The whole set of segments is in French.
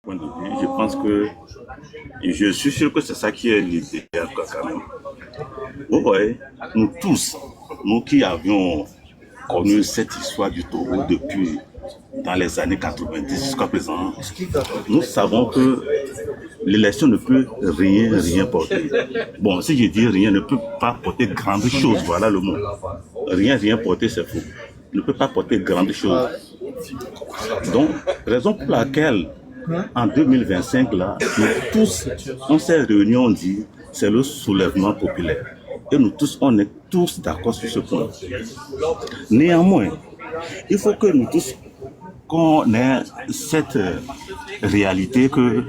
point de vue, je pense que je suis sûr que c'est ça qui est l'idéal quand même. Vous voyez, nous tous, nous qui avions connu cette histoire du Togo depuis dans les années 90 jusqu'à présent, nous savons que l'élection ne peut rien porter. Bon, si je dis rien, ne peut pas porter grande chose, voilà le mot. Rien porter, c'est faux. Ne peut pas porter grande chose. Donc, raison pour laquelle, en 2025, là, nous tous, on s'est réunis, on dit, c'est le soulèvement populaire. Et nous tous, on est tous d'accord sur ce point. Néanmoins, il faut que nous tous, qu'on ait cette réalité que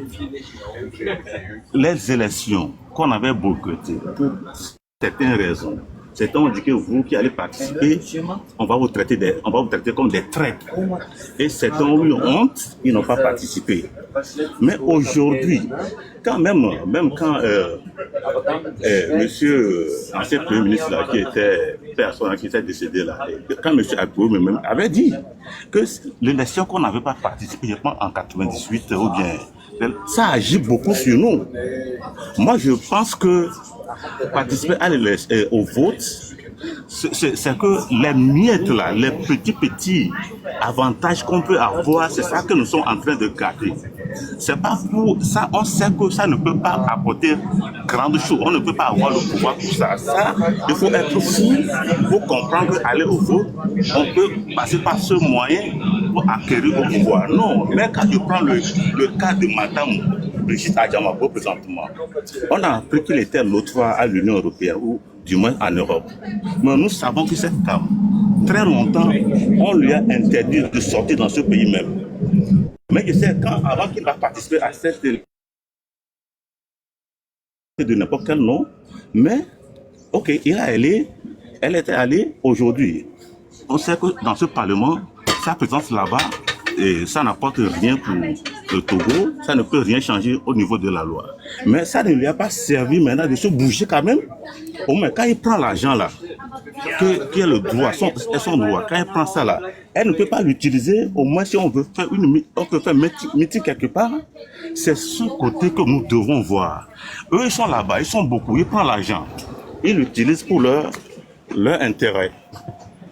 les élections qu'on avait boycottées pour certaines raisons, certains ont dit que vous qui allez participer, on va vous traiter comme des traîtres. Et certains ont eu honte, ils n'ont pas participé. Mais aujourd'hui, quand même quand monsieur, ancien Premier ministre là, qui était personne qui était décédé là, quand monsieur Agbo même avait dit que l'élection qu'on n'avait pas participé, je pense en 98 ou bien, ça agit beaucoup sur nous. Moi, je pense que participer au vote, c'est que les miettes là, les petits avantages qu'on peut avoir, c'est ça que nous sommes en train de garder. C'est pas pour ça, on sait que ça ne peut pas apporter grande chose, on ne peut pas avoir le pouvoir pour ça. Ça, il faut être fou pour comprendre qu'aller au vote, on peut passer par ce moyen pour acquérir au pouvoir. Non, mais quand tu prends le cas de madame Brigitte Adjamabo présentement, on a appris qu'il était l'autre fois à l'Union européenne, ou du moins en Europe. Mais nous savons que cette dame, très longtemps, on lui a interdit de sortir dans ce pays même. Mais je sais, avant qu'il va participer à cette élection, de n'importe quel nom, mais, ok, elle était allée aujourd'hui. On sait que dans ce Parlement, sa présence là-bas, et ça n'apporte rien pour le Togo, ça ne peut rien changer au niveau de la loi. Mais ça ne lui a pas servi maintenant de se bouger quand même. Au moins, quand il prend l'argent là, qui est le droit, son droit, quand il prend ça là, elle ne peut pas l'utiliser. Au moins, si on veut faire meeting quelque part, c'est ce côté que nous devons voir. Eux, ils sont là-bas, ils sont beaucoup, ils prennent l'argent, ils l'utilisent pour leur intérêt.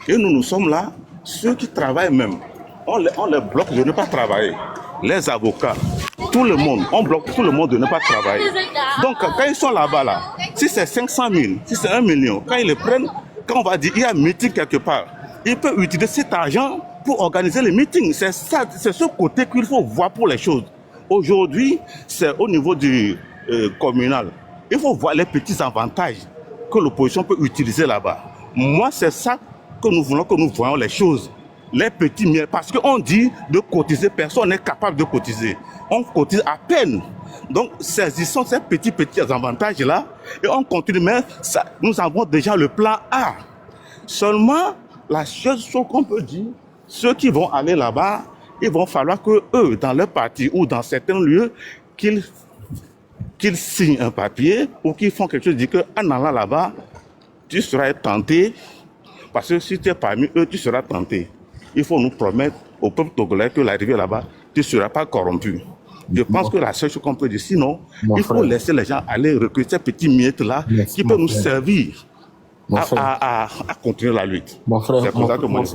Et nous sommes là, ceux qui travaillent même. On les bloque de ne pas travailler. Les avocats, tout le monde, on bloque tout le monde de ne pas travailler. Donc, quand ils sont là-bas, là, si c'est 500 000, si c'est 1 million, quand ils les prennent, quand on va dire qu'il y a un meeting quelque part, ils peuvent utiliser cet argent pour organiser les meetings. C'est ça, c'est ce côté qu'il faut voir pour les choses. Aujourd'hui, c'est au niveau du communal. Il faut voir les petits avantages que l'opposition peut utiliser là-bas. Moi, c'est ça que nous voulons, que nous voyons les choses. Les petits miens, parce qu'on dit de cotiser, personne n'est capable de cotiser. On cotise à peine. Donc, saisissons ces petits avantages-là et on continue. Mais ça, nous avons déjà le plan A. Seulement, la seule chose qu'on peut dire, ceux qui vont aller là-bas, il va falloir que eux, dans leur parti ou dans certains lieux, qu'ils signent un papier ou qu'ils font quelque chose, disent qu'en allant là-bas, tu seras tenté, parce que si tu es parmi eux, tu seras tenté. Il faut nous promettre au peuple togolais que l'arrivée là-bas, tu ne seras pas corrompu. Je pense que la seule chose qu'on peut dire, sinon, il faut laisser les gens aller recruter ces petits miettes-là qui peuvent nous servir à continuer la lutte. Mon frère,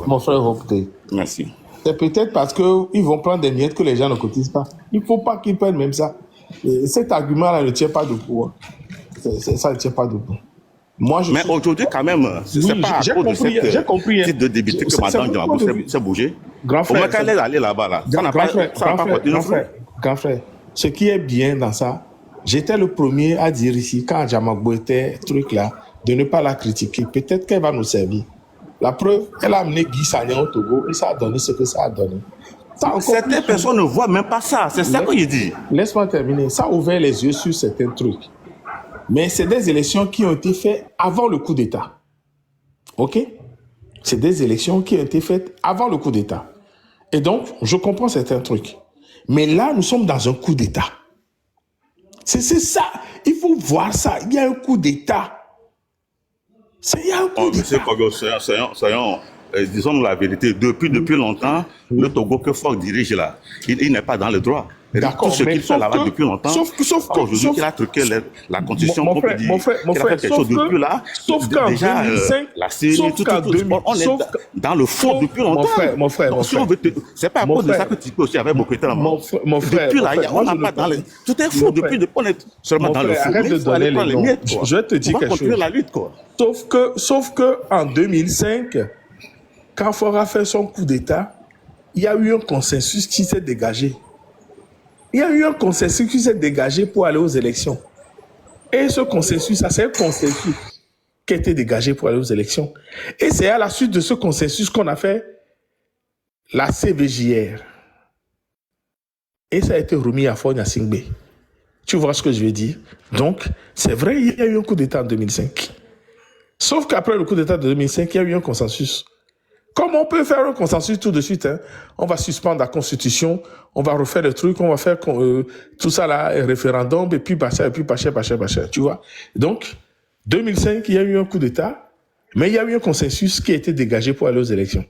mon frère Hopté. Merci. C'est peut-être parce qu'ils vont prendre des miettes que les gens ne cotisent pas. Il ne faut pas qu'ils prennent même ça. Et cet argument-là ne tient pas debout. Ça ne tient pas debout. Mais aujourd'hui, quand même, c'est pas à cause de cette type de député que Mme Djamabo s'est bougé. Grand frère, quand elle est allée là-bas, là, ça n'a pas porté grand frère, ce qui est bien dans ça, j'étais le premier à dire ici, quand Djamabo était truc là, de ne pas la critiquer. Peut-être qu'elle va nous servir. La preuve, elle a amené Guy Sagnan au Togo et ça a donné ce que ça a donné. Certaines personnes ne voient même pas ça. C'est ça que je dis. Laisse-moi terminer. Ça a ouvert les yeux sur certains trucs. Mais c'est des élections qui ont été faites avant le coup d'État. OK? C'est des élections qui ont été faites avant le coup d'État. Et donc, je comprends certains trucs. Mais là, nous sommes dans un coup d'État. C'est ça. Il faut voir ça. Il y a un coup d'État. Il y a un coup d'État. Soyons, disons la vérité. Depuis longtemps, le Togo que Faure dirige là, il n'est pas dans le droit. D'accord, tout ce mais qu'il fait là-bas depuis longtemps, aujourd'hui qu'il a truqué la constitution, mon on peut frère, dire mon frère, qu'il a fait quelque chose depuis là. sauf qu'en Déjà, 2005, la série, sauf tout, qu'en tout, 2000, on est dans le fond depuis longtemps. Donc, si on veut c'est pas à cause de ça que tu peux aussi avec beaucoup de temps. Mon frère, depuis là, on n'a pas dans les... Tout est faux depuis, on est seulement dans le faux. Arrête de donner les noms. Je vais te dire quelque chose. continuer la lutte, quoi. Sauf que en 2005, quand Faure a fait son coup d'État, il y a eu un consensus qui s'est dégagé. Il y a eu un consensus qui s'est dégagé pour aller aux élections. Et ce consensus, ça c'est un consensus qui a été dégagé pour aller aux élections. Et c'est à la suite de ce consensus qu'on a fait la CVJR. Et ça a été remis à Faure Gnassingbé. Tu vois ce que je veux dire? Donc, c'est vrai, il y a eu un coup d'État en 2005. Sauf qu'après le coup d'État de 2005, il y a eu un consensus. Comme on peut faire un consensus tout de suite, hein, on va suspendre la Constitution, on va refaire le truc, on va faire tout ça là, un référendum, et puis machin, tu vois. Donc, 2005, il y a eu un coup d'État, mais il y a eu un consensus qui a été dégagé pour aller aux élections.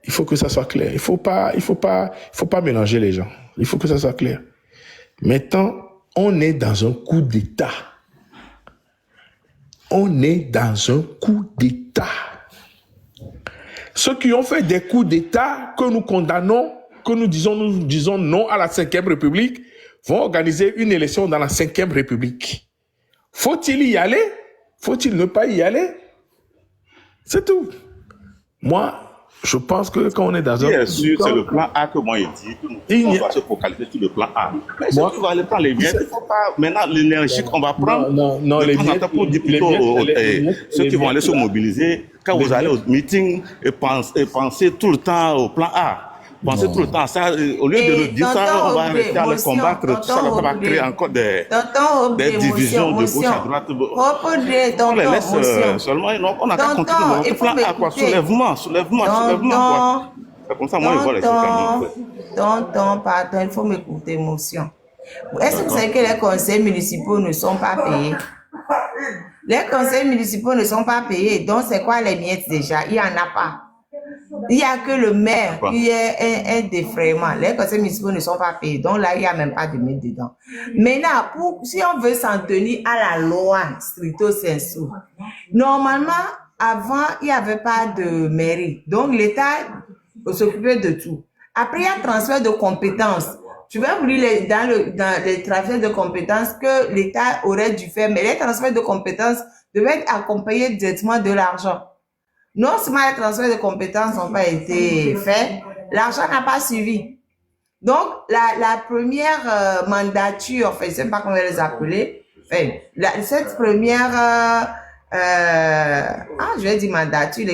Il faut que ça soit clair. Il faut pas mélanger les gens. Il faut que ça soit clair. Maintenant, on est dans un coup d'État. On est dans un coup d'État. Ceux qui ont fait des coups d'État que nous condamnons, que nous disons non à la 5e République, vont organiser une élection dans la 5e République. Faut-il y aller? Faut-il ne pas y aller? C'est tout. Moi, je pense que quand on est dans Bien sûr, c'est le plan A que moi je dis, que nous doit se focaliser sur le plan A. Mais si tu vas aller prendre les miettes, il ne faut pas... Maintenant, l'énergie qu'on va prendre, non, les miettes, pour dire plutôt ceux qui vont aller se mobiliser, quand vous allez au meeting et pensez tout le temps au plan A. Pensez tout le temps à ça. Au lieu de dire ça, on va arrêter à le combattre. Tout ça, ça va créer encore des divisions de gauche à droite. On les laisse seulement. On a qu'à continuer. Le plan A, quoi. Soulèvement. Quoi. C'est comme ça, moi, je vois les choses. Tonton, pardon, il faut m'écouter, motion. Est-ce que vous savez que les conseils municipaux ne sont pas payés? Les conseils municipaux ne sont pas payés. Donc, c'est quoi les miettes déjà? Il n'y en a pas. Il n'y a que le maire qui est un défraiement. Les conseils municipaux ne sont pas payés. Donc là, il n'y a même pas de mettre dedans. Maintenant, si on veut s'en tenir à la loi stricto sensu, normalement, avant, il n'y avait pas de mairie. Donc l'État s'occupait de tout. Après, il y a un transfert de compétences. Je vais vous lire dans les transferts de compétences que l'État aurait dû faire, mais les transferts de compétences devaient être accompagnés directement de l'argent. Non seulement les transferts de compétences n'ont pas été faits, l'argent n'a pas suivi. Donc, la première mandature, enfin, je ne sais pas comment les appeler, cette première, je vais dire mandature,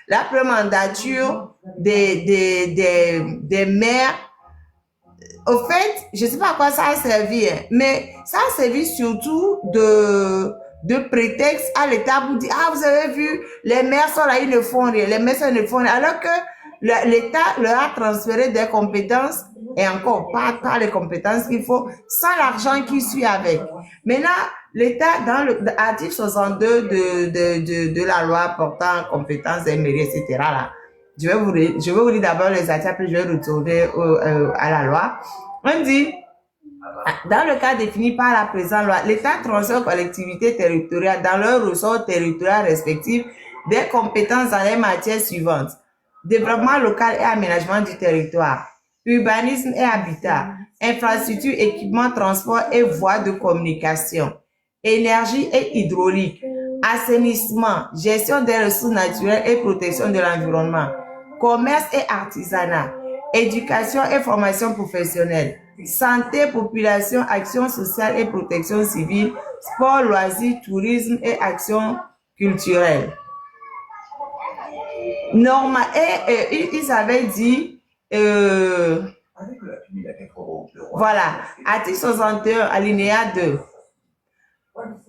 la première mandature des maires, au fait, je ne sais pas à quoi ça a servi, hein, mais ça a servi surtout de prétexte à l'État pour dire, vous avez vu, les maires sont là, ils ne font rien, les maires ne font rien, alors que l'État leur a transféré des compétences, et encore pas les compétences qu'il faut, sans l'argent qui suit avec. Maintenant, l'État, dans l'article 62 de la loi portant compétences des mairies, etc., là, je vais vous lire d'abord les articles, puis je vais retourner à la loi. On dit, dans le cas défini par la présente loi, l'État transfère aux collectivités territoriales dans leurs ressorts territoriaux respectifs des compétences dans les matières suivantes: développement local et aménagement du territoire, urbanisme et habitat, infrastructures, équipements, transport et voies de communication, énergie et hydraulique, assainissement, gestion des ressources naturelles et protection de l'environnement, commerce et artisanat, éducation et formation professionnelle, santé, population, action sociale et protection civile, sport, loisirs, tourisme et action culturelle. Ils avaient dit, voilà, article 61, alinéa 2.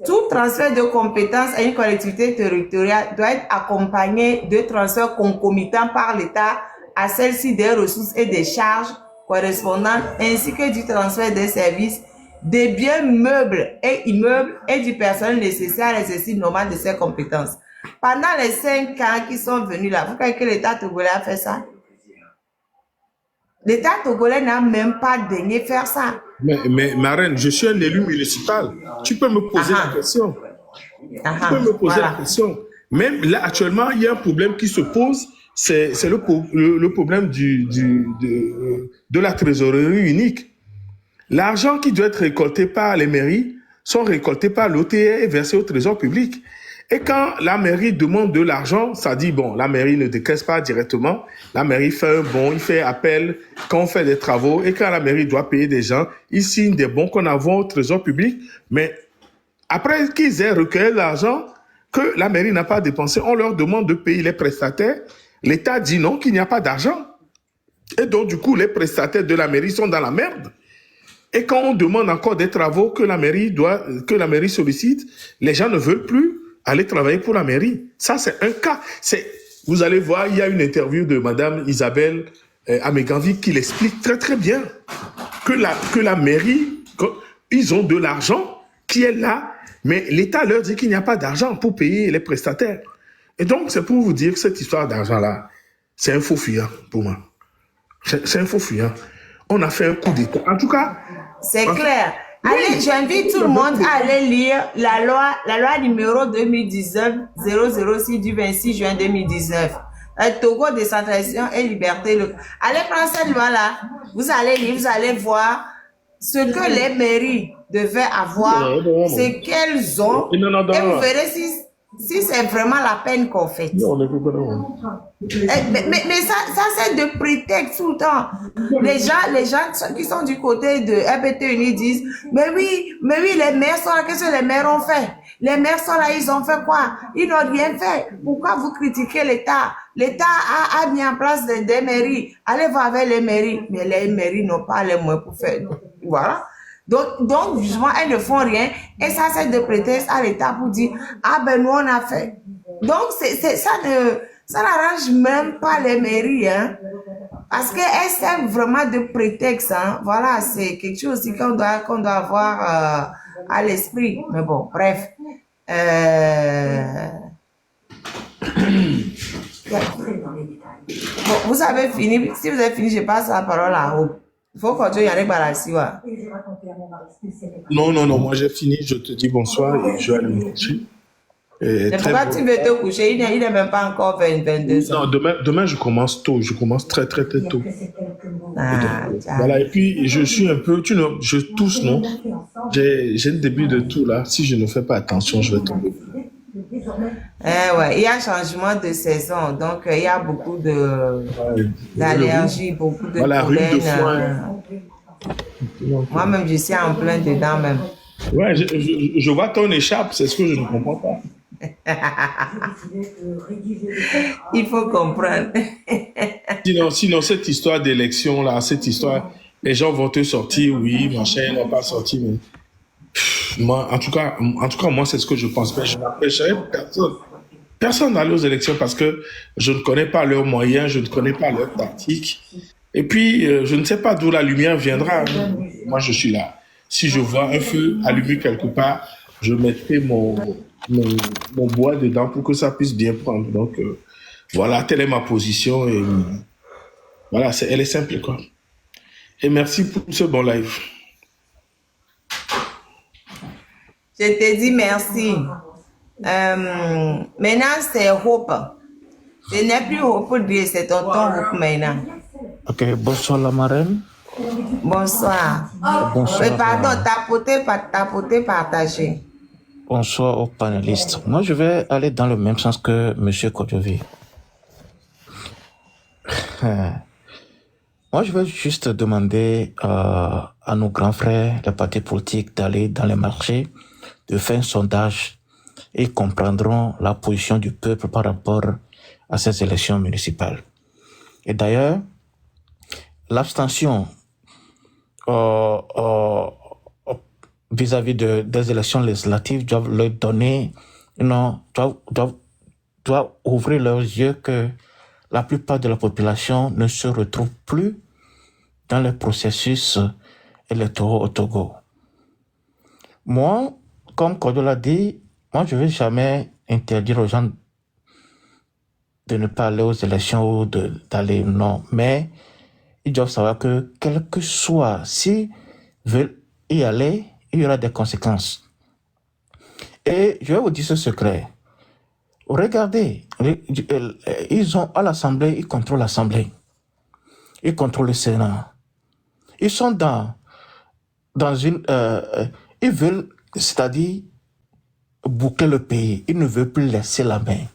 Tout transfert de compétences à une collectivité territoriale doit être accompagné de transferts concomitants par l'État à celle-ci des ressources et des charges correspondantes, ainsi que du transfert des services, des biens meubles et immeubles et du personnel nécessaire à l'exercice normal de ces compétences. Pendant les 5 ans qui sont venus là, vous croyez que l'État togolais a fait ça? L'État togolais n'a même pas daigné faire ça. Mais ma reine, je suis un élu municipal. Tu peux me poser la question. Tu peux me poser la question. Même là, actuellement, il y a un problème qui se pose. C'est le problème de la trésorerie unique. L'argent qui doit être récolté par les mairies sont récoltés par l'OTE et versés au trésor public. Et quand la mairie demande de l'argent, ça dit, bon, la mairie ne décaisse pas directement. La mairie fait un bon, il fait appel quand on fait des travaux. Et quand la mairie doit payer des gens, il signe des bons qu'on envoie au trésor public. Mais après qu'ils aient recueilli l'argent que la mairie n'a pas dépensé, on leur demande de payer les prestataires. L'État dit non, qu'il n'y a pas d'argent. Et donc, du coup, les prestataires de la mairie sont dans la merde. Et quand on demande encore des travaux que la mairie sollicite, les gens ne veulent plus aller travailler pour la mairie. Ça, c'est un cas. Vous allez voir, il y a une interview de Madame Isabelle Améganvi qui l'explique très, très bien. Que la mairie, ils ont de l'argent qui est là, mais l'État leur dit qu'il n'y a pas d'argent pour payer les prestataires. Et donc, c'est pour vous dire que cette histoire d'argent-là, c'est un faux fuyant pour moi. C'est un faux fuyant. On a fait un coup d'État. En tout cas... C'est clair. Allez, j'invite tout le monde à aller lire la loi numéro 2019-006 du 26 juin 2019. Togo, décentralisation et liberté. Allez prendre cette loi-là. Vous allez lire, vous allez voir ce que les mairies devaient avoir, ce qu'elles ont. Et vous verrez si c'est vraiment la peine qu'on fait. Mais ça c'est de prétexte tout le temps. Les gens qui sont du côté de RBT Uni disent, mais oui, les maires sont là, qu'est-ce que les maires ont fait? Les maires sont là, ils ont fait quoi? Ils n'ont rien fait. Pourquoi vous critiquez l'État? L'État a mis en place des mairies. Allez voir avec les mairies. Mais les mairies n'ont pas les moyens pour faire. Voilà. Donc, justement, elles ne font rien. Et ça, c'est de prétexte à l'État pour dire, ah ben, nous, on a fait. Donc, ça n'arrange même pas les mairies, hein. Parce qu'elles servent vraiment de prétexte, hein. Voilà, c'est quelque chose aussi qu'on doit avoir à l'esprit. Mais bon, bref. Bon, vous avez fini. Si vous avez fini, je passe la parole à Hope. Il faut continuer avec Balassia. Non, moi j'ai fini. Je te dis bonsoir et je vais aller me coucher. Mais pourquoi tu veux te coucher? Il n'est même pas encore 22 ans. Non, demain je commence tôt. Je commence très, très, très tôt. Voilà, et puis je suis un peu... je tousse, non? J'ai le début de tout là. Si je ne fais pas attention, je vais tomber. Ouais, il y a changement de saison, donc il y a beaucoup d'allergies, beaucoup de problèmes. Moi-même, je suis en plein dedans même. Ouais, je vois ton écharpe, c'est ce que je ne comprends pas. Il faut comprendre. Sinon, cette histoire d'élection là, les gens vont te sortir, oui, machin, ils n'ont pas sorti, mais... Moi, en tout cas, moi, c'est ce que je pense. Mais je n'empêcherai personne d'aller aux élections parce que je ne connais pas leurs moyens, je ne connais pas leurs tactiques. Et puis, je ne sais pas d'où la lumière viendra. Moi, je suis là. Si je vois un feu allumé quelque part, je mettrai mon bois dedans pour que ça puisse bien prendre. Donc, voilà, telle est ma position. Et voilà, elle est simple, quoi. Et merci pour ce bon live. Je te dis merci. Maintenant, c'est Hope. Ce n'est plus Hope, c'est tonton Hope maintenant. Ok, bonsoir la marraine. Bonsoir. Bonsoir. Pardon, tapoter, partager. Bonsoir aux panélistes. Moi, je vais aller dans le même sens que M. Kojovi. Moi, je vais juste demander à nos grands frères, les partis politiques, d'aller dans les marchés, de faire un sondage et ils comprendront la position du peuple par rapport à ces élections municipales. Et d'ailleurs, l'abstention vis-à-vis des élections législatives doivent leur donner, doit ouvrir leurs yeux que la plupart de la population ne se retrouve plus dans le processus électoral au Togo. Moi, comme Kodo l'a dit, moi je ne vais jamais interdire aux gens de ne pas aller aux élections ou d'aller, non. Mais ils doivent savoir que quel que soit, s'ils veulent y aller, il y aura des conséquences. Et je vais vous dire ce secret. Regardez, ils ont à l'Assemblée, ils contrôlent l'Assemblée. Ils contrôlent le Sénat. Ils sont dans une... ils veulent, c'est-à-dire, boucler le pays. Ils ne veulent plus laisser la main.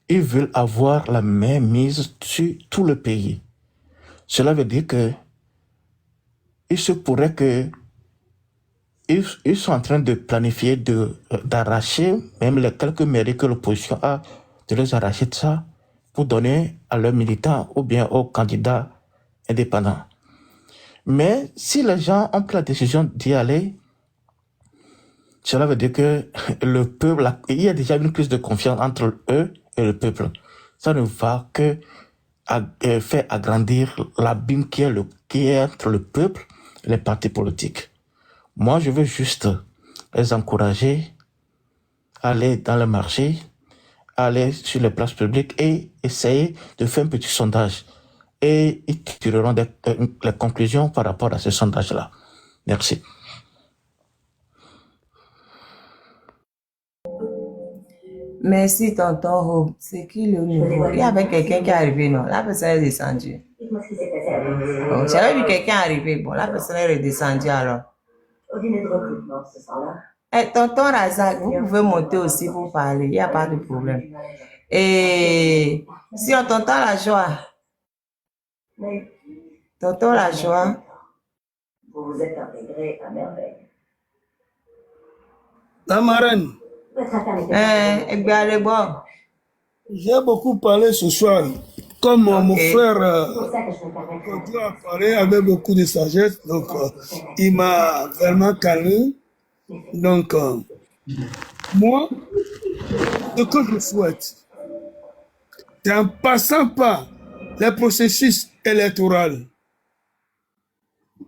Ils veulent avoir la main mise sur tout le pays. Cela veut dire que il se pourrait que ils sont en train de planifier d'arracher même les quelques mairies que l'opposition a, de les arracher de ça pour donner à leurs militants ou bien aux candidats indépendants. Mais si les gens ont pris la décision d'y aller, cela veut dire que le peuple, il y a déjà une crise de confiance entre eux et le peuple. Ça ne va que faire agrandir l'abîme qui est entre le peuple et les partis politiques. Moi, je veux juste les encourager à aller dans le marché, aller sur les places publiques et essayer de faire un petit sondage. Et ils tireront les conclusions par rapport à ce sondage-là. Merci. Merci, tonton Hope. C'est qui le nouveau? Il y avait quelqu'un qui est arrivé, non? La personne est descendue. Bon, j'avais vu quelqu'un arriver. Bon, la personne est redescendue alors. Au dîner de recrutement ce soir-là. Tonton Razak, vous pouvez monter aussi pour parler. Il n'y a pas de problème. Et si on t'entend la joie, tonton la joie. Vous vous êtes intégré à merveille. La marraine, Votre affaire n'était Regardez bon. j'ai beaucoup parlé ce soir. Comme mon frère pour ça que je me permettrai. Kodou a parlé avec beaucoup de sagesse, donc il m'a vraiment calmé. Donc, moi, ce que je souhaite, c'est en passant par les processus électoraux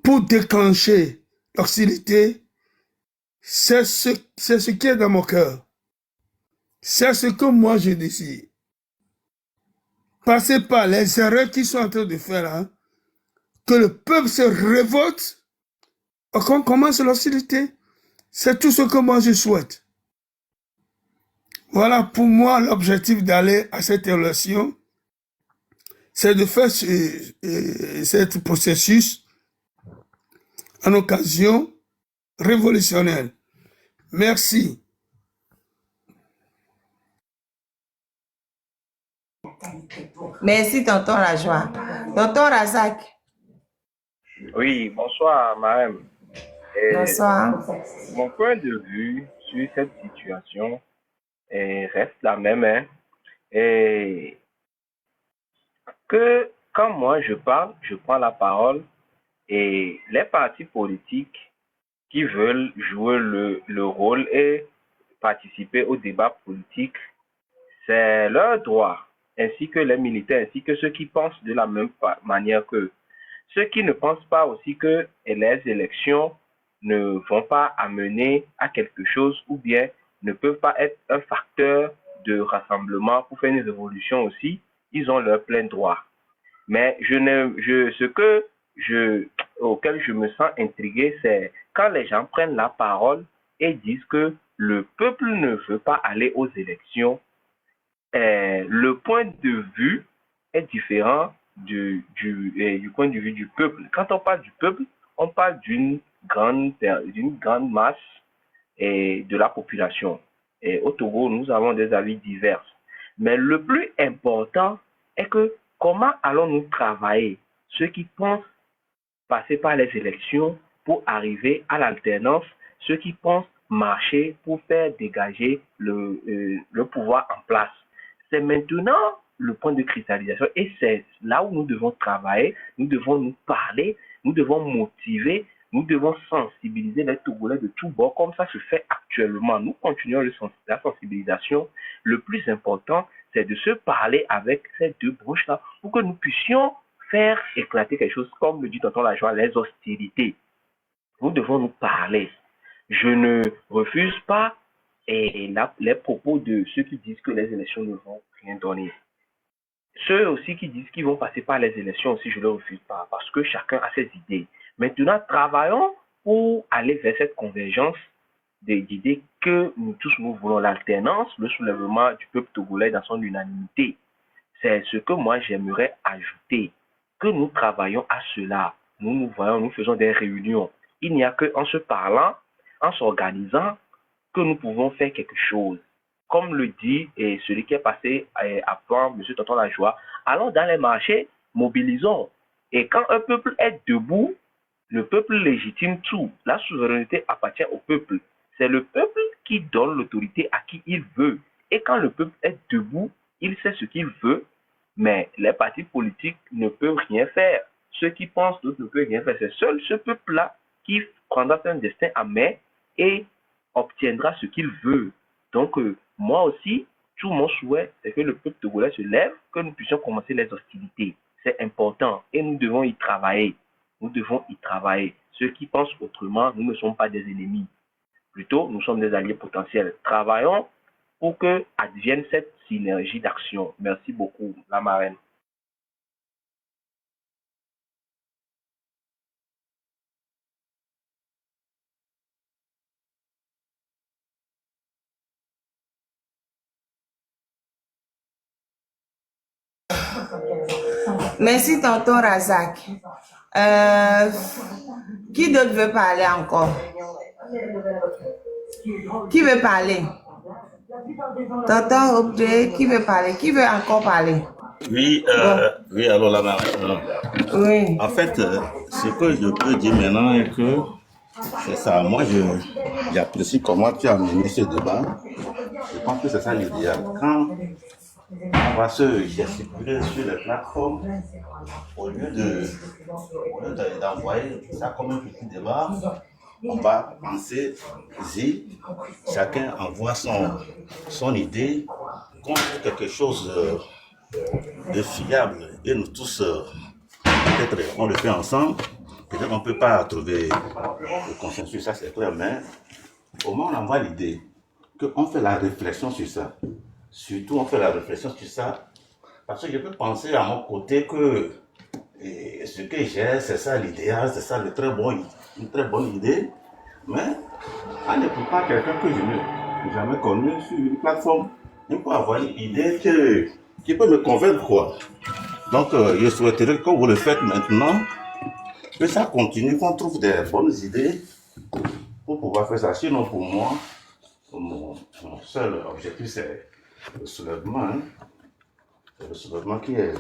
pour déclencher l'hostilité, c'est ce qui est dans mon cœur. C'est ce que moi je désire. Passer par les erreurs qu'ils sont en train de faire, hein, que le peuple se révolte, et qu'on commence l'hostilité. C'est tout ce que moi je souhaite. Voilà pour moi l'objectif d'aller à cette élection, c'est de faire ce processus en occasion révolutionnaire. Merci. Merci, tonton la joie. Tonton Razak. Oui, bonsoir, madame. Bonsoir. Mon point de vue sur cette situation reste la même. Hein, et que quand moi je parle, je prends la parole et les partis politiques qui veulent jouer le rôle et participer au débat politique, c'est leur droit, ainsi que les militaires, ainsi que ceux qui pensent de la même manière qu'eux. Ceux qui ne pensent pas aussi que les élections ne vont pas amener à quelque chose ou bien ne peuvent pas être un facteur de rassemblement pour faire une révolution aussi, ils ont leur plein droit. Mais auquel je me sens intrigué, c'est quand les gens prennent la parole et disent que le peuple ne veut pas aller aux élections. Le point de vue est différent du point de vue du peuple. Quand on parle du peuple, on parle d'une grande masse de la population. Et au Togo, nous avons des avis divers. Mais le plus important est que comment allons-nous travailler ceux qui pensent passer par les élections pour arriver à l'alternance, ceux qui pensent marcher pour faire dégager le pouvoir en place. C'est maintenant le point de cristallisation et c'est là où nous devons travailler, nous devons nous parler, nous devons motiver, nous devons sensibiliser les Togolais de tous bords comme ça se fait actuellement. Nous continuons la sensibilisation. Le plus important, c'est de se parler avec ces deux branches-là pour que nous puissions faire éclater quelque chose, comme le dit tonton Lajoie, les hostilités. Nous devons nous parler. Je ne refuse pas les propos de ceux qui disent que les élections ne vont rien donner. ceux aussi qui disent qu'ils vont passer par les élections aussi, je ne le refuse pas, parce que chacun a ses idées. Maintenant, travaillons pour aller vers cette convergence d'idées que nous tous nous voulons, l'alternance, le soulèvement du peuple togolais dans son unanimité. C'est ce que moi j'aimerais ajouter, que nous travaillons à cela. Nous nous voyons, nous faisons des réunions. Il n'y a qu'en se parlant, en s'organisant, que nous pouvons faire quelque chose. Comme le dit celui qui est passé avant M. Tonton Lajoie, allons dans les marchés, mobilisons. Et quand un peuple est debout, le peuple légitime tout. La souveraineté appartient au peuple. C'est le peuple qui donne l'autorité à qui il veut. Et quand le peuple est debout, il sait ce qu'il veut, mais les partis politiques ne peuvent rien faire. Ceux qui pensent d'autres ne peuvent rien faire. C'est seul ce peuple-là qui prendra un destin à main et obtiendra ce qu'il veut. Donc, moi aussi, tout mon souhait, c'est que le peuple togolais se lève, que nous puissions commencer les hostilités. C'est important et nous devons y travailler. Nous devons y travailler. Ceux qui pensent autrement, nous ne sommes pas des ennemis. Plutôt, nous sommes des alliés potentiels. Travaillons pour que advienne cette synergie d'action. Merci beaucoup, la marraine. Merci, tonton Razak. Qui d'autre veut parler encore? Qui veut parler? Tonton Obje, qui veut parler? Qui veut encore parler? Oui, oui, alors la marraine. Oui. En fait, ce que je peux dire maintenant est que c'est ça. Moi, j'apprécie comment tu as mené ce débat. Je pense que c'est ça l'idéal. Quand on va se gesticuler sur les plateformes, au lieu d'envoyer ça comme un petit débat, on va penser, chacun envoie son idée contre quelque chose de fiable. Et nous tous, peut-être on le fait ensemble, peut-être on ne peut pas trouver le consensus, ça c'est clair, mais au moins on envoie l'idée, qu'on fait la réflexion sur ça. Surtout, on fait la réflexion sur ça, parce que je peux penser à mon côté que ce que j'ai, c'est ça l'idéal, c'est ça une très bonne idée, mais en écoutant quelqu'un que je n'ai jamais connu sur une plateforme, il peut avoir une idée qui peut me convaincre, quoi. Donc, je souhaiterais que vous le faites maintenant, que ça continue, qu'on trouve des bonnes idées pour pouvoir faire ça. Sinon, pour moi, mon seul objectif, c'est le soulèvement. Hein. C'est le soulèvement qui est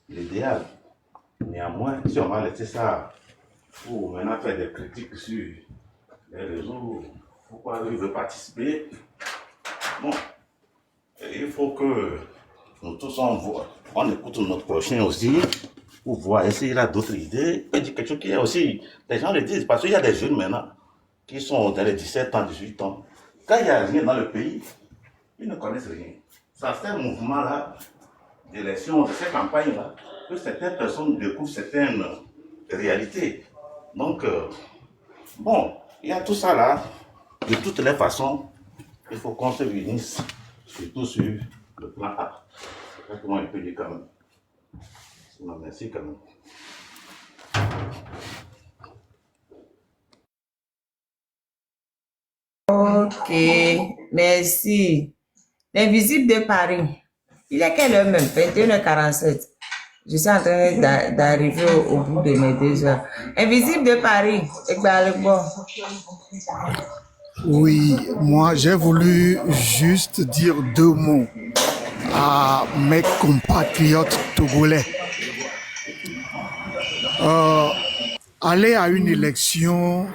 l'idéal. Néanmoins, si on va laisser ça pour maintenant faire des critiques sur les réseaux, pourquoi il veut participer, bon, il faut que nous tous on écoute notre prochain aussi, pour voir s'il a d'autres idées, et dire quelque chose qui est aussi, les gens le disent, parce qu'il y a des jeunes maintenant qui sont dans les 17 ans, 18 ans. Quand il n'y a rien dans le pays, ils ne connaissent rien. Ça fait un mouvement-là, d'élection, de cette campagne-là, que certaines personnes découvrent certaines réalités. Donc, bon, il y a tout ça là. De toutes les façons, il faut qu'on se réunisse, surtout sur le plan A. C'est comment il peut dire quand même. Non, merci quand même. Ok, merci. L'invisible de Paris. Il est quelle heure même? 21h47. Je suis en train d'arriver au bout de mes 2 heures. Invisible de Paris. Oui, moi j'ai voulu juste dire 2 mots à mes compatriotes togolais. Aller à une élection,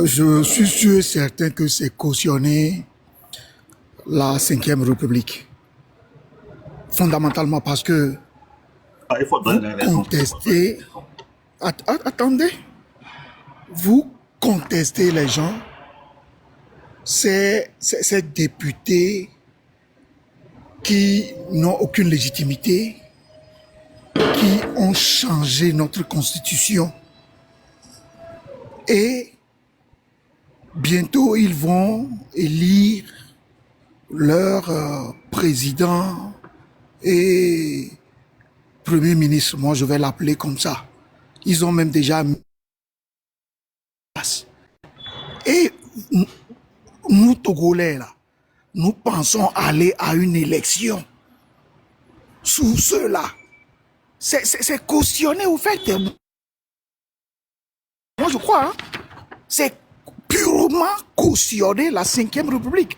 je suis sûr et certain que c'est cautionner la 5e République. Fondamentalement parce que Il faut donner les vous contestez... Attendez. Vous contestez les gens, ces députés qui n'ont aucune légitimité, qui ont changé notre constitution. Et bientôt, ils vont élire leur président et Premier ministre, moi je vais l'appeler comme ça. Ils ont même déjà mis en place. Et nous, Togolais, là, nous pensons aller à une élection sous ceux-là. C'est cautionné au fait. Moi je crois, hein, c'est purement cautionner la 5e République.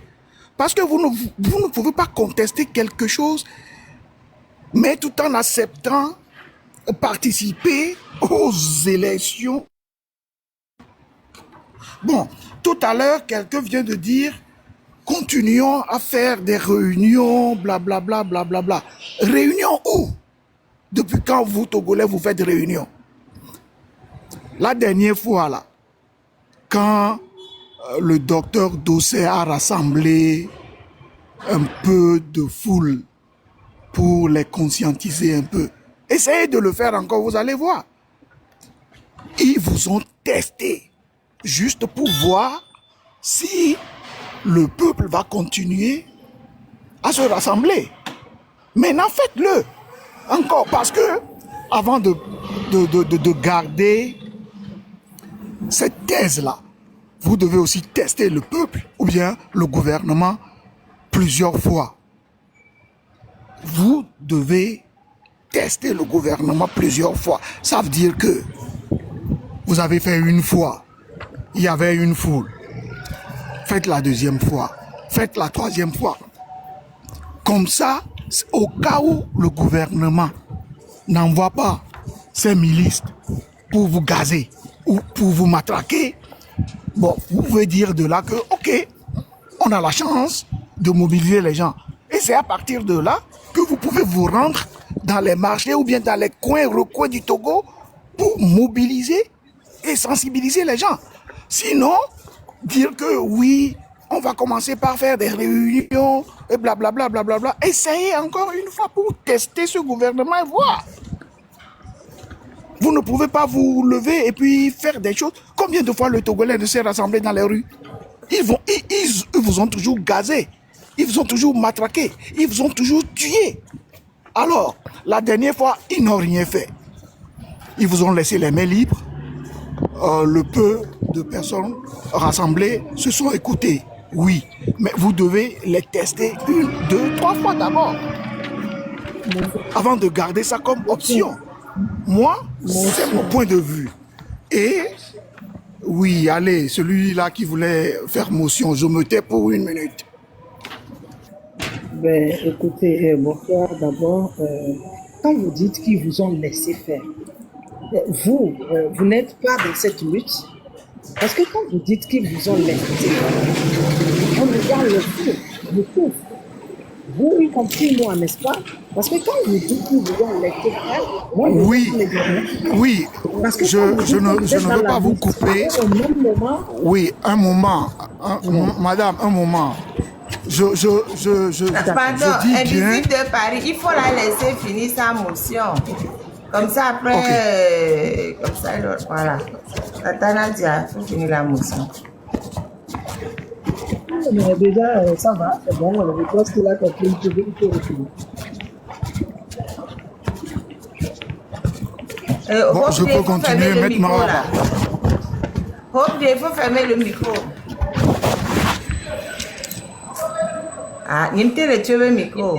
Parce que vous ne pouvez pas contester quelque chose, mais tout en acceptant participer aux élections. Bon, tout à l'heure, quelqu'un vient de dire, continuons à faire des réunions, blablabla, blablabla. Réunions où? Depuis quand vous, Togolais, vous faites des réunions? La dernière fois, là, quand le docteur Dossé a rassemblé un peu de foule pour les conscientiser un peu, essayez de le faire encore, vous allez voir. Ils vous ont testé juste pour voir si le peuple va continuer à se rassembler. Maintenant, faites-le encore, parce que avant de garder cette thèse-là, vous devez aussi tester le peuple ou bien le gouvernement plusieurs fois. Vous devez tester le gouvernement plusieurs fois. Ça veut dire que vous avez fait une fois, il y avait une foule. Faites la deuxième fois, faites la troisième fois. Comme ça, au cas où le gouvernement n'envoie pas ses milices pour vous gazer ou pour vous matraquer, bon, vous pouvez dire de là que, ok, on a la chance de mobiliser les gens. Et c'est à partir de là que vous pouvez vous rendre dans les marchés ou bien dans les recoins du Togo pour mobiliser et sensibiliser les gens. Sinon, dire que oui, on va commencer par faire des réunions et blablabla, blablabla. Essayez encore une fois pour tester ce gouvernement et voir. Vous ne pouvez pas vous lever et puis faire des choses. Combien de fois le Togolais ne s'est rassemblé dans les rues? Ils vous ont toujours gazé. Ils vous ont toujours matraqué. Ils vous ont toujours tué. Alors, la dernière fois, ils n'ont rien fait. Ils vous ont laissé les mains libres. Le peu de personnes rassemblées se sont écoutées. Oui, mais vous devez les tester 1, 2, 3 fois d'abord. Avant de garder ça comme option. Moi, c'est mon point de vue. Et oui, allez, celui-là qui voulait faire motion, je me tais pour 1 minute. Ben, écoutez, bonsoir d'abord. Quand vous dites qu'ils vous ont laissé faire, vous n'êtes pas dans cette lutte. Parce que quand vous dites qu'ils vous ont laissé faire, on regarde le tout. Vous, y compris moi, n'est-ce pas? Parce que quand vous dites qu'ils vous ont laissé faire, moi, oui, parce que je ne veux pas vous couper. Au même moment, oui, un moment, madame, un moment. Pardon, je dis bien. Invisible de Paris, il faut la laisser finir sa motion. Comme ça, après, comme ça, voilà. Natana dit, il faut finir la motion. mais déjà, ça va, c'est bon, je pense qu'il a compris, il peut reculer. Bon, je peux continuer maintenant. Il faut fermer le micro. Ah, il me le micro.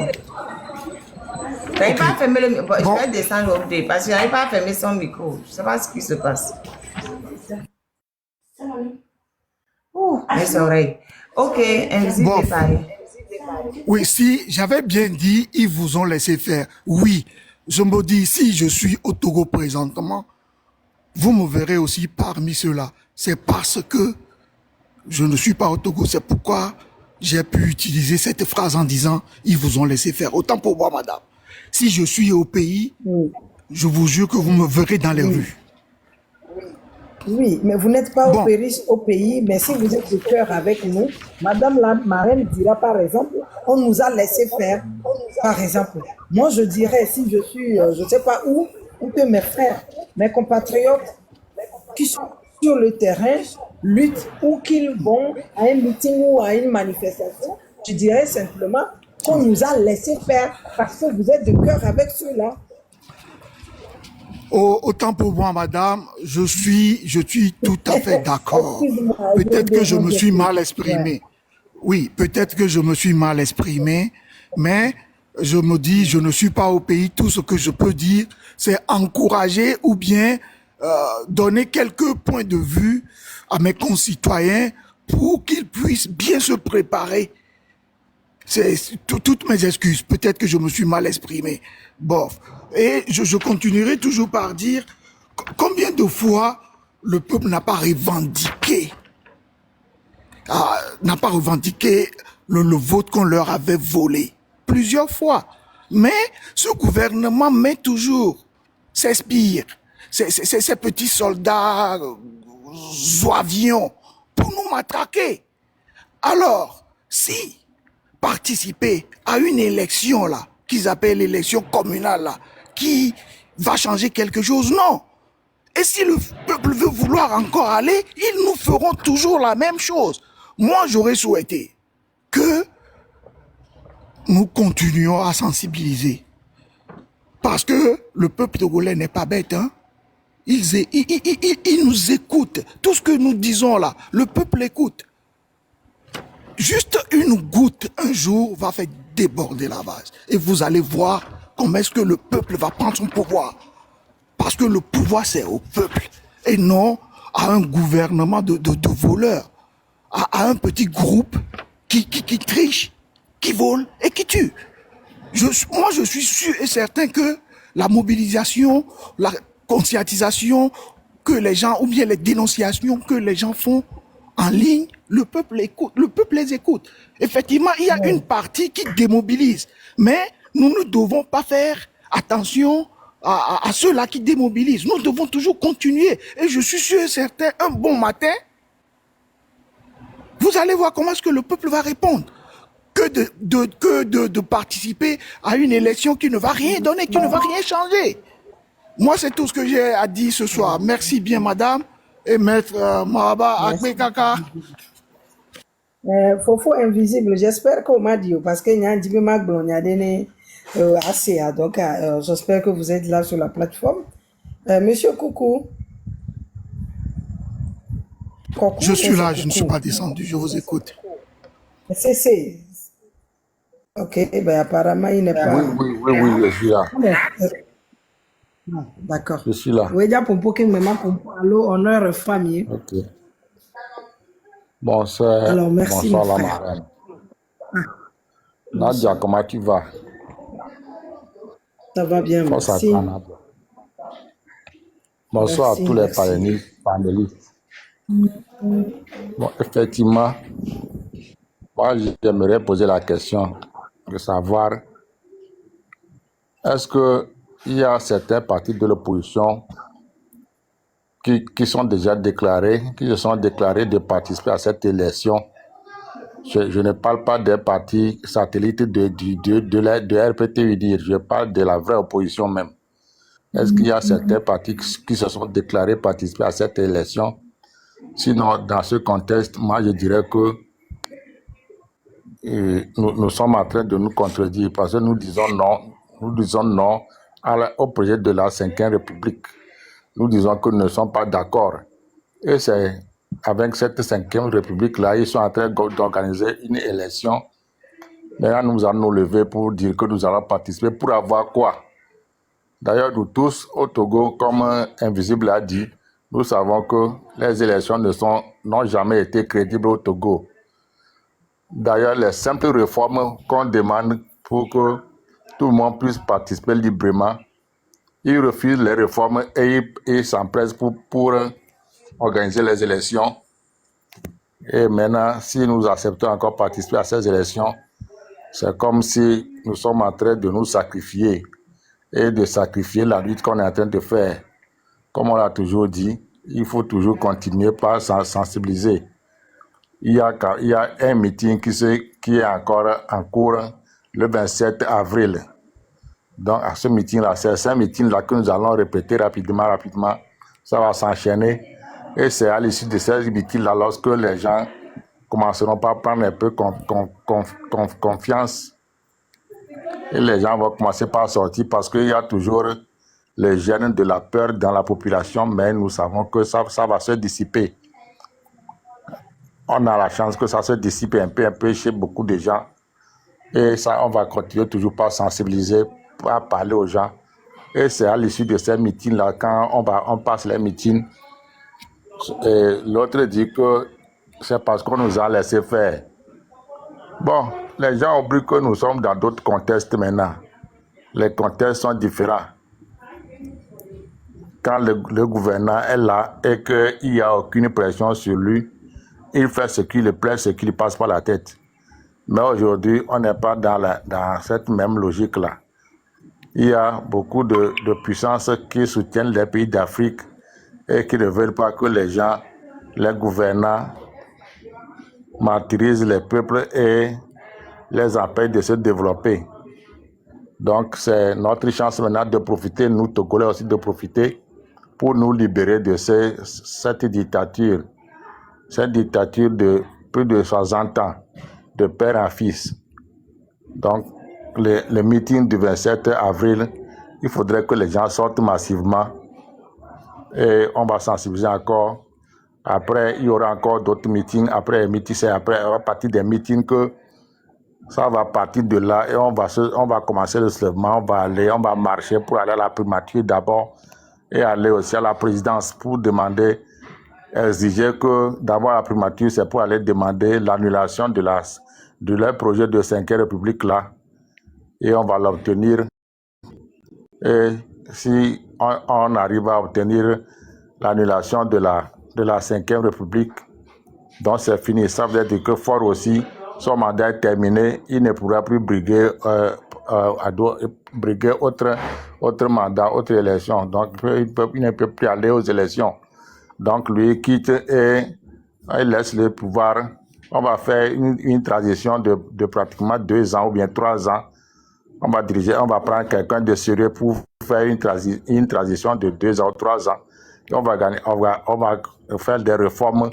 Je n'arrive pas à fermer le micro. Je vais descendre au dé parce que je n'arrive pas à fermer son micro. Je ne sais pas ce qui se passe. Mes oreilles. Ok, invisible de Paris. Oui, si j'avais bien dit, ils vous ont laissé faire. Oui, je me dis, si je suis au Togo présentement, vous me verrez aussi parmi ceux-là. C'est parce que je ne suis pas au Togo. C'est pourquoi j'ai pu utiliser cette phrase en disant, ils vous ont laissé faire. Autant pour moi, madame. Si je suis au pays, je vous jure que vous me verrez dans les rues. Oui, mais vous n'êtes pas au pays, mais si vous êtes de cœur avec nous, Madame la marraine dira par exemple, on nous a laissé faire. Par exemple, moi je dirais, si je suis, je ne sais pas où que mes frères, mes compatriotes qui sont sur le terrain, luttent ou qu'ils vont à un meeting ou à une manifestation, je dirais simplement, qu'on nous a laissé faire parce que vous êtes de cœur avec ceux-là. Autant pour moi, madame, je suis tout à fait d'accord. Excuse-moi, Peut-être que je me suis mal Ouais. exprimé. Oui, peut-être que je me suis mal exprimé, mais je me dis, je ne suis pas au pays. Tout ce que je peux dire, c'est encourager ou bien donner quelques points de vue à mes concitoyens pour qu'ils puissent bien se préparer. Toutes mes excuses. Peut-être que je me suis mal exprimé. Bof. Et je continuerai toujours par dire combien de fois le peuple n'a pas revendiqué le vote qu'on leur avait volé. Plusieurs fois. Mais ce gouvernement met toujours s'inspire ces petits soldats zouavions pour nous matraquer. Alors, si participer à une élection là, qu'ils appellent l'élection communale là, qui va changer quelque chose, non. Et si le peuple veut vouloir encore aller, ils nous feront toujours la même chose. Moi, j'aurais souhaité que nous continuions à sensibiliser. Parce que le peuple togolais n'est pas bête, hein. Ils nous écoutent. Tout ce que nous disons là, le peuple écoute. Juste une goutte un jour va faire déborder la vase. Et vous allez voir comment est-ce que le peuple va prendre son pouvoir. Parce que le pouvoir, c'est au peuple. Et non à un gouvernement de voleurs. À un petit groupe qui triche, qui vole et qui tue. Moi, je suis sûr et certain que la mobilisation, la conscientisation que les gens, ou bien les dénonciations que les gens font en ligne, le peuple écoute, le peuple les écoute. Effectivement, il y a une partie qui démobilise, mais nous ne devons pas faire attention à ceux-là qui démobilisent. Nous devons toujours continuer. Et je suis sûr et certain, un bon matin, vous allez voir comment est-ce que le peuple va répondre. Que de participer à une élection qui ne va rien donner, qui ne va rien changer. Moi, c'est tout ce que j'ai à dire ce soir. Merci bien, madame. Et maître Mahaba Akbe Kaka. Fofo invisible, j'espère qu'on m'a dit, parce qu'il y a un petit peu assez, donc j'espère que vous êtes là sur la plateforme. Monsieur Coucou. Coucou, Je suis là, c'est je ne suis Coucou. pas descendu, je vous écoute. C'est. Ok, ben apparemment il n'est pas. Oui, je suis là. Non, d'accord. Je suis là. Oui, déjà pour que maman allo honneur famille. Ok. Bonsoir, Alors merci mon bonsoir la frère. marraine. Nadia, comment tu vas? Ça va bien, Force à merci. toi, Nadia. Bonsoir Merci, à tous les merci. panélistes. Bon, effectivement, moi j'aimerais poser la question de savoir est-ce qu'il y a certains partis de l'opposition qui sont déjà déclarés, qui se sont déclarés de participer à cette élection. Je ne parle pas des partis satellites de RPT-UNIR, je parle de la vraie opposition même. Est-ce qu'il y a certains partis qui se sont déclarés participer à cette élection? Sinon, dans ce contexte, moi je dirais que nous sommes en train de nous contredire parce que nous disons non au projet de la 5e République. Nous disons que nous ne sommes pas d'accord. Et c'est avec cette 5e République-là, ils sont en train d'organiser une élection. Maintenant, nous allons nous lever pour dire que nous allons participer pour avoir quoi? D'ailleurs, nous tous, au Togo, comme Invisible a dit, nous savons que les élections n'ont jamais été crédibles au Togo. D'ailleurs, les simples réformes qu'on demande pour que tout le monde puisse participer librement, ils refusent les réformes et ils s'empressent pour organiser les élections. Et maintenant, si nous acceptons encore participer à ces élections, c'est comme si nous sommes en train de nous sacrifier et de sacrifier la lutte qu'on est en train de faire. Comme on l'a toujours dit, il faut toujours continuer par sensibiliser. Il y a un meeting qui est encore en cours le 27 avril. Donc, à ce meeting-là, c'est un meeting-là que nous allons répéter rapidement. Ça va s'enchaîner. Et c'est à l'issue de ces meetings-là, lorsque les gens commenceront par prendre un peu confiance Et les gens vont commencer par sortir parce qu'il y a toujours les gènes de la peur dans la population, mais nous savons que ça va se dissiper. On a la chance que ça se dissipe un peu chez beaucoup de gens. Et ça, on va continuer toujours par sensibiliser, par parler aux gens. Et c'est à l'issue de ces meetings-là, quand on passe les meetings, et l'autre dit que c'est parce qu'on nous a laissé faire. Bon, les gens oublient que nous sommes dans d'autres contextes maintenant. Les contextes sont différents. Quand le gouvernant est là et qu'il n'y a aucune pression sur lui, il fait ce qui lui plaît, ce qui lui passe par la tête. Mais aujourd'hui, on n'est pas dans cette même logique-là. Il y a beaucoup de puissances qui soutiennent les pays d'Afrique et qui ne veulent pas que les gens, les gouvernants, martyrisent les peuples et les empêchent de se développer. Donc, c'est notre chance maintenant de profiter, nous, Togolais aussi, de profiter pour nous libérer de cette dictature. Cette dictature de plus de 60 ans, de père en fils. Donc, le meeting du 27 avril, il faudrait que les gens sortent massivement et on va sensibiliser encore. Après, il y aura encore d'autres meetings. Après les meetings, c'est après, à partir des meetings que ça va partir de là et on va commencer le soulèvement. On va marcher pour aller à la primature d'abord et aller aussi à la présidence pour demander, exiger que d'avoir la primature, c'est pour aller demander l'annulation de leur projet de 5e République là. Et on va l'obtenir. Et si on arrive à obtenir l'annulation de la 5e République, donc c'est fini. Ça veut dire que Faure aussi, son mandat est terminé, il ne pourra plus briguer autre mandat, autre élection. Donc il ne peut plus aller aux élections. Donc lui il quitte et il laisse le pouvoir. On va faire une transition de pratiquement 2 ans ou bien 3 ans. On va prendre quelqu'un de sérieux pour faire une transition de 2 ans ou 3 ans. Et on va faire des réformes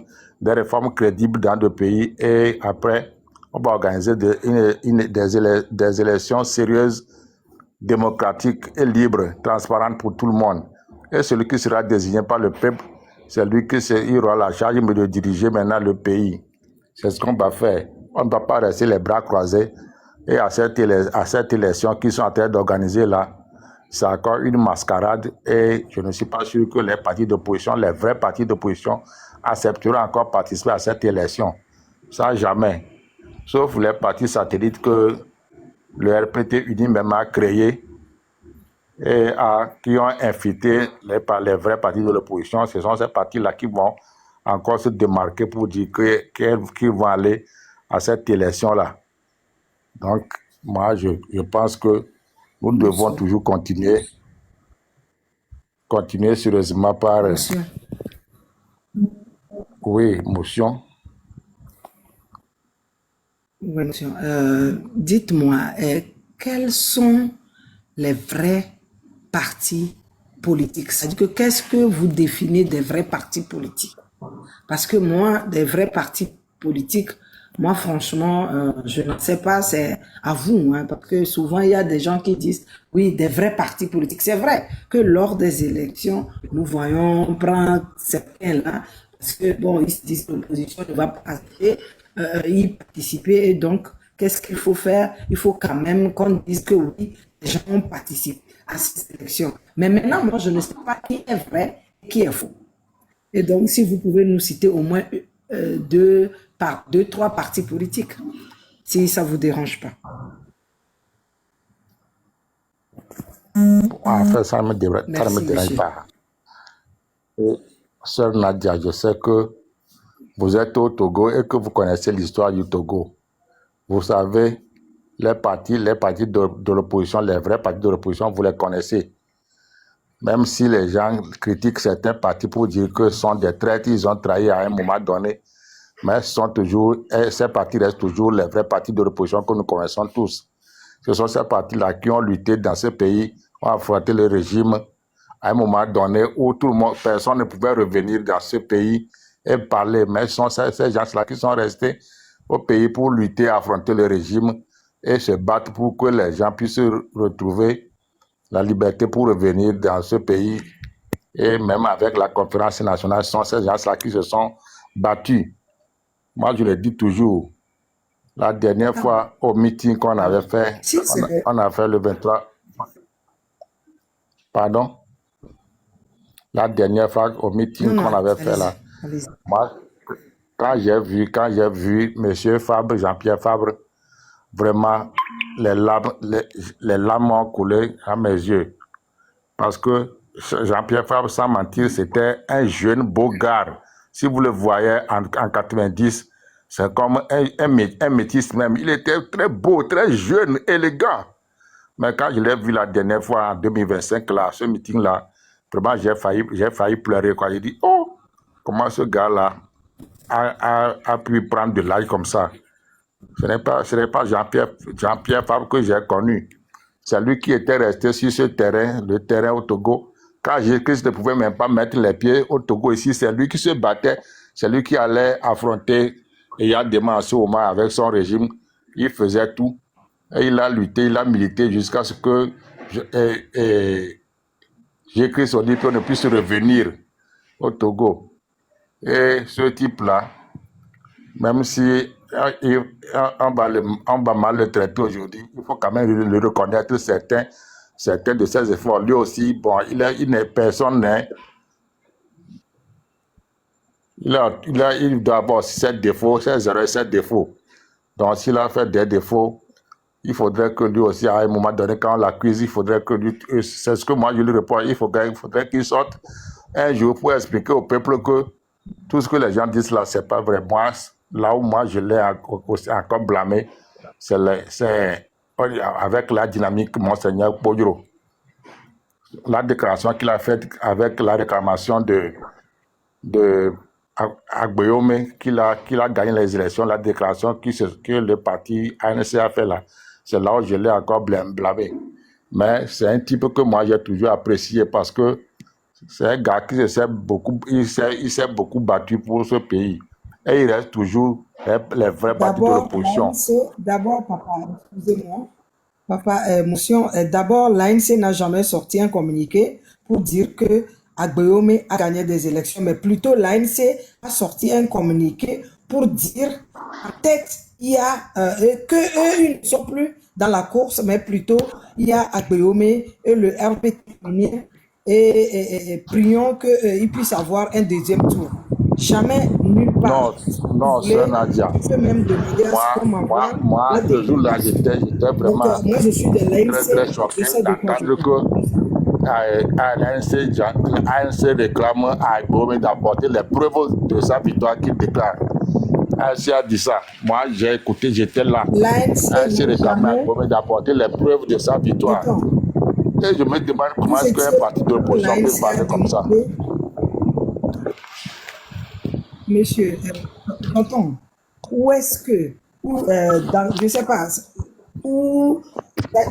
crédibles dans le pays. Et après, on va organiser des élections sérieuses, démocratiques et libres, transparentes pour tout le monde. Et celui qui sera désigné par le peuple, c'est lui qui aura la charge de diriger maintenant le pays. C'est ce qu'on va faire. On ne va pas rester les bras croisés. Et à cette élection qu'ils sont en train d'organiser là, c'est encore une mascarade et je ne suis pas sûr que les partis d'opposition, les vrais partis d'opposition, accepteront encore participer à cette élection. Ça, jamais. Sauf les partis satellites que le RPT Uni même a créé et qui ont invité les vrais partis de l'opposition. Ce sont ces partis-là qui vont encore se démarquer pour dire qu'ils vont aller à cette élection-là. Donc, moi, je pense que nous devons toujours continuer sérieusement par... Oui, motion. Oui, monsieur. Dites-moi, quels sont les vrais partis politiques? C'est-à-dire que qu'est-ce que vous définissez des vrais partis politiques? Parce que moi, des vrais partis politiques, moi, franchement, je ne sais pas, c'est à vous, hein, parce que souvent, il y a des gens qui disent, oui, des vrais partis politiques. C'est vrai que lors des élections, nous voyons, on prend certains-là, parce que, bon, ils se disent que l'opposition ne va pas y participer, et donc, qu'est-ce qu'il faut faire? Il faut quand même qu'on dise que oui, les gens ont participé à ces élections. Mais maintenant, moi, je ne sais pas qui est vrai et qui est faux. Et donc, si vous pouvez nous citer au moins 2-3 partis politiques, si ça ne vous dérange pas. En fait, ça ne me dérange pas. Et, sœur Nadia, je sais que vous êtes au Togo et que vous connaissez l'histoire du Togo. Vous savez, les partis de l'opposition, les vrais partis de l'opposition, vous les connaissez. Même si les gens critiquent certains partis pour dire que ce sont des traîtres, ils ont trahi à un moment donné, mais ces partis restent toujours les vrais partis de l'opposition que nous connaissons tous. Ce sont ces partis-là qui ont lutté dans ce pays, ont affronté le régime à un moment donné où personne ne pouvait revenir dans ce pays et parler. Mais ce sont ces gens-là qui sont restés au pays pour lutter, affronter le régime et se battre pour que les gens puissent retrouver la liberté pour revenir dans ce pays. Et même avec la conférence nationale, ce sont ces gens-là qui se sont battus. Moi, je le dis toujours, la dernière fois au meeting qu'on avait fait, Si c'est on a fait le 23. Pardon? La dernière fois au meeting non, qu'on non, avait fait là, allez-y. moi, quand j'ai vu M. Fabre, Jean-Pierre Fabre, vraiment, les larmes ont coulé à mes yeux. Parce que Jean-Pierre Fabre, sans mentir, c'était un jeune beau gars. Si vous le voyez en 90, c'est comme un métis même. Il était très beau, très jeune, élégant. Mais quand je l'ai vu la dernière fois en 2025, là, ce meeting-là, vraiment, j'ai failli pleurer. J'ai dit, oh, comment ce gars-là a pu prendre de l'âge comme ça. Ce n'est pas Jean-Pierre Fabre que j'ai connu. C'est lui qui était resté sur ce terrain, le terrain au Togo. Quand Jésus-Christ ne pouvait même pas mettre les pieds au Togo ici, c'est lui qui se battait, c'est lui qui allait affronter Eyadema en ce moment avec son régime. Il faisait tout. Et il a lutté, il a milité jusqu'à ce que Jésus-Christ ne puisse revenir au Togo. Et ce type-là, même si on va mal le traiter aujourd'hui, il faut quand même le reconnaître certains de ses efforts. Lui aussi, bon, il n'est personne, hein. Il doit avoir 7 défauts, 7 défauts. Donc, s'il a fait des défauts, il faudrait que lui aussi, à un moment donné, quand on l'accuse, il faudrait que lui, c'est ce que moi je lui réponds, il faudrait qu'il sorte un jour pour expliquer au peuple que tout ce que les gens disent là, c'est pas vrai. Moi, là où moi je l'ai encore blâmé, c'est avec la dynamique Monseigneur Podjoro. La déclaration qu'il a faite avec la réclamation de Agbeome, qu'il a gagné les élections, la déclaration que le parti ANC a fait là, c'est là où je l'ai encore blâmé. Mais c'est un type que moi j'ai toujours apprécié parce que c'est un gars qui s'est beaucoup battu pour ce pays. Et il reste toujours les vrais partis de l'opposition. D'abord, papa, excusez-moi. Papa, d'abord, l'ANC n'a jamais sorti un communiqué pour dire que Agbeome a gagné des élections, mais plutôt l'ANC a sorti un communiqué pour dire peut-être il y a que eux ils ne sont plus dans la course, mais plutôt il y a Agbeome et le RPT et prions qu'ils puissent avoir un deuxième tour. Jamais nulle part. Non, c'est Nadia. Moi, ce jour-là, j'étais vraiment moi, je suis de très choqué d'entendre que l'ANC réclame à Agbeome d'apporter les preuves de sa victoire qu'il déclare. ANC a dit ça. Moi, j'ai écouté, j'étais là. ANC réclame à Agbeome d'apporter les preuves de sa victoire. Et je me demande comment est-ce qu'un parti de l'opposition peut parler comme ça. Monsieur, tonton, où est-ce que, je ne sais pas, où,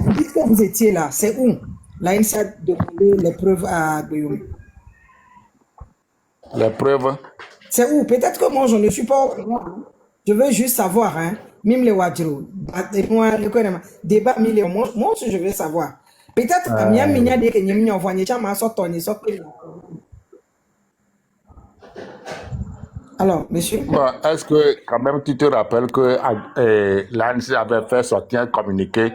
vous dites que vous étiez là, c'est où l'ANC a demandé les preuves à Agbeome? Les preuves? C'est où? Peut-être que moi, je ne suis pas au courant. Je veux juste savoir, hein, même les Wadjiro, débat, moi aussi je veux savoir. Peut-être que Mia Minya de Kenyamia Voyage, ma sortie, alors, monsieur? Bon, est-ce que quand même tu te rappelles que l'ANC avait fait sortir un communiqué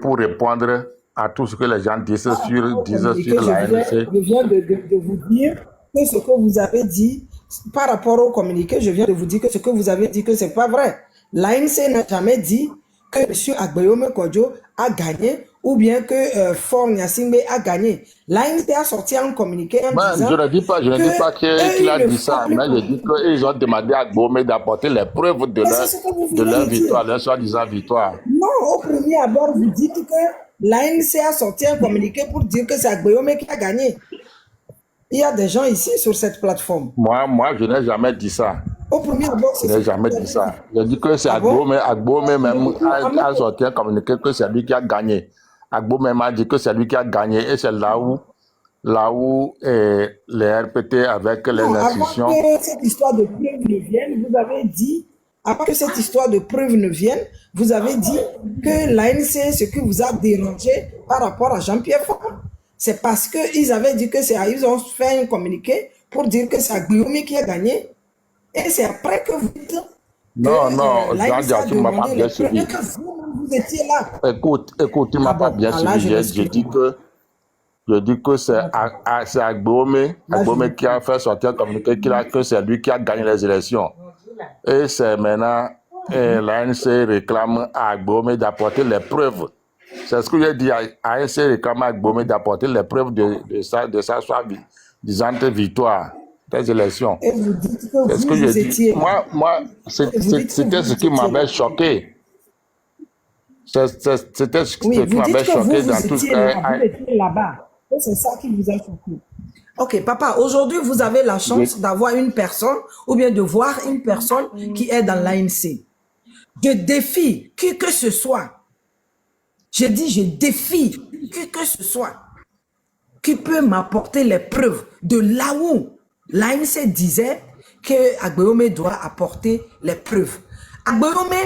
pour répondre à tout ce que les gens disent sur l'ANC? Je viens de vous dire que ce que vous avez dit, par rapport au communiqué, je viens de vous dire que ce que vous avez dit que c'est pas vrai. L'ANC n'a jamais dit que M. Agbeome Kodjo a gagné ou bien que Fort Nyasingbe a gagné. L'ANC a sorti un communiqué en disant je ne dis pas qu'il a dit ça, mais je dis qu'ils ont demandé à Agbeome d'apporter les preuves de leur victoire, leur soi-disant victoire. Non, au premier abord, vous dites que l'ANC a sorti un communiqué pour dire que c'est Agbeome qui a gagné. Il y a des gens ici sur cette plateforme. Moi, je n'ai jamais dit ça. Au premier abord, je n'ai jamais dit ça. Je dis que c'est Agbeome même a sorti un communiqué que c'est lui qui a gagné. Agbeome m'a dit que c'est lui qui a gagné et c'est là où les RPT avec les institutions. Avant que cette histoire de preuve ne vienne, vous avez dit avant que cette histoire de preuve ne vienne, vous avez dit que l'ANC, ce qui vous a dérangé par rapport à Jean-Pierre Fabre, c'est parce qu'ils avaient dit que ils ont fait un communiqué pour dire que c'est Guillaume qui a gagné. Et c'est après que vous dites Non, que non, l'ANC a tu ne m'as pas demandé bien les preuves suivi. et que vous étiez là. Écoute, tu ne m'as Ah pas bon, bien là, suivi. je J'ai m'excuse. dit que c'est Agbome Là, je qui a fait sortir un communiqué que c'est lui qui a gagné les élections. Et c'est maintenant l'ANC réclame à Agbome d'apporter les preuves. C'est ce que j'ai dit. ANC réclame à Agbome d'apporter les preuves de sa soi-disante victoire des élections. Et vous dites que C'est ce que j'ai vous dit. étiez là. Moi, Et vous dites que c'était ce vous qui étiez m'avait là. choqué. C'était ce Oui, qui vous dites m'avait que choqué vous dans tout ce étiez là, vous que... étiez là-bas. Et c'est ça qui vous a choqué. Ok, papa, aujourd'hui, vous avez la chance d'avoir une personne ou bien de voir une personne qui est dans l'ANC. Je défie qui que ce soit. Je dis, je défie qui que ce soit qui peut m'apporter les preuves de là où l'ANC disait que Agbéomé doit apporter les preuves. Agbéomé,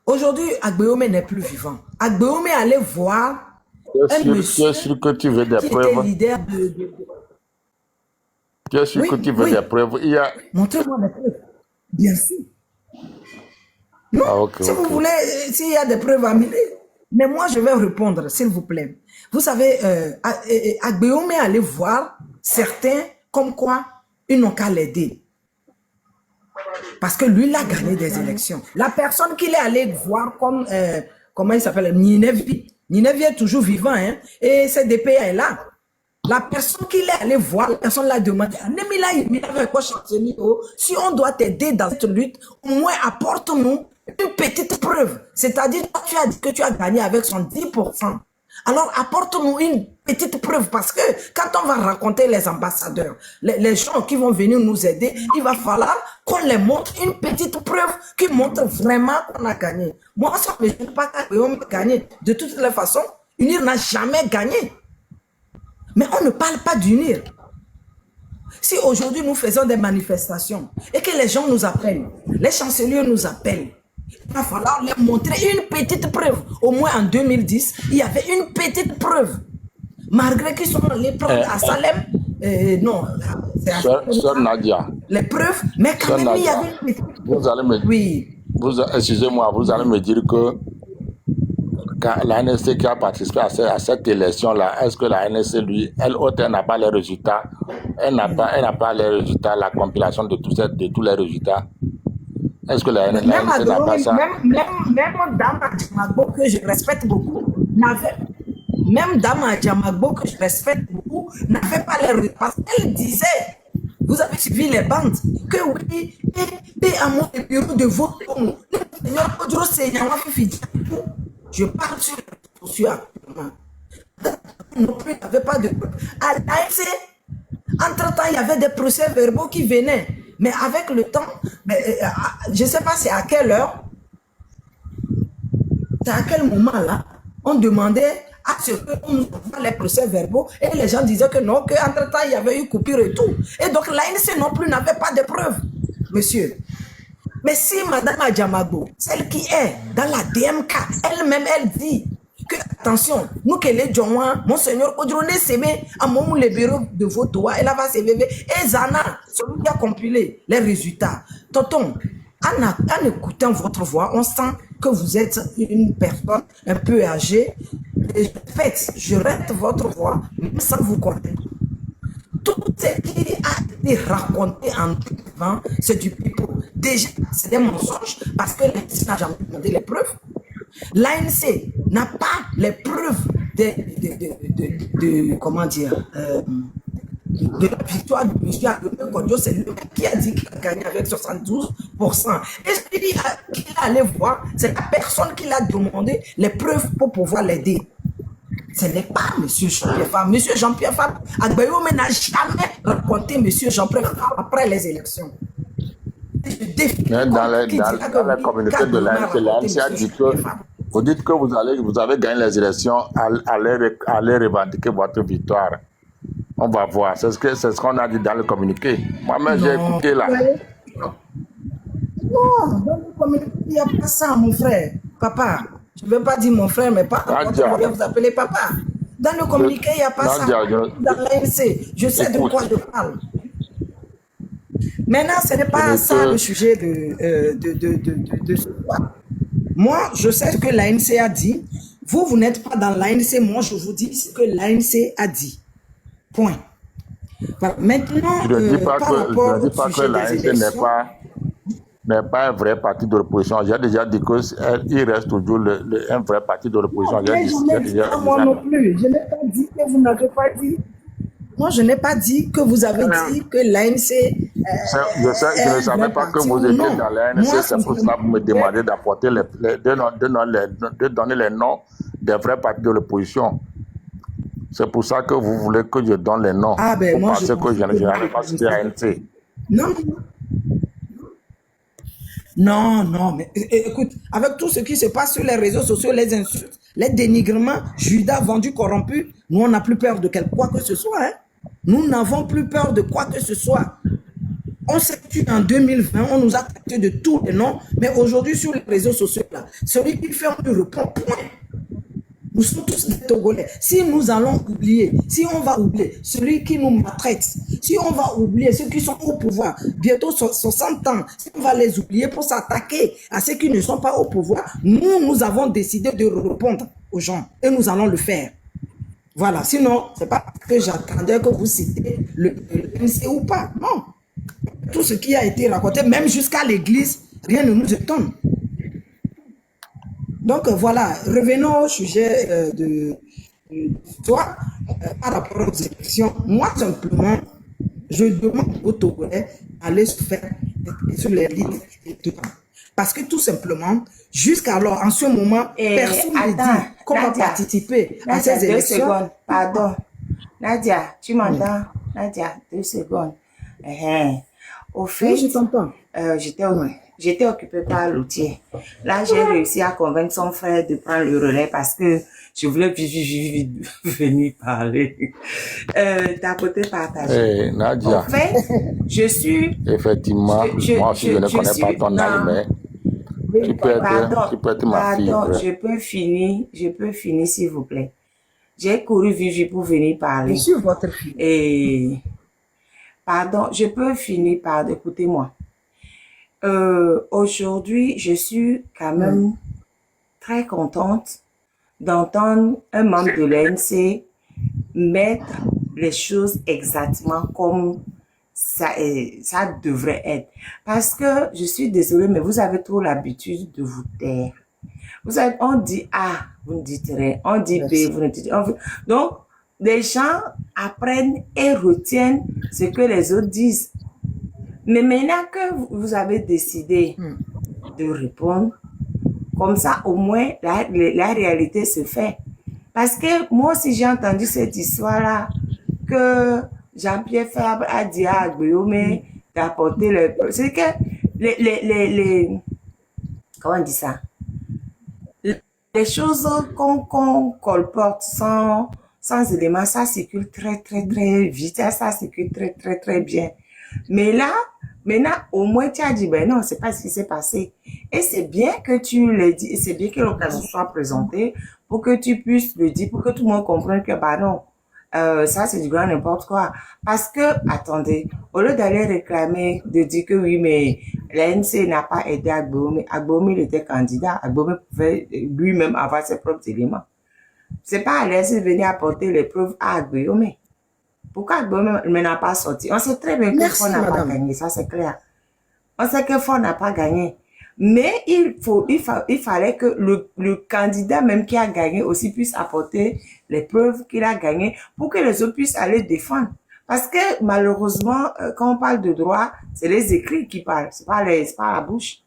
aujourd'hui, Agbéomé n'est plus vivant. Agbéomé allait voir un Tu es monsieur sûr que tu veux des qui était preuves? leader Tu es sûr Oui, que tu veux oui. des preuves? Il y a... Montrez-moi les preuves. Bien sûr. Non, Ah, ok, si vous ok. voulez, s'il y a des preuves à mener. Mais moi, je vais répondre, s'il vous plaît. Vous savez, Agbéomé allait voir certains comme quoi ils n'ont qu'à l'aider. Parce que lui, il a gagné des élections. La personne qu'il est allé voir comme, comment il s'appelle, Ninevi. Ninevi est toujours vivant, hein, et CDP est là. La personne qu'il est allé voir, la personne l'a demandé, si on doit t'aider dans cette lutte, au moins apporte-nous une petite preuve. C'est-à-dire, tu as dit que tu as gagné avec son 10%. Alors, apporte-nous une petite preuve parce que quand on va rencontrer les ambassadeurs, les gens qui vont venir nous aider, il va falloir qu'on les montre une petite preuve qui montre vraiment qu'on a gagné. Moi, ça ne me gêne pas qu'on a gagné. De toutes les façons, UNIR n'a jamais gagné. Mais on ne parle pas d'UNIR. Si aujourd'hui nous faisons des manifestations et que les gens nous appellent, les chanceliers nous appellent, il va falloir leur montrer une petite preuve. Au moins en 2010, il y avait une petite preuve. Malgré qu'ils sont allés prendre à Salem, non, c'est à Sœur Nadia, les preuves, mais quand Sœur même il y Nadia, avait une petite preuve. vous allez me... Oui, Excusez-moi, vous allez me dire que quand l'ANC qui a participé à cette élection-là, est-ce que l'ANC, lui, elle n'a pas les résultats? Elle n'a pas les résultats, la compilation de tous les résultats? Est-ce que même l'ANC n'a pas ça? même Dame Adjamagbo, que je respecte beaucoup, même Dame Adjamagbo, que je respecte beaucoup, n'avait pas les résultats. Parce qu'elle disait, vous avez suivi les bandes, que oui, et à mon bureau de vote, je parle sur les réseaux actuellement. Non plus, il n'y avait pas de... À l'ANC, entre-temps, il y avait des procès-verbaux qui venaient. Mais avec le temps, je ne sais pas c'est à quelle heure, c'est à quel moment là, on demandait à ce qu'on nous envoie les procès-verbaux et les gens disaient que non, qu'entre-temps, il y avait eu coupure et tout. Et donc l'ANC non plus n'avait pas de preuves, monsieur. Mais si Madame Adjamagbo, celle qui est dans la DMK, elle-même, elle dit que, attention, nous que les gens, Monseigneur Odrone Sebe, à mon le bureau de vote, elle va se lever, et Zana, celui qui a compilé les résultats. Tonton, en écoutant votre voix, on sent que vous êtes une personne un peu âgée. Et je reste votre voix, même sans vous connaître. Tout ce qui a été raconté en 2020, c'est du pipeau. Déjà, c'est des mensonges parce que l'ANC n'a jamais demandé les preuves. L'ANC n'a pas les preuves comment dire, de la victoire de M. Agbéomé Kodjo. C'est lui qui a dit qu'il a gagné avec 72%. Et qu'il allait voir, c'est la personne qui l'a demandé les preuves pour pouvoir l'aider. Ce n'est pas M. Jean-Pierre Fabre. M. Jean-Pierre Fabre, Agbéomé n'a jamais raconté M. Jean-Pierre Fabre après les élections. Mais dans les communautés de l'ANC a dit que vous dites que vous avez gagné les élections, allez revendiquer votre victoire. On va voir. C'est ce qu'on a dit dans le communiqué. Moi-même, j'ai écouté là. Non, dans le communiqué, il n'y a pas ça, mon frère. Papa, je ne veux pas dire mon frère, mais pas Nadia, vous vous appeler papa. Dans le communiqué, il n'y a pas ça. Nadia, Dans l'ANC, je sais de écoute, quoi je parle. Maintenant, ce n'est je pas ne ça le te... sujet de ce soir. Moi, je sais ce que l'ANC a dit. Vous, vous n'êtes pas dans l'ANC. Moi, je vous dis ce que l'ANC a dit. Point. Voilà. Maintenant, Je ne dis pas par que, rapport je ne au dis pas que sujet des l'ANC élections, n'est pas un vrai parti de l'opposition. J'ai déjà dit qu'il reste toujours un vrai parti de l'opposition. non, mais je n'ai dit pas moi non plus. Je n'ai pas dit que vous n'avez pas dit. Moi, je n'ai pas dit que vous avez dit que l'ANC Je ne savais pas que vous étiez dans l'ANC. C'est pour cela que vous me demandez d'apporter de donner les noms des vrais partis de l'opposition. C'est pour ça que vous voulez que je donne les noms. Ah ben Vous moi, pensez que je n'avais pas cité ANC. Non, non, non, mais écoute, avec tout ce qui se passe sur les réseaux sociaux, les insultes, les dénigrements, Judas vendu, corrompu, nous, on n'a plus peur de quoi que ce soit. Hein. Nous n'avons plus peur de quoi que ce soit. On s'est tué en 2020, on nous a traité de tous les noms, mais aujourd'hui, sur les réseaux sociaux, là, celui qui fait, on lui répond, point. Nous sommes tous des Togolais. Si nous allons oublier, si on va oublier celui qui nous maltraite, si on va oublier ceux qui sont au pouvoir, bientôt 60 ans, si on va les oublier pour s'attaquer à ceux qui ne sont pas au pouvoir, nous avons décidé de répondre aux gens et nous allons le faire. Voilà, sinon, c'est pas parce que j'attendais que vous citez le MC ou pas. Non. Tout ce qui a été raconté, même jusqu'à l'église, rien ne nous étonne. Donc voilà, revenons au sujet de toi, par rapport aux élections. Moi, simplement, je demande aux Togolais d'aller se faire sur les lignes électorales. Parce que tout simplement, jusqu'alors, en ce moment, personne ne dit qu'on va participer à ces Nadia, 2 élections. secondes, pardon. Nadia, tu m'entends? Nadia, 2 secondes. Au fait, Oui, je t'entends. j'étais occupée par l'outil. Là, j'ai réussi à convaincre son frère de prendre le relais parce que je voulais vite venir parler. Tapoter, partager. Nadia, En fait, je suis... effectivement, moi aussi, je ne connais pas ton âge, mais tu peux être ma fille. Pardon, je peux finir, s'il vous plaît. J'ai couru vite pour venir parler. Je suis votre fille. Et... Pardon, je peux finir par... Écoutez-moi. Aujourd'hui, je suis quand même très contente d'entendre un membre de l'ANC mettre les choses exactement comme ça devrait être. Parce que, je suis désolée, mais vous avez trop l'habitude de vous taire. On dit A, vous ne dites rien. On dit B, vous ne dites rien. Donc, les gens apprennent et retiennent ce que les autres disent. Mais maintenant que vous avez décidé de répondre, comme ça, au moins, la réalité se fait. Parce que moi aussi, j'ai entendu cette histoire-là, que Jean-Pierre Fabre a dit à Guillaume d'apporter le... C'est que comment on dit ça? Les choses qu'on colporte sans éléments, ça circule très vite, ça circule très bien. Mais là, maintenant, au moins, tu as dit, ben non, c'est pas ce qui s'est passé. Et c'est bien que tu le dis, et c'est bien que l'occasion soit présentée pour que tu puisses le dire, pour que tout le monde comprenne que, bah non, ça c'est du grand n'importe quoi. Parce que, attendez, au lieu d'aller réclamer, de dire que oui, mais l'ANC n'a pas aidé Agbome, il était candidat, Agbome pouvait lui-même avoir ses propres éléments. C'est pas à l'ANC de venir apporter les preuves à Agbome. Pourquoi Agbome n'a pas sorti? On sait très bien que Ford n'a pas gagné, ça c'est clair. On sait que Ford n'a pas gagné. Mais il fallait que le candidat même qui a gagné aussi puisse apporter les preuves qu'il a gagné pour que les autres puissent aller défendre. Parce que malheureusement, quand on parle de droit, c'est les écrits qui parlent, c'est pas la bouche.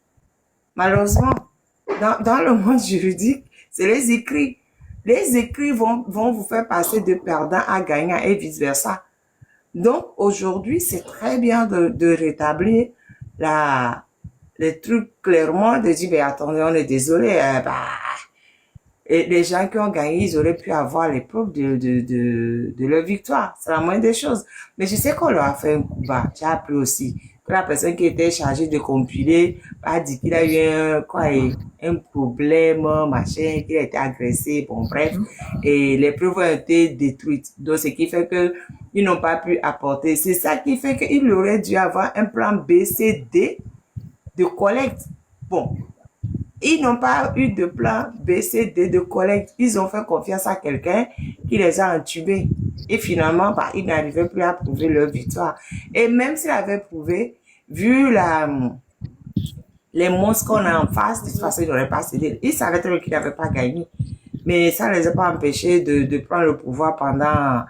Malheureusement, dans le monde juridique, c'est les écrits. Les écrits vont vous faire passer de perdant à gagnant et vice versa. Donc aujourd'hui, c'est très bien de rétablir les trucs clairement, de dire, ben attendez, on est désolé, et les gens qui ont gagné, ils auraient pu avoir les preuves de leur victoire. C'est la moindre des choses. Mais je sais qu'on leur a fait un coup bas. J'ai appris aussi que la personne qui était chargée de compiler a dit qu'il a eu un problème, machin, qu'il a été agressé, bon bref, et les preuves ont été détruites. Donc, ce qui fait que ils n'ont pas pu apporter. C'est ça qui fait qu'il aurait dû avoir un plan B, C, D de collecte. Bon, ils n'ont pas eu de plan B, C, D de collecte. Ils ont fait confiance à quelqu'un qui les a entubés. Et finalement, bah, ils n'arrivaient plus à prouver leur victoire. Et même s'ils avaient prouvé, vu les monstres qu'on a en face, de toute façon, ils n'auraient pas cédé. Ils savaient très bien qu'ils n'avaient pas gagné. Mais ça ne les a pas empêchés de prendre le pouvoir pendant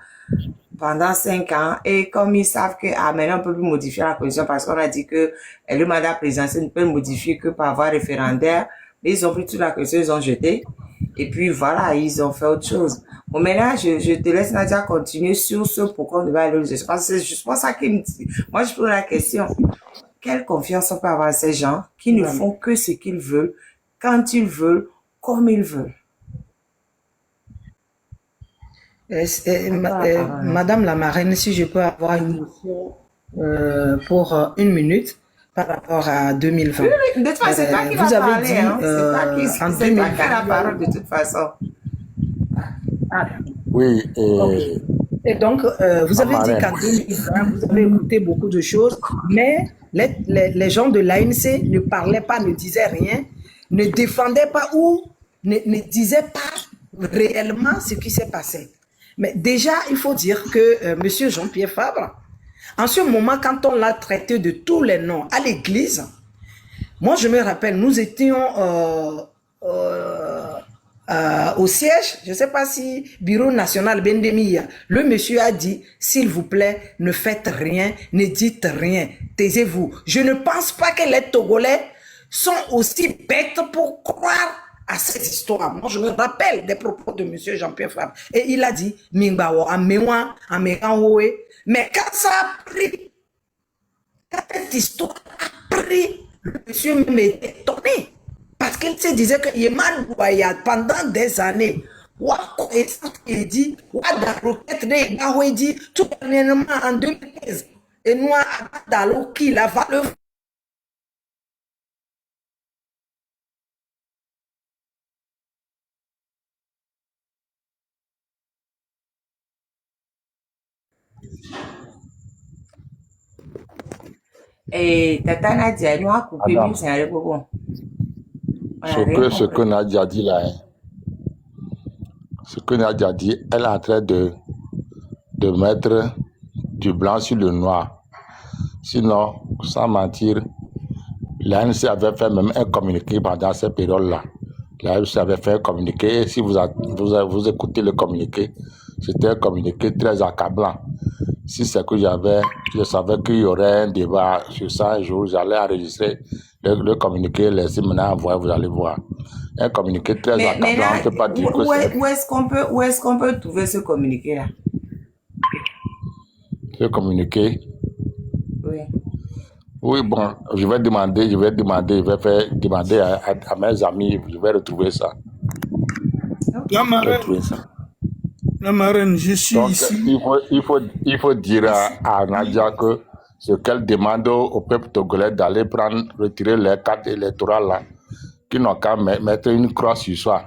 5 ans. Et comme ils savent que maintenant, on peut plus modifier la constitution parce qu'on a dit que le mandat présidentiel ne peut modifier que par voie référendaire. Mais ils ont pris toute la constitution, ils ont jeté. Et puis voilà, ils ont fait autre chose. Bon, maintenant, je te laisse, Nadia, continuer sur ce pourquoi on devait aller aux élections. Parce que c'est juste ça qui me dit. Moi, je pose la question. Quelle confiance on peut avoir à ces gens qui ne font que ce qu'ils veulent, quand ils veulent, comme ils veulent? Madame la marraine, si je peux avoir une question pour 1 minute par rapport à 2020. Oui, de toute façon, c'est toi qui vous vas avez parler, dit hein. C'est en toi qui 2020. as la parole de toute façon. Oui, Ok. Et donc, vous avez dit qu'en 2020, vous avez écouté beaucoup de choses, mais les gens de l'ANC ne parlaient pas, ne disaient rien, ne défendaient pas ou ne disaient pas réellement ce qui s'est passé. Mais déjà, il faut dire que M. Jean-Pierre Fabre, en ce moment, quand on l'a traité de tous les noms à l'église, moi je me rappelle, nous étions au siège, je ne sais pas si Bureau National Bendemia, le monsieur a dit, s'il vous plaît, ne faites rien, ne dites rien, taisez-vous. Je ne pense pas que les Togolais sont aussi bêtes pour croire à cette histoire. Moi, je me rappelle des propos de monsieur Jean-Pierre Fabre. Et il a dit, Mingbawo, Amewa, Amekanwoe. Mais quand ça a pris, quand cette histoire a pris, le monsieur même était étonné. Parce qu'il se disait que Yeman Bouaya, pendant des années, il dit, tout dernièrement en 2015, et nous, dans qui la valeur. Et Tata Nadia, nous a coupé, Adam, mais c'est un bon. On a ce rien que compris. Nadia dit là, hein, ce que Nadia dit, elle est en train de mettre du blanc sur le noir. Sinon, sans mentir, l'ANC avait fait même un communiqué pendant cette période-là. L'ANC avait fait un communiqué, et si vous écoutez le communiqué, c'était un communiqué très accablant. Si c'est que je savais qu'il y aurait un débat sur ça un jour, j'allais enregistrer le communiqué, laisser maintenant envoyer, vous allez voir. Un communiqué très Mais accablant, on ne peut pas dire que c'est où est-ce qu'on peut trouver ce communiqué-là? ce communiqué. Oui. Oui, bon, je vais demander, demander à mes amis, je vais retrouver ça. La marraine, Retrouver ça. la marraine, je suis Donc, ici. il faut dire à Nadia que ce qu'elle demande au peuple togolais d'aller retirer les cartes électorales là, qui n'ont qu'à mettre une croix sur soi,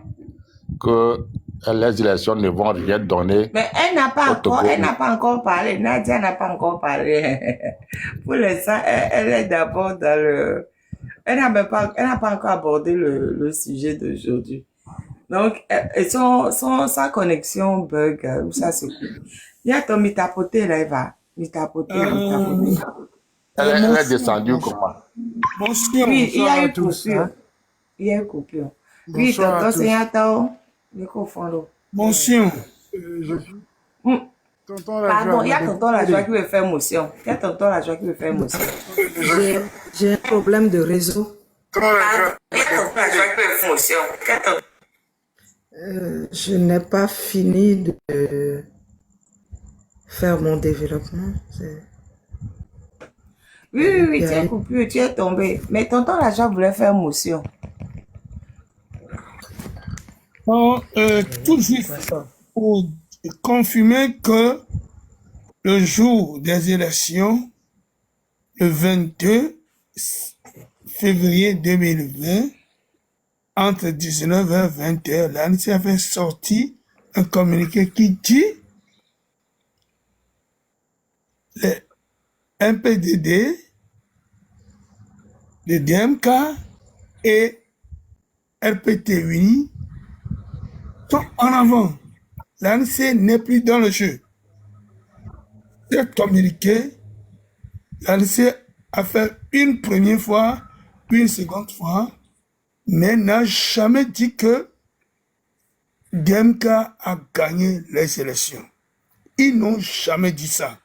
que les élections ne vont rien donner Mais elle n'a au Togo. pas encore parlé. Nadia n'a pas encore parlé. Pour l'instant, elle est d'abord dans le... Elle n'a pas encore abordé le sujet d'aujourd'hui. Donc, sa connexion bug, ou ça se coupe. Il y a ton mitapoté là, il va. Mitapoté. Elle est descendue comment? Bonsoir, Oui, il y bonsoir a à une tous. coupure. Hein. Il y a une coupure. Oui, Bonsoir à tonton, tous. c'est un temps. Le confond. Bonsoir. Tonton Lajoie Pardon, il y a m'a tonton la joie demandé. qui veut faire motion. Il y a tonton la joie qui veut faire motion. J'ai un problème de réseau. Tonton Lajoie Il y a tonton la joie qui veut faire motion. Je n'ai pas fini de faire mon développement. Oui, tu es coupé, tu es tombé. Mais tonton la joie voulait faire motion. Bon, tout juste pour confirmer que le jour des élections, le 22 février 2020, entre 19h et 20h, l'ANC avait sorti un communiqué qui dit les MPDD, le DMK et RPT Uni sont en avant. L'ANC n'est plus dans le jeu. Cet communiqué, l'ANC a fait une première fois, une seconde fois, mais n'a jamais dit que DMK a gagné les élections. Ils n'ont jamais dit ça.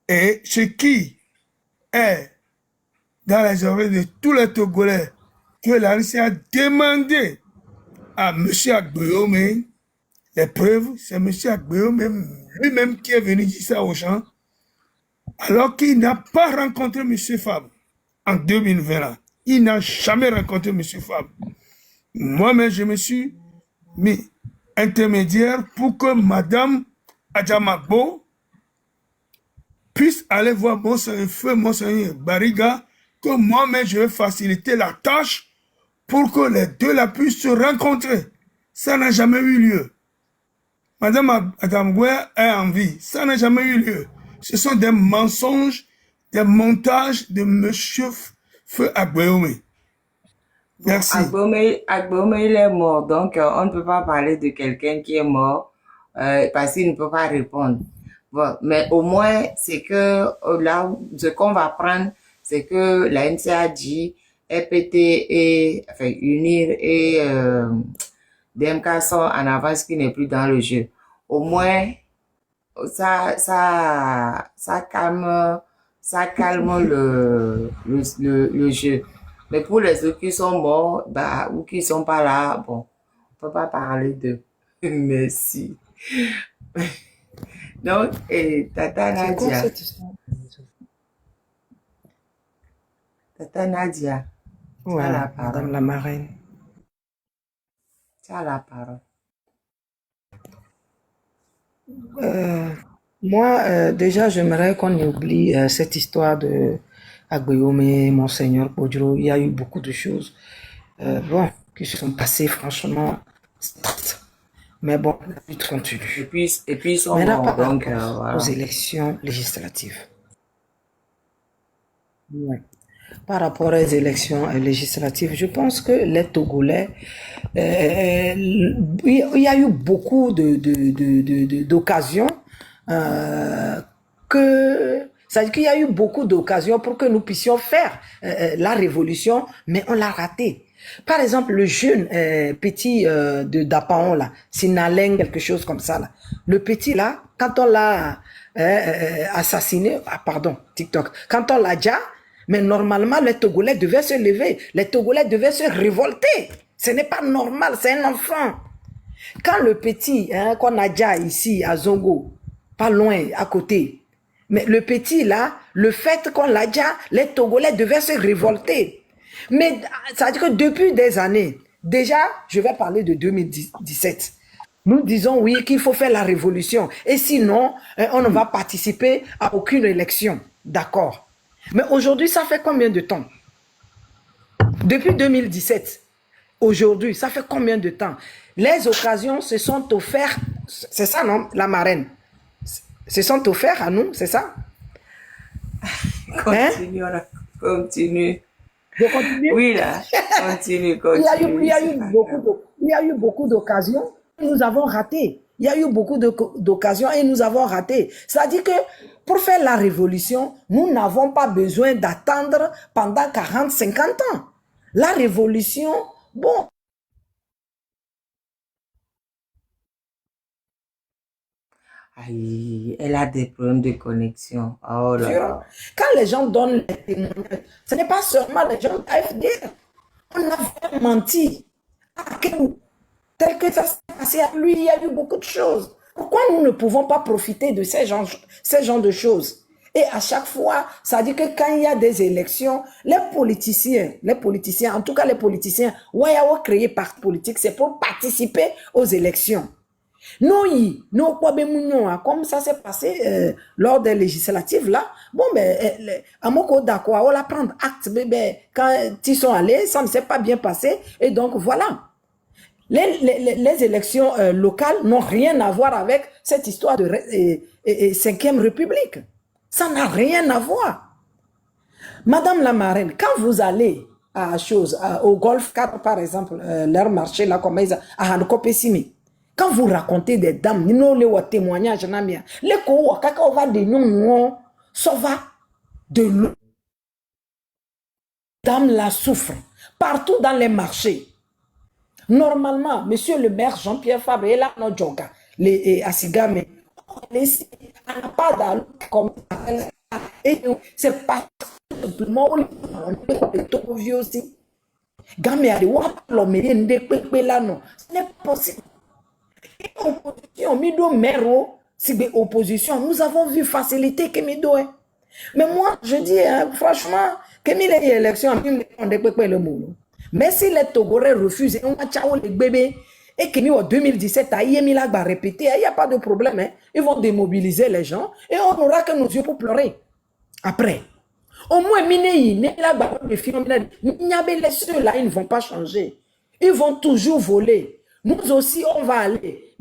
Et ce qui est dans les oreilles de tous les Togolais, que l'ANC a demandé à M. Agbeome, les preuves, c'est M. Agbeome lui-même qui est venu dire ça aux gens, alors qu'il n'a pas rencontré M. Fab en 2020. Là. Il n'a jamais rencontré M. Fab. Moi-même, je me suis mis intermédiaire pour que Mme Adjamagbo puisse aller voir Monseigneur Bariga, que moi-même, je vais faciliter la tâche pour que les deux là puissent se rencontrer. Ça n'a jamais eu lieu. Madame Adamgwe est en vie. Ça n'a jamais eu lieu. Ce sont des mensonges, des montages de Monsieur Feu Agbeome. Merci. Agbeome, il est mort, donc on ne peut pas parler de quelqu'un qui est mort parce qu'il ne peut pas répondre. Bon, mais au moins, c'est que là, ce qu'on va prendre, c'est que la NC a dit EPT et enfin, UNIR et DMK sont en avance qui n'est plus dans le jeu. Au moins, ça calme le jeu. Mais pour les autres qui sont morts, bah, ou qui sont pas là, bon, on peut pas parler d'eux. Merci. Donc, Tata C'est quoi Nadia. cette histoire? Tata Nadia. Tu as la Voilà, parole. Madame la marraine. Tu as la parole. Moi, déjà, j'aimerais qu'on oublie cette histoire de Agbeome, Monseigneur Podro. Il y a eu beaucoup de choses bon, qui se sont passées, franchement. Mais bon, la lutte continue. Et puis ils sont Maintenant, morts, par donc rapport aux voilà. élections législatives. Ouais. Par rapport aux élections législatives, je pense que les Togolais, il y a eu beaucoup d'occasions c'est-à-dire qu'il y a eu beaucoup d'occasions pour que nous puissions faire la révolution, mais on l'a raté. Par exemple, le jeune petit de Dapaon, là, Sinaleng, quelque chose comme ça, là. Le petit, là, quand on l'a assassiné, pardon, TikTok, quand on l'a déjà, mais normalement, les Togolais devaient se lever, les Togolais devaient se révolter. Ce n'est pas normal, c'est un enfant. Quand le petit, qu'on a déjà ici à Zongo, pas loin, à côté, mais le petit là, le fait qu'on l'a déjà, les Togolais devaient se révolter. Mais ça veut dire que depuis des années, déjà, je vais parler de 2017, nous disons oui qu'il faut faire la révolution. Et sinon, on ne va participer à aucune élection. D'accord. Mais aujourd'hui, ça fait combien de temps? Depuis 2017, aujourd'hui, ça fait combien de temps? Les occasions se sont offertes, c'est ça non, la marraine? Se sont offerts à nous, c'est ça? Continue, on continue. Je continue? Oui, là, continue. Il y a eu beaucoup d'occasions et nous avons raté. Il y a eu beaucoup d'occasions et nous avons raté. C'est-à-dire que pour faire la révolution, nous n'avons pas besoin d'attendre pendant 40, 50 ans. La révolution, bon. Aïe, elle a des problèmes de connexion. Oh là là. Quand les gens donnent les témoignages, ce n'est pas seulement les gens de l'AFD. On a menti. Tel que ça s'est passé à lui, il y a eu beaucoup de choses. Pourquoi nous ne pouvons pas profiter de ces genres de choses? Et à chaque fois, ça dit que quand il y a des élections, les politiciens, en tout cas les politiciens, créés par politique, c'est pour participer aux élections. Non, non, quoi, ben, mignon, comme ça s'est passé lors des législatives, là. Bon, ben, à mon côté, d'accord, on va prendre acte, ben, quand ils sont allés, ça ne s'est pas bien passé, et donc, voilà. Les élections locales n'ont rien à voir avec cette histoire de 5e République. Ça n'a rien à voir. Madame la marraine, quand vous allez au Golf 4, par exemple, leur marché, là, comme ils à Hanokopesimi, quand vous racontez des dames, nous les témoignages, les ko kaka va de nous, ça va de l'eau. Dames la souffrent partout dans les marchés. Normalement, monsieur le maire Jean-Pierre Fabre est là, non joga, les Asigame, on n'a pas d'allure comme ça. Et c'est pas simplement on est aussi. Gamé a dit, l'homme est là, non. Ce n'est pas possible. Opposition, Mido Mero, si des oppositions, nous avons vu faciliter que Mido est. Mais moi, je dis, franchement, que Mido est élection, on ne le mot. Mais si les Togolais refusent, on va tchao les bébés, et que en 2017, Aïe va répéter, il n'y a pas de problème, hein. Ils vont démobiliser les gens, et on n'aura que nos yeux pour pleurer. Après, au moins, les ceux-là, ils ne vont pas changer. Ils vont toujours voler. Nous aussi, on va aller.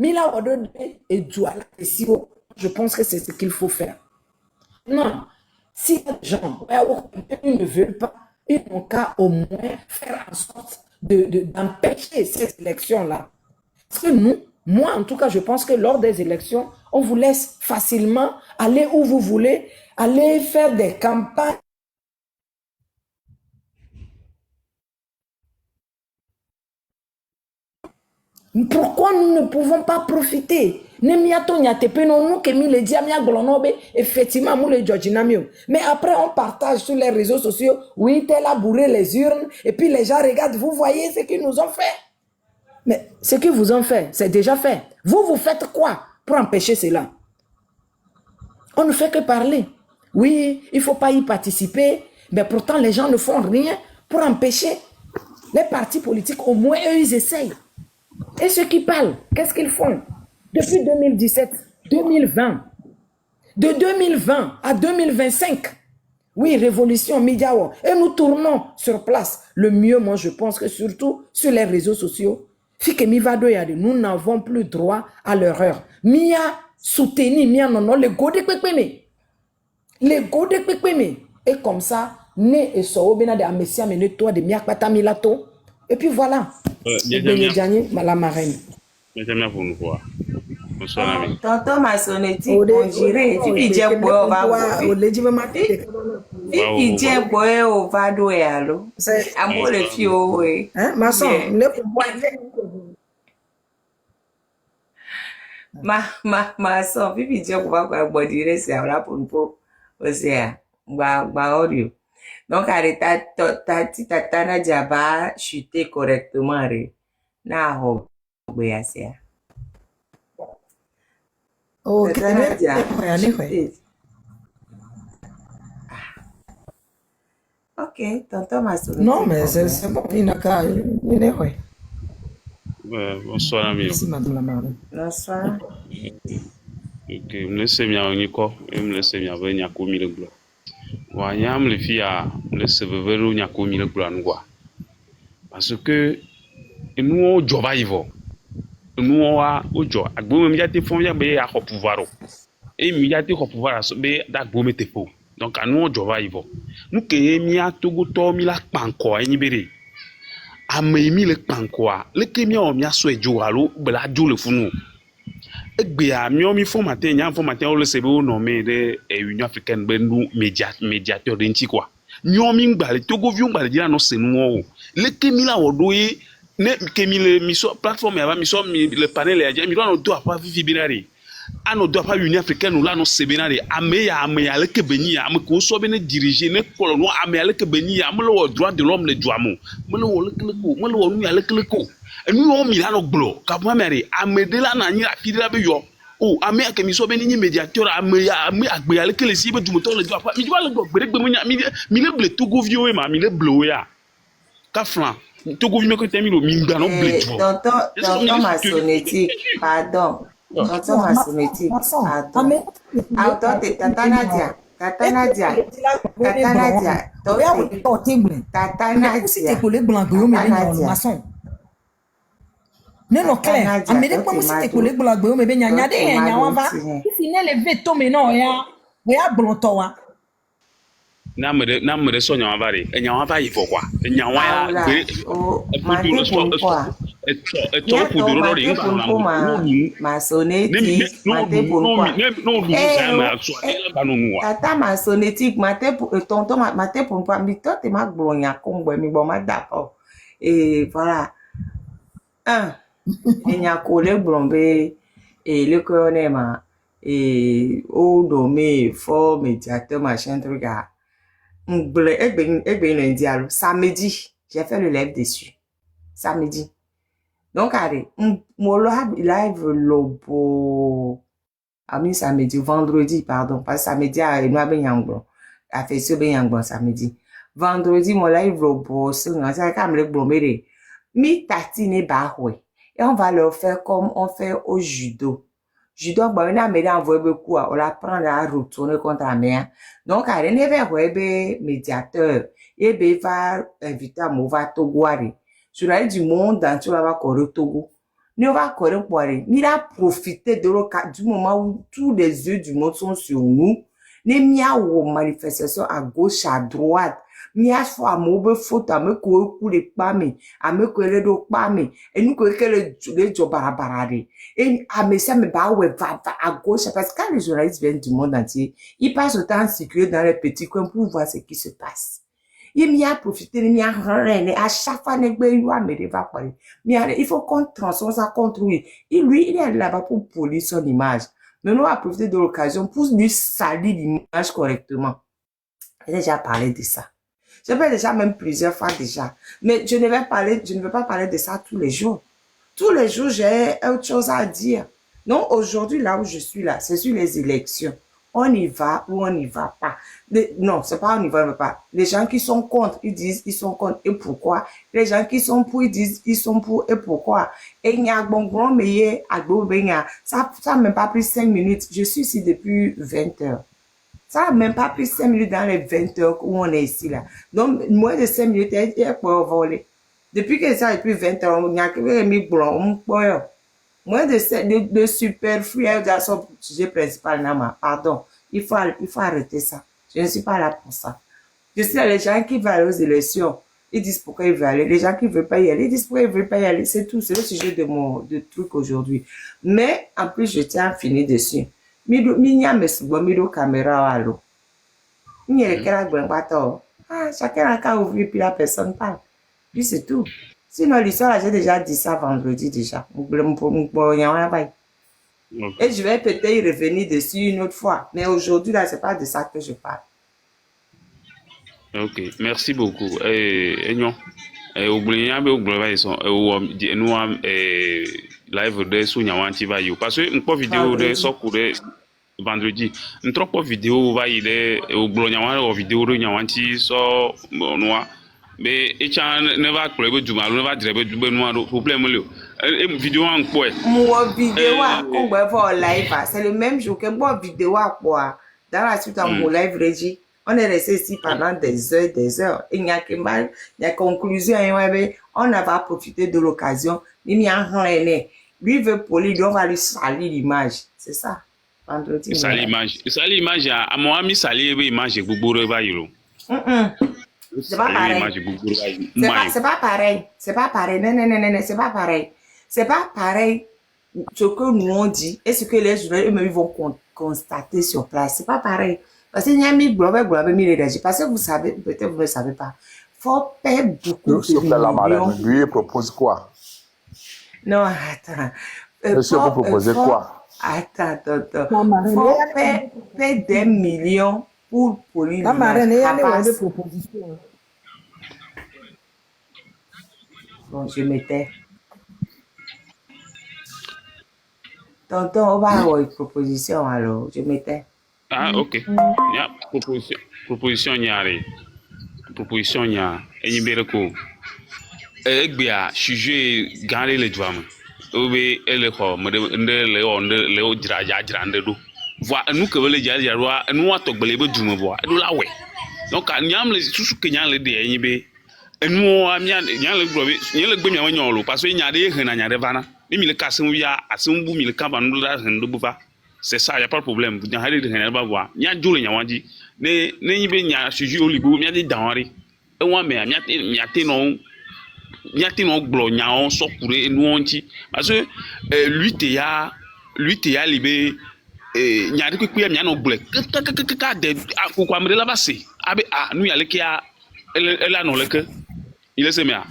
Je pense que c'est ce qu'il faut faire. Non, si les gens ils ne veulent pas, ils n'ont qu'à au moins faire en sorte d'empêcher ces élections-là. Parce que nous, moi en tout cas, je pense que lors des élections, on vous laisse facilement aller où vous voulez, aller faire des campagnes. Pourquoi nous ne pouvons pas profiter? Effectivement, mais après, on partage sur les réseaux sociaux. Oui, tel a bourré les urnes. Et puis les gens regardent. Vous voyez ce qu'ils nous ont fait. Mais ce qu'ils vous ont fait, c'est déjà fait. Vous faites quoi pour empêcher cela? On ne fait que parler. Oui, il ne faut pas y participer. Mais pourtant, les gens ne font rien pour empêcher. Les partis politiques, au moins, eux, ils essayent. Et ceux qui parlent, qu'est-ce qu'ils font? Depuis 2017, 2020, de 2020 à 2025, oui, révolution, Midiawa, et nous tournons sur place. Le mieux, moi, je pense que surtout sur les réseaux sociaux, nous n'avons plus droit à l'erreur. Mia soutenu, mia non, les go de pépémé. Les go de pépémé. Et comme ça, né et so, bena de amesia mene toi de mia patamilato. Et puis voilà. La marraine. Tonton Massonetti, on dirait, Fifi Djeboué, on va voir. Fifi Djeboué, on va douer, allô. C'est à moi le fio, oui. Hein, Masson, ne Masson, Fifi Djeboué, on dirait, c'est là pour nous, aussi, audio. Donc, arrête, ta tana diaba chuter correctement, na ho, béasia. Oh, ok, tonton Massonetti. Non, mais c'est bon, il n'a qu'à. Bonsoir, ami. Merci, madame la marraine. Bonsoir. Ok, me laissez bien Nico, et me laissez bien venir à commis le gloire. Wanyam le filles à me laisser venir à commis le gloire, parce que nous, on joue à Ivo. Nous, on joue. À Boum, il y a des fonds, il y a un pouvoir. Et il y a des pouvoirs, mais d'Agboum était faux. Donc, à nous, on joue à Ivo. Nous, qui est mis à Togo, mi la panko, et nibéré. A mi le panko, le qui mi a souhaité jouer à l'eau, bela joue le fou. Bien, mi formaté, n'y a formaté, on le sait, on nommé de l'Union africaine, nous, médiateur d'Inti, quoi. Nyomi mbali Togo vion mbali dira no senuo le kemila odoi ne kemile miso plateforme ya miso le panel ya mi no do apa vivi binari ano do apa Union africaine ou là no sebinari ame ya le kebeni ya am ko so bene diriger ne ko no ame ya le kebeni ya mo le droit de l'homme le joamo mo le wo le kleko mo le wo nu ya le kleko enu o mi la no glo ka mo mere ame de la na nyi apidira be yo oh ame a kemiso bene ni médiateur ame agbe ya le kele si be dumoto le do apa mi wa le gbo gbere gbe mo nya mi le ble Togo vio e ma mi le blo ya ka flan Togo vio me ko temi lo mi ngba no ble tonton Massonetti, pardon Tonton maçonnétique. Attends. Attends, Tata Nadia. Tata Nadia. Tata Nadia. Tata Nadia. Ne no clair. Amere kwa musi te kole gbla gbe o me be nyanya de nya wa va. Ifi ne le ve to me no ya. We ya blonto wa. Na me so nyawa bare. Nyawa ba yifo kwa. Nyawa ya be. Toi pour maçonnétique, tata maçonnétique, tonton matin pour moi, mais toi t'es ma gloria comme mi bon ma d'accord. Et voilà. Il y a collé blombe et le colonel et au nommé fort médiateur machin truc à samedi, j'ai fait le live dessus. Samedi. Donc, allez, mon live lobo. Ami samedi, vendredi, pardon. Parce que samedi, il m'a bien yangbon. A fait ce bien yangbon samedi. Vendredi, mon live lobo. C'est comme le blomé. Mi tatine bahwe. Et on va leur faire comme on fait au judo. Judo, bon, on a mis envoyé beaucoup. On la prend à retourner contre la mère. Donc, allez, ne va médiateur. Et ben, va inviter à Mova Togoari. Journal du monde entier va correr Togo. Nous va correr pour aller. Nous va profiter de du moment où tous les yeux du monde sont sur nous. Nous mia ou manifestation à gauche, à droite. Mia faut à mobile faute à me courir pour les pâmes, à me courir les pâmes. Et nous courir les jobs barabarari. Et à me ça me va à gauche parce que quand les journalistes viennent du monde entier, ils passent autant circuler dans les petits coins pour voir ce qui se passe. Il m'y a profité, il m'y a rené, à chaque fois, il faut qu'on transforme ça contre lui. Et lui, il est là-bas pour polir son image. Mais nous, on va profiter de l'occasion pour lui salir l'image correctement. J'ai déjà parlé de ça. J'ai fait déjà même plusieurs fois déjà. Mais je ne vais pas parler de ça tous les jours. Tous les jours, j'ai autre chose à dire. Donc, aujourd'hui, là où je suis là, c'est sur les élections. On y va ou on n'y va pas. Non, c'est pas on y va, on n'y va pas. Les gens qui sont contre, ils disent ils sont contre et pourquoi. Les gens qui sont pour, ils disent ils sont pour et pourquoi. Et il y a un bon grand meilleur à Gobenya. Ça n'a même pas pris 5 minutes. Je suis ici depuis 20 heures. Ça n'a même pas pris 5 minutes dans les 20 heures où on est ici là. Donc, moins de 5 minutes, il y a quoi voler. Depuis que ça depuis 20 heures, on y a que mis blanc, moins de superflu dans son sujet principal, pardon. Il faut arrêter ça. Je ne suis pas là pour ça. Je sais, les gens qui veulent aller aux élections, ils disent pourquoi ils veulent aller. Les gens qui ne veulent pas y aller, ils disent pourquoi ils ne veulent pas y aller. C'est tout. C'est le sujet de truc aujourd'hui. Mais, en plus, je tiens à finir dessus. Chacun a qu'à ouvrir, puis la personne parle. Puis c'est tout. Sinon, l'histoire, j'ai déjà dit ça vendredi déjà. Et je vais peut-être y revenir dessus une autre fois. Mais aujourd'hui, là, c'est pas de ça que je parle. Ok, merci beaucoup. Non. Live de Sunyawanti va you. Parce que une vidéo de Sokure vendredi. Une trop vidéo va y aller au Blonyawan ou vidéo de Nyawanti so noir. Mais échan ne va pas du mal, ne va driver du benoît problème le vidéo en quoi moi vidéo on va voir live c'est le même jour que moi vidéo quoi dans la suite en mon live régie on est resté ici pendant des heures et il y a que mal il y a conclusion on n'a pas profité de l'occasion il y a rien lui veut polir on va lui salir l'image c'est ça vendredi salir l'image à mon ami salir l'image Bobo Revairo. C'est pas pareil. C'est pas pareil. C'est pas pareil. Non, c'est pas pareil. C'est pas pareil ce que nous on dit et ce que les journalistes eux-mêmes vont constater sur place. C'est pas pareil. Parce qu'il y a mis parce que vous savez, peut-être vous ne savez pas. Faut perdre beaucoup de millions. Lui propose quoi? Non, attends. Monsieur vous proposez quoi? Attends. Faut perdre des millions pour polir l'image. Bon, je m'étais. Tonton, on va avoir une proposition alors. Je m'étais. Ah, ok. Yeah, proposition nyare. Proposition nyare. Enyibere ko. Egbia sujet garder les doigts. obe ele ko me de le on de le o jira ja jira nde do voa enu ke le ja ja roa enu atogbele be dume boa do la we donc nyam le susu ke nyam le de yin be enu amia nyam le gbo be nyam le gbe mi awon lo parce que nya de he na nya de vana mi le kasem ya asem bu mi le kan ba no la hen do bufa c'est ça y a pas de problème nya hade de hen ba boa nya jole nya wanji ne yin be nya suju olibo mi ade danwari e wa me mi ate no nyati no glo nyao sokure enu onchi parce que lui te ya libe nyaade kwekwe mi no gble ka de akoko amre la base abe nu ya leke ya ela no leke il est semia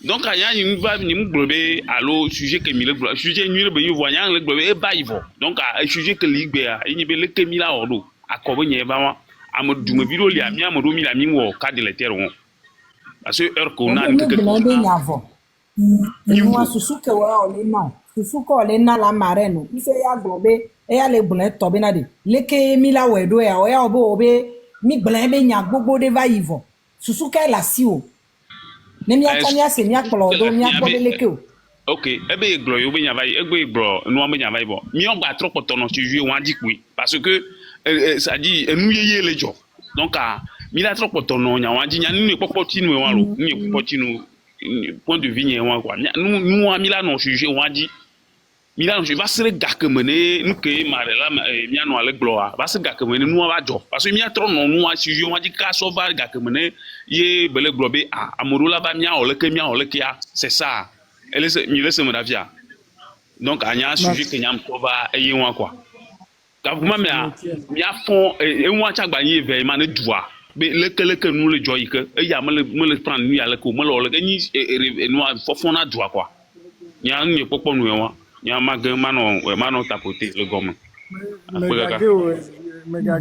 donc anya ni va ni mu globe allo sujet que mi le glo sujet ni le be yo voya le globe e ba ivo donc sujet que ligbe ya ni be leke mi la odo akobo nye ba wa amadu me video li ami amadu mi la mi wo ka de lettre won parce que heure qu'on a que moi susu que wa ole na susu ko ole na la mareno ise ya globe e ya le bun to be na de leke mi la we do ya o ya obe mi blan be nya gbogbo de va ivo susu ka la si o ne mi atanya se mi akpolo do mi akpo de leke o ok ebe glo yo be nya vai egbe glo nu am nya vai bo mi o gba trop tono ti jouer wan di pe parce que ça dit enu yeye le jo donc mi la trop tono nya wan di nya nu popo ti nu wan lo ni popo ti nu point de vue nya wan kwa nu mi la no jouer wan di mi la no va se gak mene nu ke mare la mi anu ale glo va se gak mene nu va jo parce que mi a trop no nu wan jouer wan di ka so va gak mene ye bele glo be amoro la ba mi a ole ke ya c'est ça elle mi laisse me davia donc anya sujet que nyam ko va eye wan kwa ka kuma mi a fond e wan cha gba yin ve ma ne dua be leke nu le joyi ke e ya me le prendre nu ya le ko me le ni nu fofon na dua kwa nya ni popo nu wan nya ma ge ma no tapoter le gomme me gage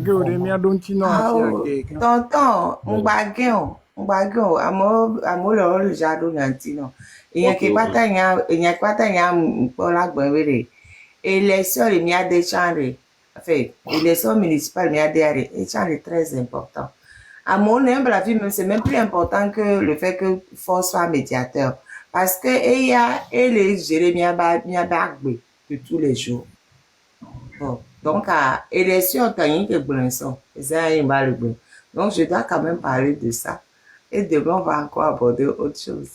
o de mi adon ti no afi age tonton ngbage o amo le jado nyanti no ìyẹn kí pátá yẹn pọ̀ lágbọ̀n wẹ̀rẹ̀ élection le mia de chanre fait élection municipale mia de arrêt et chanre très important à mon humble avis même c'est même plus important que le fait que force soit médiateur parce que elle gérer mia bagbe de tous les jours bon donc à élection tant que blanson ça il va le bon donc je dois quand même parler de ça et demain on va encore aborder autre chose.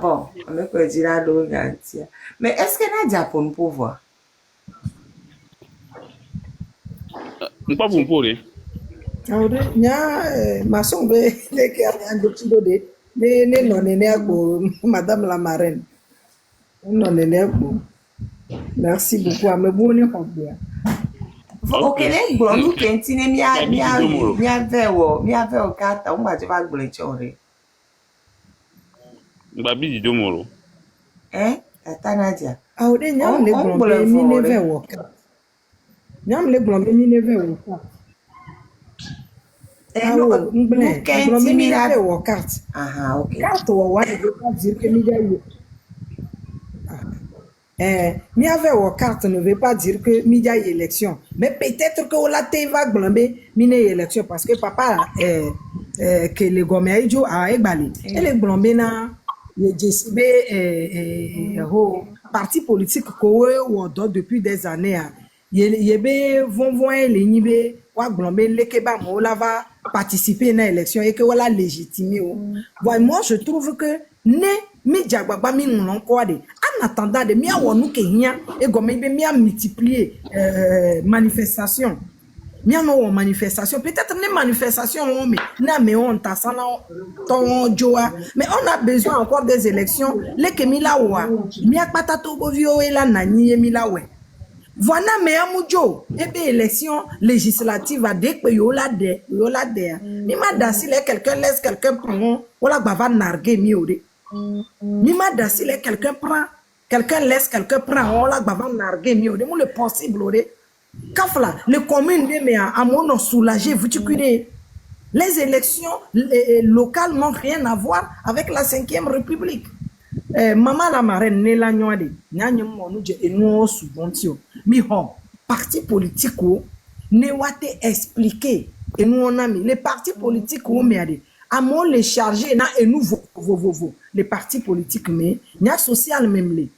Bon, on peut dire à l'eau. Mais est-ce que Nadia pour nous pouvoir? Pas pour pouvoir. Maçon, Madame la marraine. Merci beaucoup. Ok, les bons nous continuons. Mia fait au carte, on va dire que Babi di domoro. Tata Nadia. Ode nyam le glombe mi ne ve wo ka. Nyam le glombe mi ne ve wo ka. No, glombe mi ne ve wo carte. Ah, ok. Carte wo wa ne veut pas dire que mi da yo. Mi avait wo carte ne veut pas dire que mi da élection. Mais peut-être que la te va glombe mi ne élection parce que papa que le gomé jo a egbali. Et le glombe na parti politique ko depuis des années yebe vont les nibe wa glombe lekeba mo la va participer à l'élection et que wala légitimer moi je trouve que ne mi jagbagba mi non ko de en attendant de mi awonu ke hia e gombe be mi a multiplier manifestation mi ano manifestation peut-être les manifestations mais on ta sana ton joa mais on a besoin encore des élections les que mi la wa mi akpata to bo vio e la nani mi la we voilà mais amujo et bien élection législative à dès que yo la de mi ma da si quelqu'un laisse quelqu'un prend wala bava narguer mi ode mi ma da si quelqu'un laisse quelqu'un prend wala bava narguer mi ode mo le possible ode Kafla, les communes à mon soulagé, vous tu connais. Les élections locales n'ont rien à voir avec la 5e République. Maman la marraine, ne la noade, n'yam mon et nous subvention. Mi hom, parti politique ne wate expliquer. Et nous on a mis les partis politiques où me à mon les charger na et nous les partis politiques mais n'y a social même les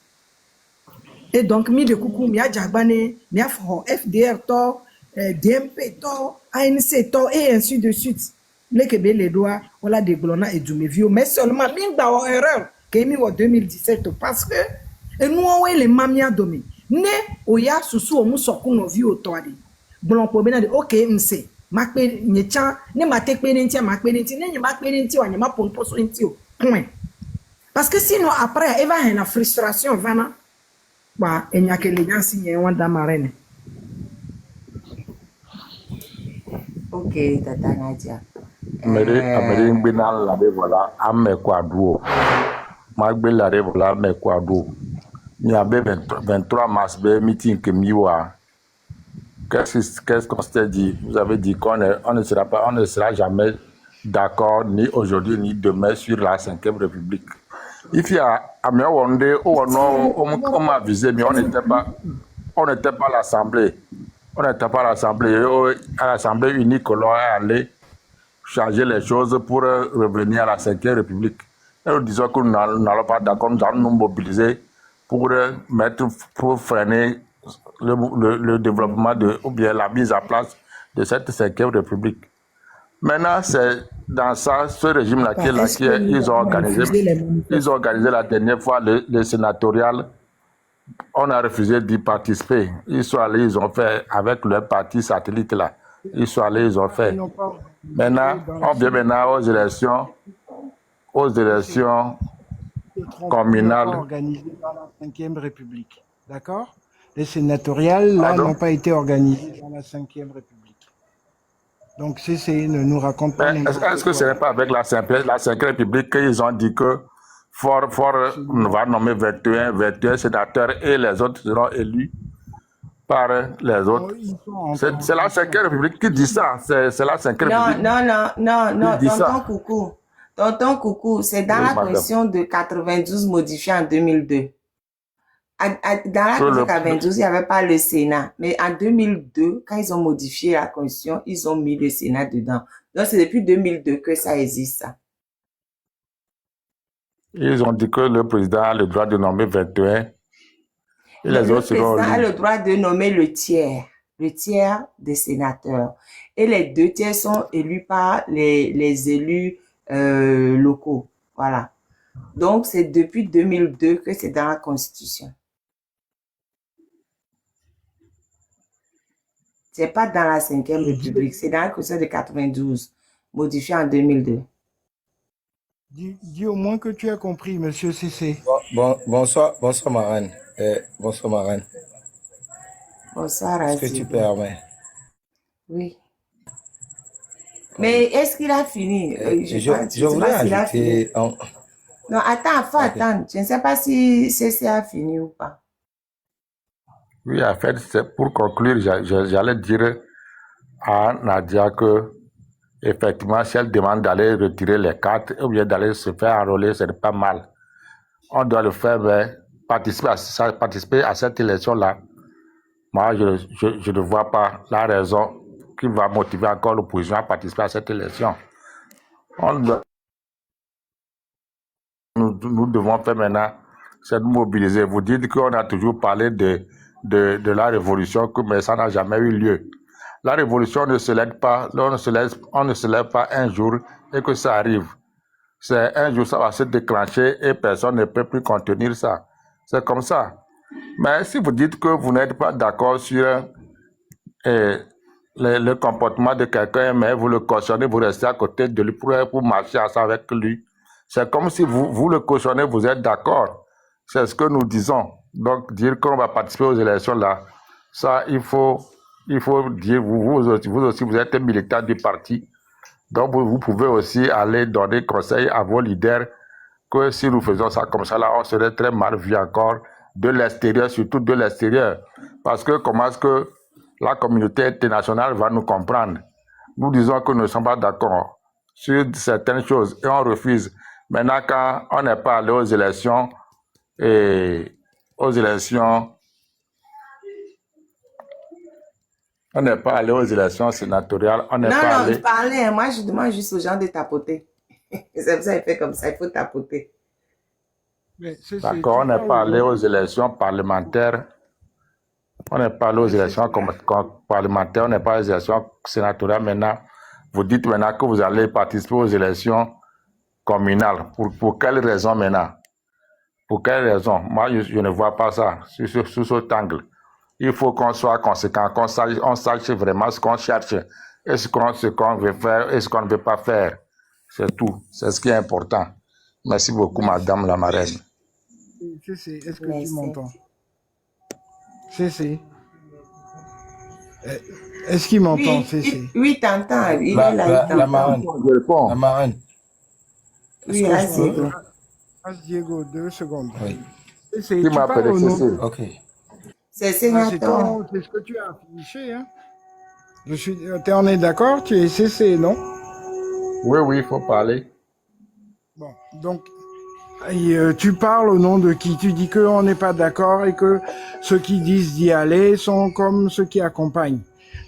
et donc mi de coucou mi a Djabane mi a FDR to DMP to ANC to et ainsi de suite les que les doigts voilà des glona et du vieux mais seulement mi ba erreur que mi en 2017 parce que et nous on les mamia domi ne oya susu o mu sokun no vieux to ade blon po bena de OK nse makpe nyecha ne matekpe nti makpe nti ne makpe nti wa nyama pompo so nti o point parce que sinon après il va y avoir une frustration vana ba enyake le nyansi nye wanda marene. OK tata Nadia. Ameri ngbina la de voilà ame kwa duo. Magbe la de voilà ame kwa duo. Ni abe 23 mars be meeting que miwa. Qu'est-ce qu'on s'est dit? Vous avez dit qu'on ne sera jamais d'accord ni aujourd'hui ni demain sur la 5e République. Il y a on m'a avisé, mais on n'était pas à l'Assemblée. On n'était pas à l'Assemblée. À l'Assemblée unique, on est allé changer les choses pour revenir à la 5e République. Et nous disons que nous n'allons pas d'accord, nous allons nous mobiliser pour freiner le développement ou bien la mise en place de cette 5e République. Maintenant, c'est dans ce régime-là qu'ils ont organisé la dernière fois le sénatorial. On a refusé d'y participer. Ils sont allés, ils ont fait avec leur parti satellite là. Ils sont allés, ils ont fait. Maintenant, on vient maintenant aux élections communales. Organisées dans la 5e République. D'accord? Les sénatoriales, là, n'ont pas été organisées dans la 5e République. Donc, CCI ne nous raconte pas... Est-ce que ce n'est pas avec la 5e République qu'ils ont dit que Fort va nommer 21 sénateurs et les autres seront élus par les autres? C'est la 5e République qui dit ça. C'est la 5e République. Non, Tonton Coucou, c'est dans la Constitution de 92 modifiée en 2002. Dans la Constitution de 92, il n'y avait pas le Sénat. Mais en 2002, quand ils ont modifié la Constitution, ils ont mis le Sénat dedans. Donc, c'est depuis 2002 que ça existe. Ils ont dit que le président a le droit de nommer 21. Et les autres seront élus. Le président a élus. le droit de nommer le tiers des sénateurs. Et les 2 tiers sont élus par les élus locaux. Voilà. Donc, c'est depuis 2002 que c'est dans la Constitution. C'est pas dans la 5e République, c'est dans la Constitution de 92, modifiée en 2002. Dis au moins que tu as compris, monsieur CC. Bonsoir Marane. Bonsoir Marane. Bonsoir Est-ce que tu permets? Oui. Mais est-ce qu'il a fini? Je voudrais ajouter... Non, attends. Je ne sais pas si CC a fini ou pas. Oui, en fait, c'est pour conclure, j'allais dire à Nadia que, effectivement, si elle demande d'aller retirer les cartes ou bien d'aller se faire enrôler, c'est pas mal. On doit le faire, mais participer à cette élection-là. Moi, je ne vois pas la raison qui va motiver encore l'opposition à participer à cette élection. Nous devons faire maintenant, c'est nous mobiliser. Vous dites qu'on a toujours parlé de la révolution, mais ça n'a jamais eu lieu. La révolution ne se lève pas, on ne se lève pas un jour et que ça arrive. C'est un jour, ça va se déclencher et personne ne peut plus contenir ça. C'est comme ça. Mais si vous dites que vous n'êtes pas d'accord sur le comportement de quelqu'un, mais vous le cautionnez, vous restez à côté de lui pour marcher ensemble avec lui, c'est comme si vous le cautionnez, vous êtes d'accord. C'est ce que nous disons. Donc, dire qu'on va participer aux élections là, ça, il faut dire, vous aussi, vous êtes un militant du parti. Donc, vous pouvez aussi aller donner conseil à vos leaders que si nous faisons ça comme ça, là, on serait très mal vu encore de l'extérieur, surtout de l'extérieur. Parce que comment est-ce que la communauté internationale va nous comprendre? Nous disons que nous ne sommes pas d'accord sur certaines choses et on refuse. Maintenant, quand on n'est pas allé aux élections, sénatoriales, on n'est pas allé... Non, je parlais, moi je demande juste aux gens de tapoter. C'est pour ça qu'il fait comme ça, il faut tapoter. D'accord, on n'est pas allé aux élections parlementaires. On n'est pas allé aux élections parlementaires, on n'est pas aux élections sénatoriales maintenant. Vous dites maintenant que vous allez participer aux élections communales. Pour quelle raison maintenant? Pour quelle raison? Moi, je ne vois pas ça sous cet angle. Il faut qu'on soit conséquent, on sache vraiment ce qu'on cherche, et ce qu'on veut faire et ce qu'on ne veut pas faire. C'est tout. C'est ce qui est important. Merci beaucoup, Madame la marraine. Est-ce que tu m'entends? Cécé. Est-ce qu'il m'entend, Cécé? Oui, t'entends. Il est là, la marraine. Je réponds. La marraine. Oui, vas-y. Diego, 2 secondes. Oui. Cécé, Qui m'a appelé Cécé? Ok. C'est sénateur. C'est ce que tu as affiché, hein? On est d'accord? Tu es Cécé, non? Oui, il faut parler. Bon, donc, tu parles au nom de qui? Tu dis qu'on n'est pas d'accord et que ceux qui disent d'y aller sont comme ceux qui accompagnent.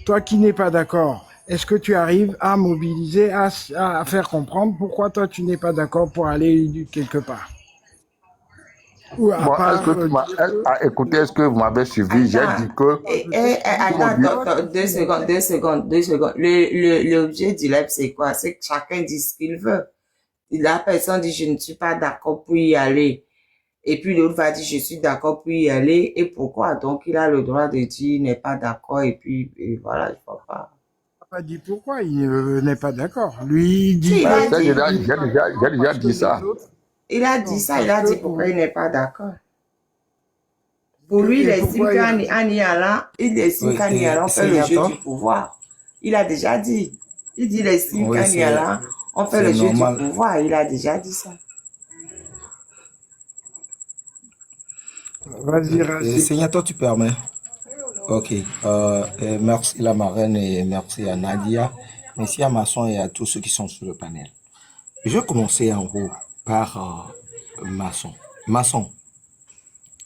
Toi qui n'es pas d'accord, est-ce que tu arrives à mobiliser, à faire comprendre pourquoi toi tu n'es pas d'accord pour aller quelque part? Ou Écoutez, est-ce que vous m'avez suivi? J'ai dit que... Attends, 2 secondes. L'objet du live, c'est quoi? C'est que chacun dit ce qu'il veut. La personne dit, je ne suis pas d'accord pour y aller. Et puis l'autre va dire, je suis d'accord pour y aller. Et pourquoi? Donc, il a le droit de dire, il n'est pas d'accord. Et puis, voilà, il ne faut pas. Il n'a pas dit pourquoi il n'est pas d'accord. Lui, il dit... J'ai déjà dit ça. Il a dit ça, il a dit pourquoi il n'est pas d'accord. Pour lui, il estime qu'en y allant, on fait le jeu du pouvoir. Il a déjà dit. Il dit, il estime qu'en y allant, on fait le jeu du pouvoir. Il a déjà dit ça. Vas-y, Seigneur, tu permets. Ok. Merci la marraine et merci à Nadia. Merci à Masson et à tous ceux qui sont sur le panel. Je vais commencer en haut par Masson. Masson,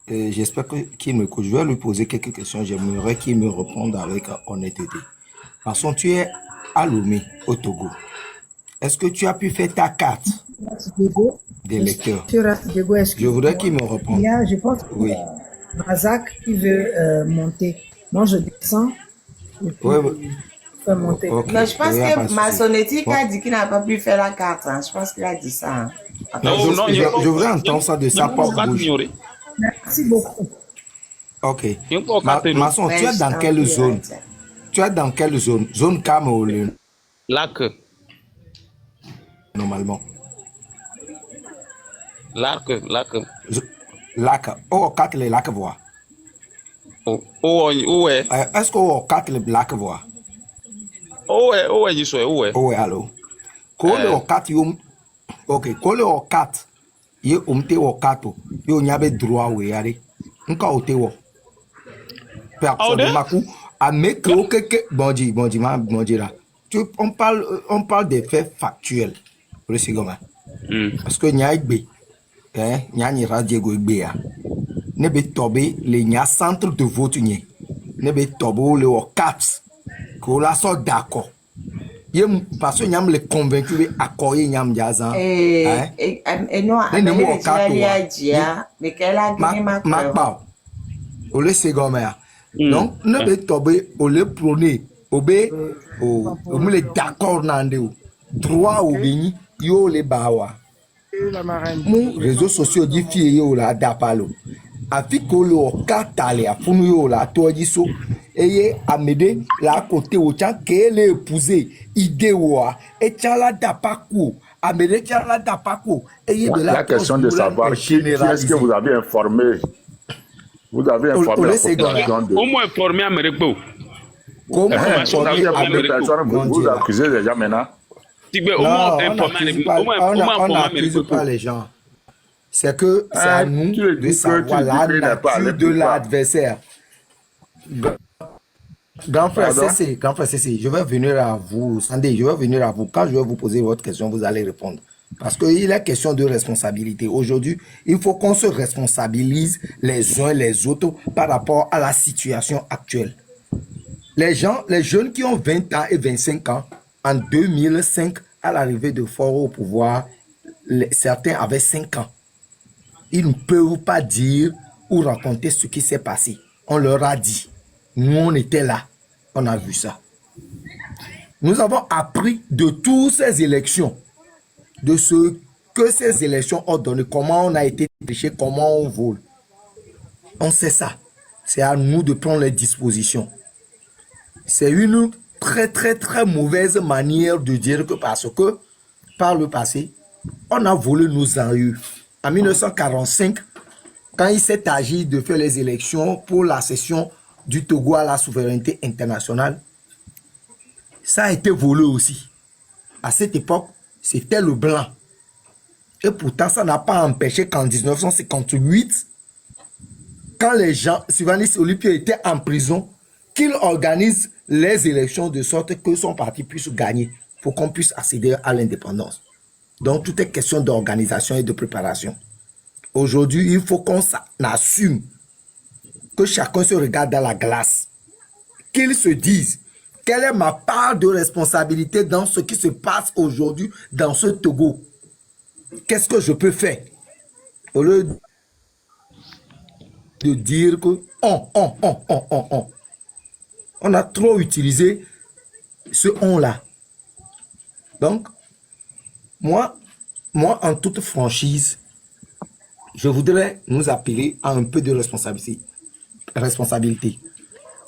j'espère qu'il me écoute. Je vais lui poser quelques questions. J'aimerais qu'il me réponde avec honnêteté. Masson, tu es à Lomé, au Togo. Est-ce que tu as pu faire ta carte des lecteurs? Je voudrais qu'il me réponde. Je pense que oui. Razak qui veut monter. Moi, je descends. Monter. Okay. Mais je pense que Massonétique a dit qu'il n'a pas pu faire la carte. Je pense qu'il a dit ça. Je voudrais entendre ça de sa propre bouche. Merci beaucoup. Ok. Masson, tu es dans quelle zone? Tu es dans quelle zone? Zone Cameroun? Lac. Normalement. Lac. Lac. Oh, 4 les lacs voix. Où est? Est-ce qu'on 4 les lacs voix? Où est, Yisou? Où est? Allô. Kole o 4 yom. Ok, kole o 4. Ye omte o 4. Yo nyabe droit we yare. Nka ote wo. Personnellement, à mettre au que bonji là. On parle des faits factuels. Le second. Parce que nya igbe. Nya ni Diego igbe ya. Ne be tobe le nya centre de vote nye. Ne be tobo le o 4. Qu'on la soit d'accord. Parce que nous sommes convaincus d'accorder nous sommes et non, mais qu'elle a gagné ma preuve. On le sait comme ça. Donc, nous devons tomber, on le prôner, on le d'accord nandéo. 3 au béni, yo le bawa. Mon réseaux sociaux dit fier yo la dapalo. Afiko le katale a funu yo la tojiso. Eye amede la côté au tien qu'elle est épousée idéoa et tient la dapaco amede tient la dapaco eye de la question de savoir qui est-ce que vous avez informé. Vous avez informé la population de... Au moins informé Amérique. Comment informer vous accusez les gens maintenant? On n'accuse pas les gens. C'est que c'est à nous de savoir la nature de l'adversaire. Grand frère CC, je vais venir à vous. Sandé, je vais venir à vous. Quand je vais vous poser votre question, vous allez répondre. Parce qu'il est question de responsabilité. Aujourd'hui, il faut qu'on se responsabilise les uns les autres par rapport à la situation actuelle. Les jeunes qui ont 20 ans et 25 ans, en 2005 à l'arrivée de Faure au pouvoir, certains avaient 5 ans. Ils ne peuvent pas dire ou raconter ce qui s'est passé. On leur a dit. Nous, on était là. On a vu ça. Nous avons appris de toutes ces élections, de ce que ces élections ont donné, comment on a été triché, comment on vole. On sait ça. C'est à nous de prendre les dispositions. C'est une très, très, très mauvaise manière de dire que parce que, par le passé, on a volé nos aïeux. En 1945, quand il s'est agi de faire les élections pour la cession du Togo à la souveraineté internationale, ça a été volé aussi. À cette époque, c'était le blanc. Et pourtant, ça n'a pas empêché qu'en 1958, quand les gens, Sylvanus Olympio était en prison, qu'il organise les élections de sorte que son parti puisse gagner pour qu'on puisse accéder à l'indépendance. Donc, tout est question d'organisation et de préparation. Aujourd'hui, il faut qu'on assume que chacun se regarde dans la glace, qu'il se dise quelle est ma part de responsabilité dans ce qui se passe aujourd'hui dans ce Togo. Qu'est-ce que je peux faire? Au lieu de dire que on a trop utilisé ce on-là. Donc, moi, en toute franchise, je voudrais nous appeler à un peu de responsabilité.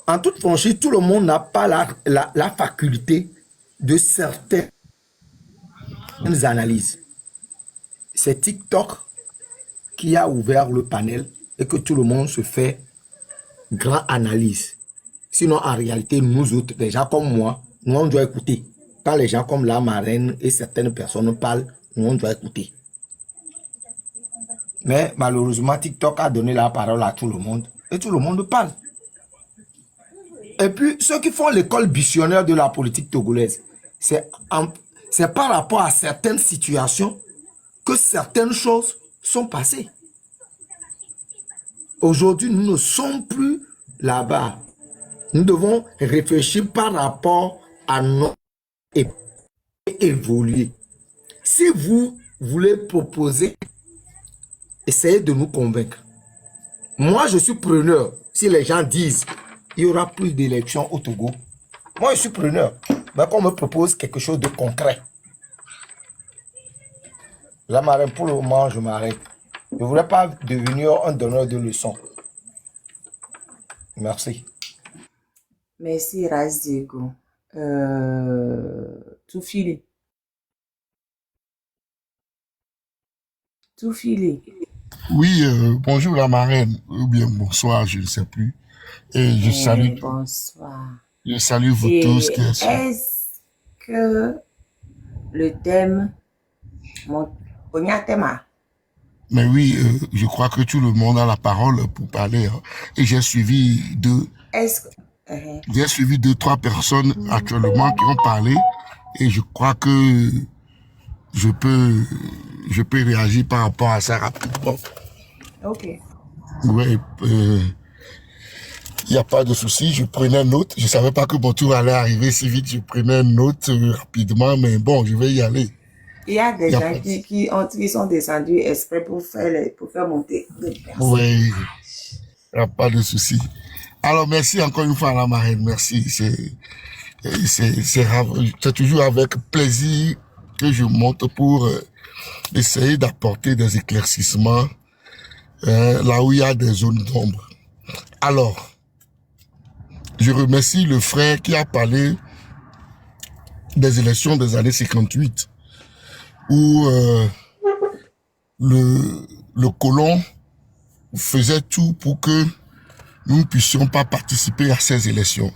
En toute franchise, tout le monde n'a pas la faculté de certaines analyses. C'est TikTok qui a ouvert le panel et que tout le monde se fait grande analyse. Sinon, en réalité, nous autres, des gens comme moi, nous on doit écouter. Quand les gens comme la marraine et certaines personnes parlent, nous on doit écouter. Mais malheureusement, TikTok a donné la parole à tout le monde et tout le monde parle. Et puis, ceux qui font l'école missionnaire de la politique togolaise, c'est par rapport à certaines situations que certaines choses sont passées. Aujourd'hui, nous ne sommes plus là-bas. Nous devons réfléchir par rapport à notre et évoluer. Si vous voulez proposer, essayez de nous convaincre. Moi, je suis preneur. Si les gens disent il n'y aura plus d'élections au Togo, moi, je suis preneur. Mais qu'on me propose quelque chose de concret. La marraine, pour le moment, je m'arrête. Je ne voudrais pas devenir un donneur de leçons. Merci. Merci, Raz Diego. Tout filé. Tout filé. Oui, bonjour la marraine, ou bien bonsoir, je ne sais plus. Et je salue, Bonsoir. je salue vous Et tous qui êtes là. est-ce que le thème, Mais oui, je crois que tout le monde a la parole pour parler. Hein. Et j'ai suivi deux, trois personnes actuellement qui ont parlé. Et je crois que je peux réagir par rapport à ça rapidement. Ok. Oui, il n'y a pas de souci. Je prenais note. Je savais pas que mon tour allait arriver si vite. Je prenais note rapidement, mais bon, je vais y aller. Il y a des gens qui sont descendus exprès pour faire monter des personnes. Oui, il n'y a pas de souci. Alors, merci encore une fois à la marraine. Merci. C'est toujours avec plaisir que je monte pour essayer d'apporter des éclaircissements là où il y a des zones d'ombre. Alors, je remercie le frère qui a parlé des élections des années 58, où le colon faisait tout pour que nous ne puissions pas participer à ces élections.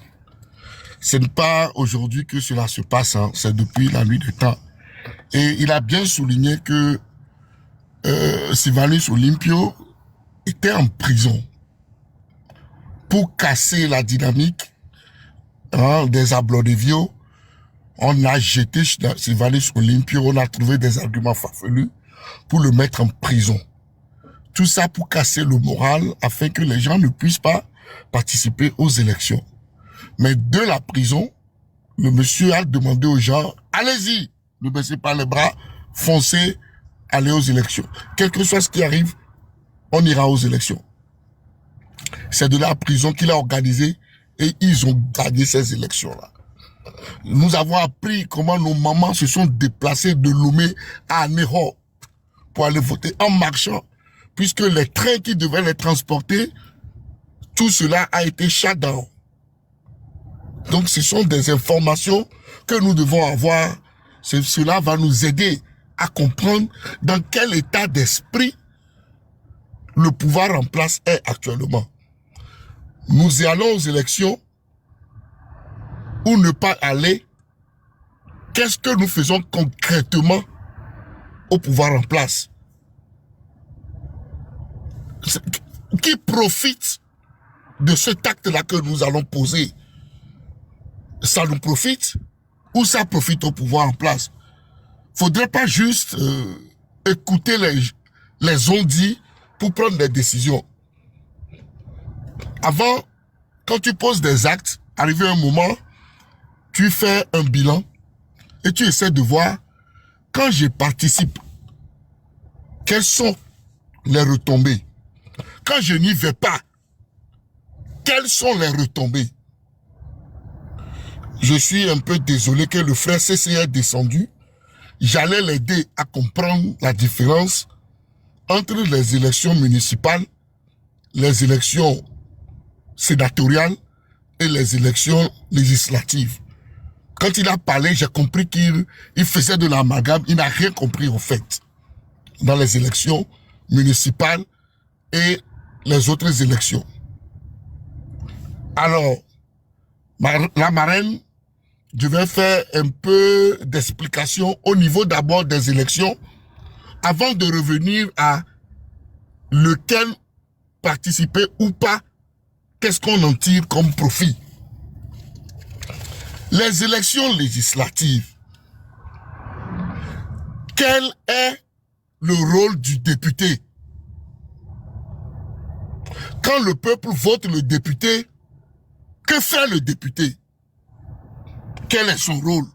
Ce n'est pas aujourd'hui que cela se passe, hein, c'est depuis la nuit des temps. Et il a bien souligné que Sylvanus Olympio était en prison pour casser la dynamique des Ablodivio. On a jeté Sylvanus Olympio, on a trouvé des arguments farfelus pour le mettre en prison. Tout ça pour casser le moral afin que les gens ne puissent pas participer aux élections. Mais de la prison, le monsieur a demandé aux gens, allez-y, ne baissez pas les bras, foncez, allez aux élections. Quel que soit ce qui arrive, on ira aux élections. C'est de la prison qu'il a organisé et ils ont gagné ces élections-là. Nous avons appris comment nos mamans se sont déplacées de Lomé à Néro pour aller voter en marchant, puisque les trains qui devaient les transporter, tout cela a été shut down. Donc ce sont des informations que nous devons avoir. Cela va nous aider à comprendre dans quel état d'esprit le pouvoir en place est actuellement. Nous allons aux élections ou ne pas aller. Qu'est-ce que nous faisons concrètement au pouvoir en place? Qui profite de cet acte-là que nous allons poser? Ça nous profite ou ça profite au pouvoir en place? Faudrait pas juste écouter les on-dit pour prendre des décisions. Avant, quand tu poses des actes, arrivé un moment, tu fais un bilan et tu essaies de voir, quand je participe, quelles sont les retombées? Quand je n'y vais pas, quelles sont les retombées? Je suis un peu désolé que le frère CC est descendu. J'allais l'aider à comprendre la différence entre les élections municipales, les élections sénatoriales et les élections législatives. Quand il a parlé, j'ai compris qu'il faisait de l'amalgame. Il n'a rien compris au fait dans les élections municipales et les autres élections. Alors, la marraine, je vais faire un peu d'explication au niveau d'abord des élections avant de revenir à lequel participer ou pas, qu'est-ce qu'on en tire comme profit. Les élections législatives, quel est le rôle du député? Quand le peuple vote le député, que fait le député? Quel est son rôle?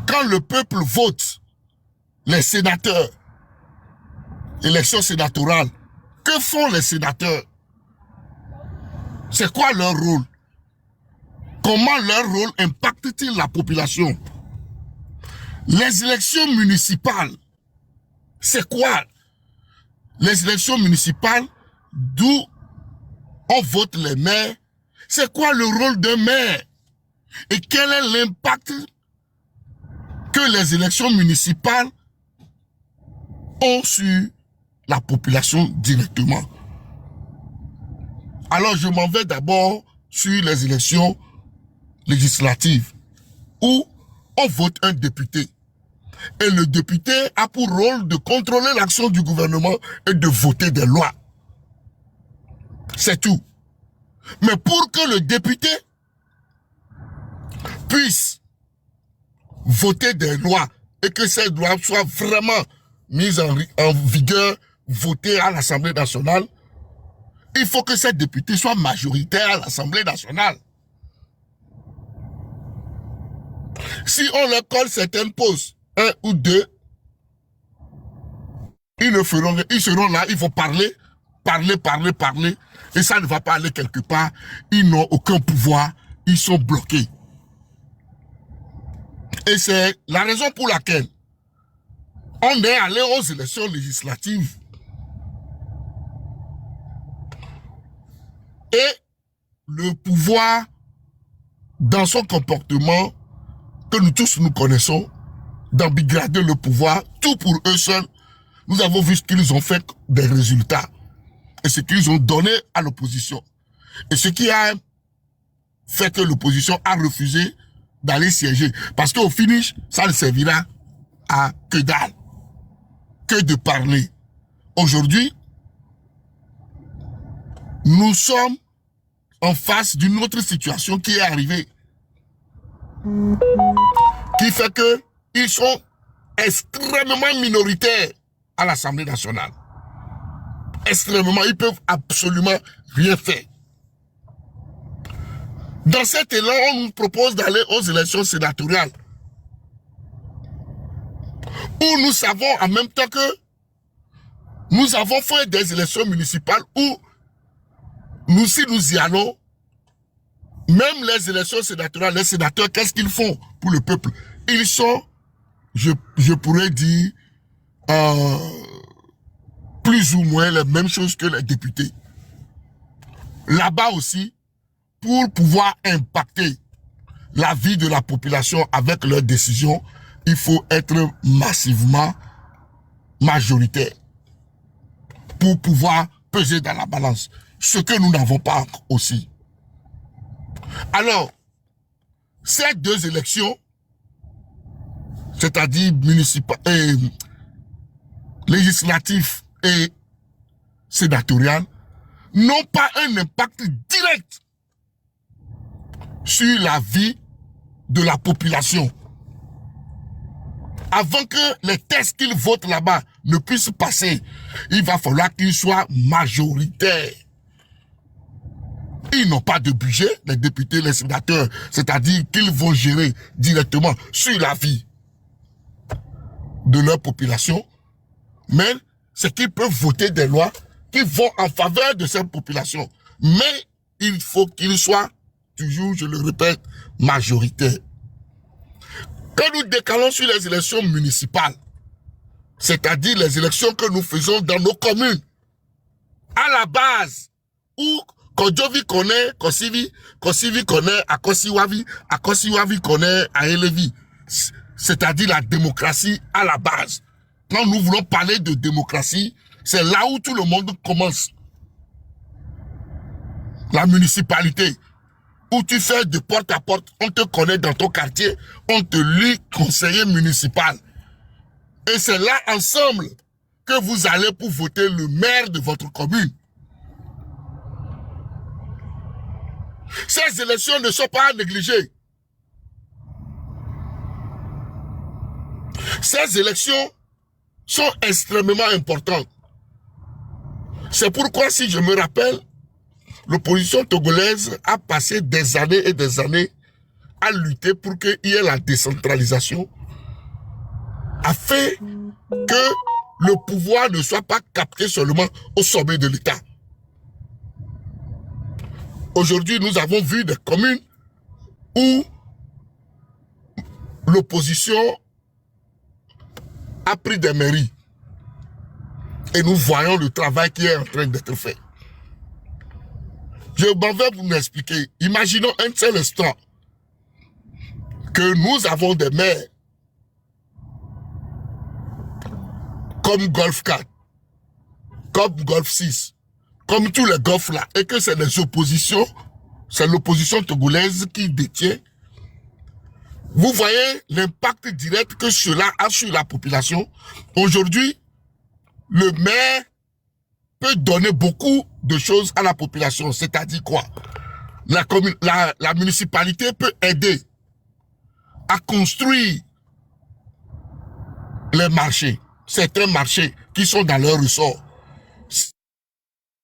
Quand le peuple vote les sénateurs, élections sénatoriales, que font les sénateurs? C'est quoi leur rôle? Comment leur rôle impacte-t-il la population? Les élections municipales, c'est quoi? Les élections municipales, d'où on vote les maires, c'est quoi le rôle d'un maire? Et quel est l'impact que les élections municipales ont sur la population directement? Alors je m'en vais d'abord sur les élections législatives où on vote un député. Et le député a pour rôle de contrôler l'action du gouvernement et de voter des lois. C'est tout. Mais pour que le député puisse voter des lois et que ces lois soient vraiment mises en vigueur, votées à l'Assemblée nationale, il faut que ces députés soient majoritaires à l'Assemblée nationale. Si on leur colle certaines postes, 1 ou 2, ils seront là, ils vont parler, et ça ne va pas aller quelque part. Ils n'ont aucun pouvoir, ils sont bloqués. Et c'est la raison pour laquelle on est allé aux élections législatives. Et le pouvoir, dans son comportement, que nous tous nous connaissons, d'embigrader le pouvoir, tout pour eux seuls, nous avons vu ce qu'ils ont fait des résultats. Et ce qu'ils ont donné à l'opposition. Et ce qui a fait que l'opposition a refusé d'aller siéger. Parce qu'au finish, ça ne servira à que dalle. Que de parler. Aujourd'hui, nous sommes en face d'une autre situation qui est arrivée. Qui fait que ils sont extrêmement minoritaires à l'Assemblée nationale. Extrêmement, ils peuvent absolument rien faire. Dans cet élan, on nous propose d'aller aux élections sénatoriales. où nous savons en même temps que nous avons fait des élections municipales où nous, si nous y allons, même les élections sénatoriales, les sénateurs, qu'est-ce qu'ils font pour le peuple? Ils sont, je pourrais dire, plus ou moins les mêmes choses que les députés. Là-bas aussi, pour pouvoir impacter la vie de la population avec leurs décisions, il faut être massivement majoritaire pour pouvoir peser dans la balance. Ce que nous n'avons pas aussi. Alors, ces deux élections, c'est-à-dire municipales, législatives et sénatoriales, n'ont pas un impact direct sur la vie de la population. Avant que les tests qu'ils votent là-bas ne puissent passer, il va falloir qu'ils soient majoritaires. Ils n'ont pas de budget, les députés, les sénateurs, c'est-à-dire qu'ils vont gérer directement sur la vie de leur population, mais c'est qu'ils peuvent voter des lois qui vont en faveur de cette population. Mais il faut qu'ils soient, toujours, je le répète, majoritaires. Quand nous décalons sur les élections municipales, c'est-à-dire les élections que nous faisons dans nos communes, à la base, où Kodjovi connaît, Kosivi connaît, Akosiwavi connaît, Aelevi, c'est-à-dire la démocratie à la base. Quand nous voulons parler de démocratie, c'est là où tout le monde commence. La municipalité, où tu fais de porte à porte, on te connaît dans ton quartier, on te lit conseiller municipal. Et c'est là ensemble que vous allez pour voter le maire de votre commune. Ces élections ne sont pas négligées. Ces élections sont extrêmement importantes. C'est pourquoi, si je me rappelle, l'opposition togolaise a passé des années et des années à lutter pour qu'il y ait la décentralisation, afin que le pouvoir ne soit pas capté seulement au sommet de l'État. Aujourd'hui, nous avons vu des communes où l'opposition a pris des mairies. Et nous voyons le travail qui est en train d'être fait. Je m'en vais vous expliquer. Imaginons un seul instant que nous avons des maires comme Golf 4, comme Golf 6, comme tous les golfs là, et que c'est les oppositions, c'est l'opposition togolaise qui détient. Vous voyez l'impact direct que cela a sur la population. Aujourd'hui, le maire peut donner beaucoup de choses à la population. C'est-à-dire quoi? La municipalité peut aider à construire les marchés, certains marchés qui sont dans leur ressort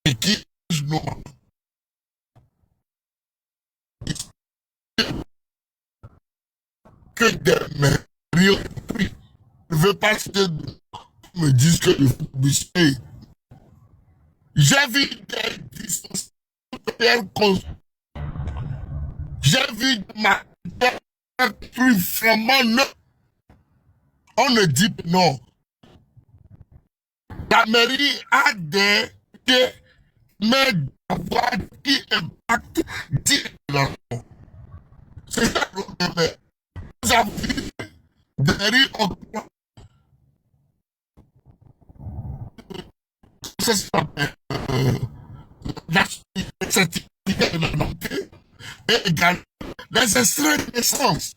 et qui que des mairies ne veut pas me disent que le publicité. J'ai vu des dispensaires j'ai vu ma truc vraiment non. On ne dit non. La mairie a des mais d'avoir qui impacte directement. C'est ça le problème. Nous avons vu des mairies et également les extraits de naissance.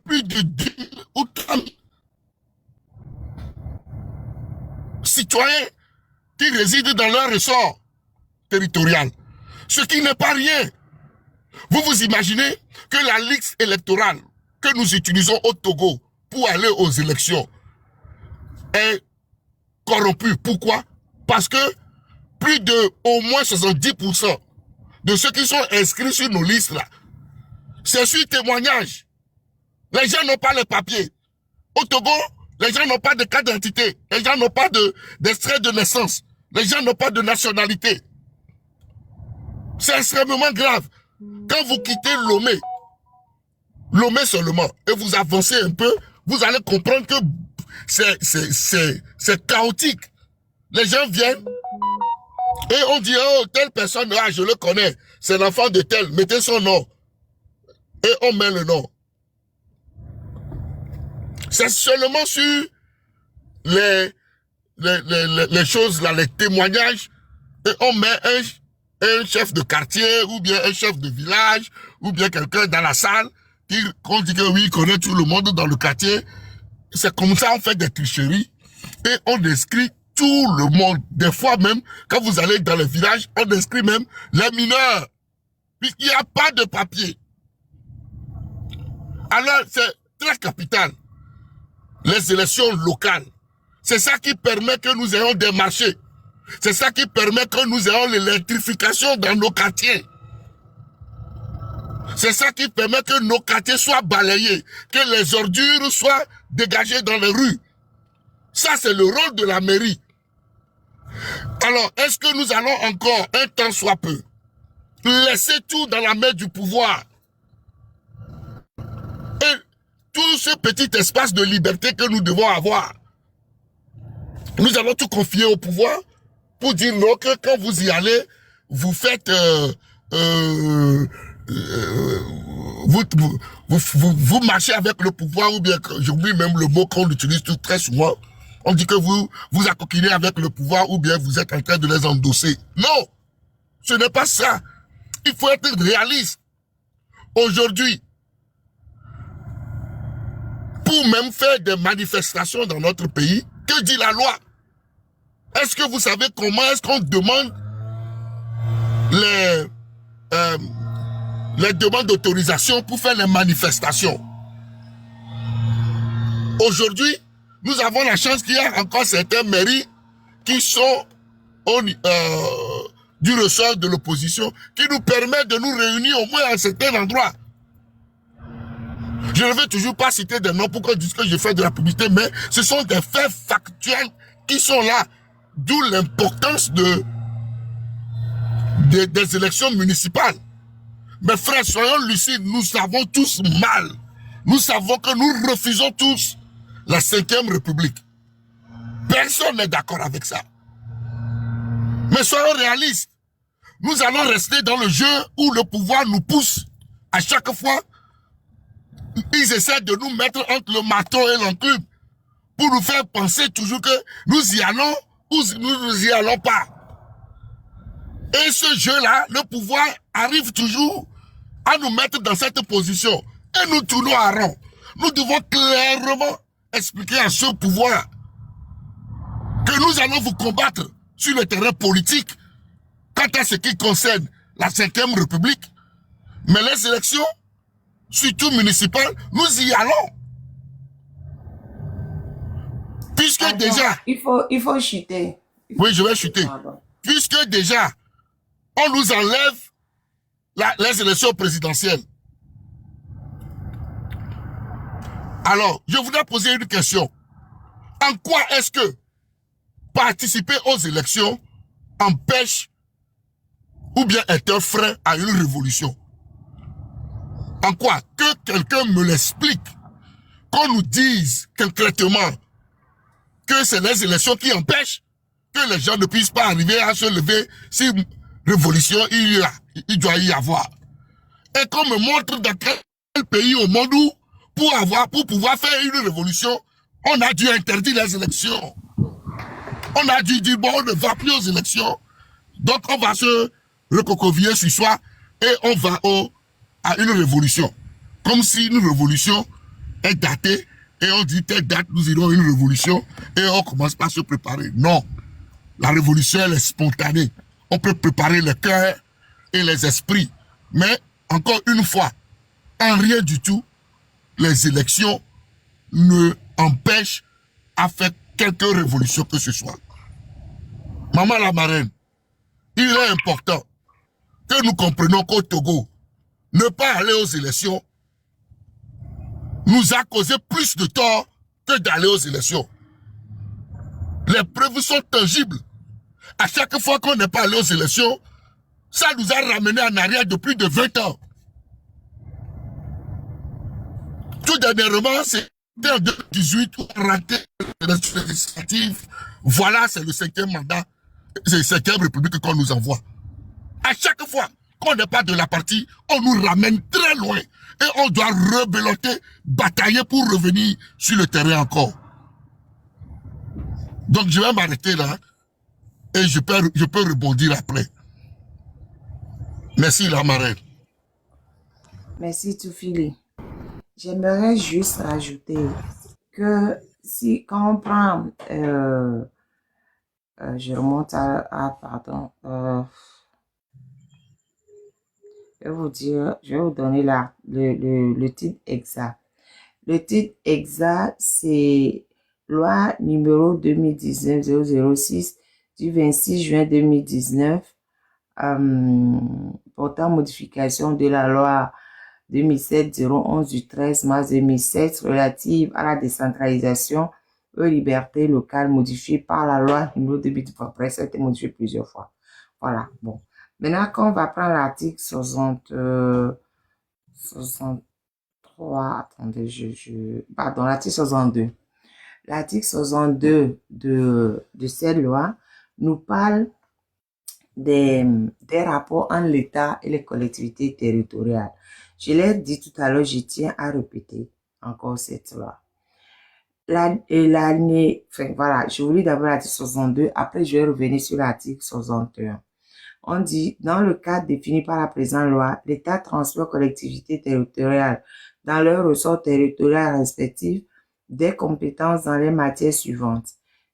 Plus de 10 000 ou 30 000 citoyens qui résident dans leur ressort territorial. Ce qui n'est pas rien. Vous vous imaginez que la liste électorale que nous utilisons au Togo pour aller aux élections est corrompue. Pourquoi? Parce que plus de au moins 70% de ceux qui sont inscrits sur nos listes là, c'est sur témoignage. Les gens n'ont pas les papiers. Au Togo, les gens n'ont pas de carte d'identité. Les gens n'ont pas d'extrait de naissance. Les gens n'ont pas de nationalité. C'est extrêmement grave. Quand vous quittez Lomé seulement, et vous avancez un peu, vous allez comprendre que c'est chaotique. Les gens viennent et on dit, oh, telle personne, ah, je le connais, c'est l'enfant de tel, mettez son nom. Et on met le nom. C'est seulement sur les choses, là, les témoignages, et on met un chef de quartier, ou bien un chef de village, ou bien quelqu'un dans la salle, qu'on dit que oui, il connaît tout le monde dans le quartier. C'est comme ça, on fait des tricheries, et on inscrit tout le monde. Des fois même, quand vous allez dans le village, on inscrit même les mineurs, puisqu'il n'y a pas de papier. Alors, c'est très capital. Les élections locales. C'est ça qui permet que nous ayons des marchés. C'est ça qui permet que nous ayons l'électrification dans nos quartiers. C'est ça qui permet que nos quartiers soient balayés, que les ordures soient dégagées dans les rues. Ça, c'est le rôle de la mairie. Alors, est-ce que nous allons encore, un temps soit peu, laisser tout dans la main du pouvoir? Et tout ce petit espace de liberté que nous devons avoir, nous allons tout confier au pouvoir pour dire non, que quand vous y allez, vous faites... vous marchez avec le pouvoir, ou bien, j'oublie même le mot qu'on utilise très souvent, on dit que vous accoquinez avec le pouvoir, ou bien vous êtes en train de les endosser. Non, ce n'est pas ça. Il faut être réaliste. Aujourd'hui, pour même faire des manifestations dans notre pays, que dit la loi? Est-ce que vous savez comment est-ce qu'on demande les demandes d'autorisation pour faire les manifestations? Aujourd'hui, nous avons la chance qu'il y a encore certaines mairies qui sont du ressort de l'opposition, qui nous permettent de nous réunir au moins à certains endroits. Je ne veux toujours pas citer des noms pour qu'on dise que je fais de la publicité, mais ce sont des faits factuels qui sont là. D'où l'importance des élections municipales. Mes frères, soyons lucides, nous savons tous mal. Nous savons que nous refusons tous la 5e République. Personne n'est d'accord avec ça. Mais soyons réalistes. Nous allons rester dans le jeu où le pouvoir nous pousse. À chaque fois, ils essaient de nous mettre entre le marteau et l'enclume pour nous faire penser toujours que nous y allons ou nous y allons pas. Et ce jeu-là, le pouvoir arrive toujours à nous mettre dans cette position. Et nous tournons à rond. Nous devons clairement expliquer à ce pouvoir que nous allons vous combattre sur le terrain politique quant à ce qui concerne la 5e République. Mais les élections, surtout municipales, nous y allons. Puisque Attends, déjà... Il faut chuter. Oui, je vais chuter. Puisque déjà, on nous enlève les élections présidentielles. Alors, je voudrais poser une question. En quoi est-ce que participer aux élections empêche ou bien est un frein à une révolution? En quoi? Que quelqu'un me l'explique. Qu'on nous dise concrètement que c'est les élections qui empêchent que les gens ne puissent pas arriver à se lever si révolution il doit y avoir. Et qu'on me montre dans quel pays au monde où pour pouvoir faire une révolution, on a dû interdire les élections. On a dû dire bon, on ne va plus aux élections. Donc on va se recroqueviller sur soi et on va à une révolution. Comme si une révolution est datée et on dit telle date nous irons à une révolution et on commence pas à se préparer. Non. La révolution, elle est spontanée. On peut préparer le cœur et les esprits. Mais, encore une fois, en rien du tout, les élections ne empêchent à faire quelque révolution que ce soit. Maman la marraine, il est important que nous comprenions qu'au Togo, ne pas aller aux élections nous a causé plus de tort que d'aller aux élections. Les preuves sont tangibles. À chaque fois qu'on n'est pas allé aux élections, ça nous a ramené en arrière de plus de 20 ans. Tout dernièrement, c'était en 2018 où on a raté les élections législatives. Voilà, c'est le 5e mandat, c'est la 5e République qu'on nous envoie. À chaque fois qu'on n'est pas de la partie, on nous ramène très loin. Et on doit rebeloter, batailler pour revenir sur le terrain encore. Donc je vais m'arrêter là et je peux rebondir après. Merci la marraine. Merci Toufili. J'aimerais juste rajouter que si quand on prend, je remonte pardon, je vais vous donner le titre exact. Le titre exact, c'est loi numéro 2019-006 du 26 juin 2019, portant modification de la loi 2007-011 du 13 mars 2007 relative à la décentralisation aux libertés locales modifiée par la loi numéro 2003. Après, ça a été modifié plusieurs fois. Voilà, bon. Maintenant, quand on va prendre l'article 63, attendez, pardon, l'article 62. L'article 62 de cette loi nous parle des rapports entre l'État et les collectivités territoriales. Je l'ai dit tout à l'heure, je tiens à répéter encore cette loi. Voilà, je vous lis d'abord l'article 62, après je vais revenir sur l'article 61. On dit, dans le cadre défini par la présente loi, l'État transfère aux collectivités territoriales dans leurs ressorts territoriaux respectifs des compétences dans les matières suivantes: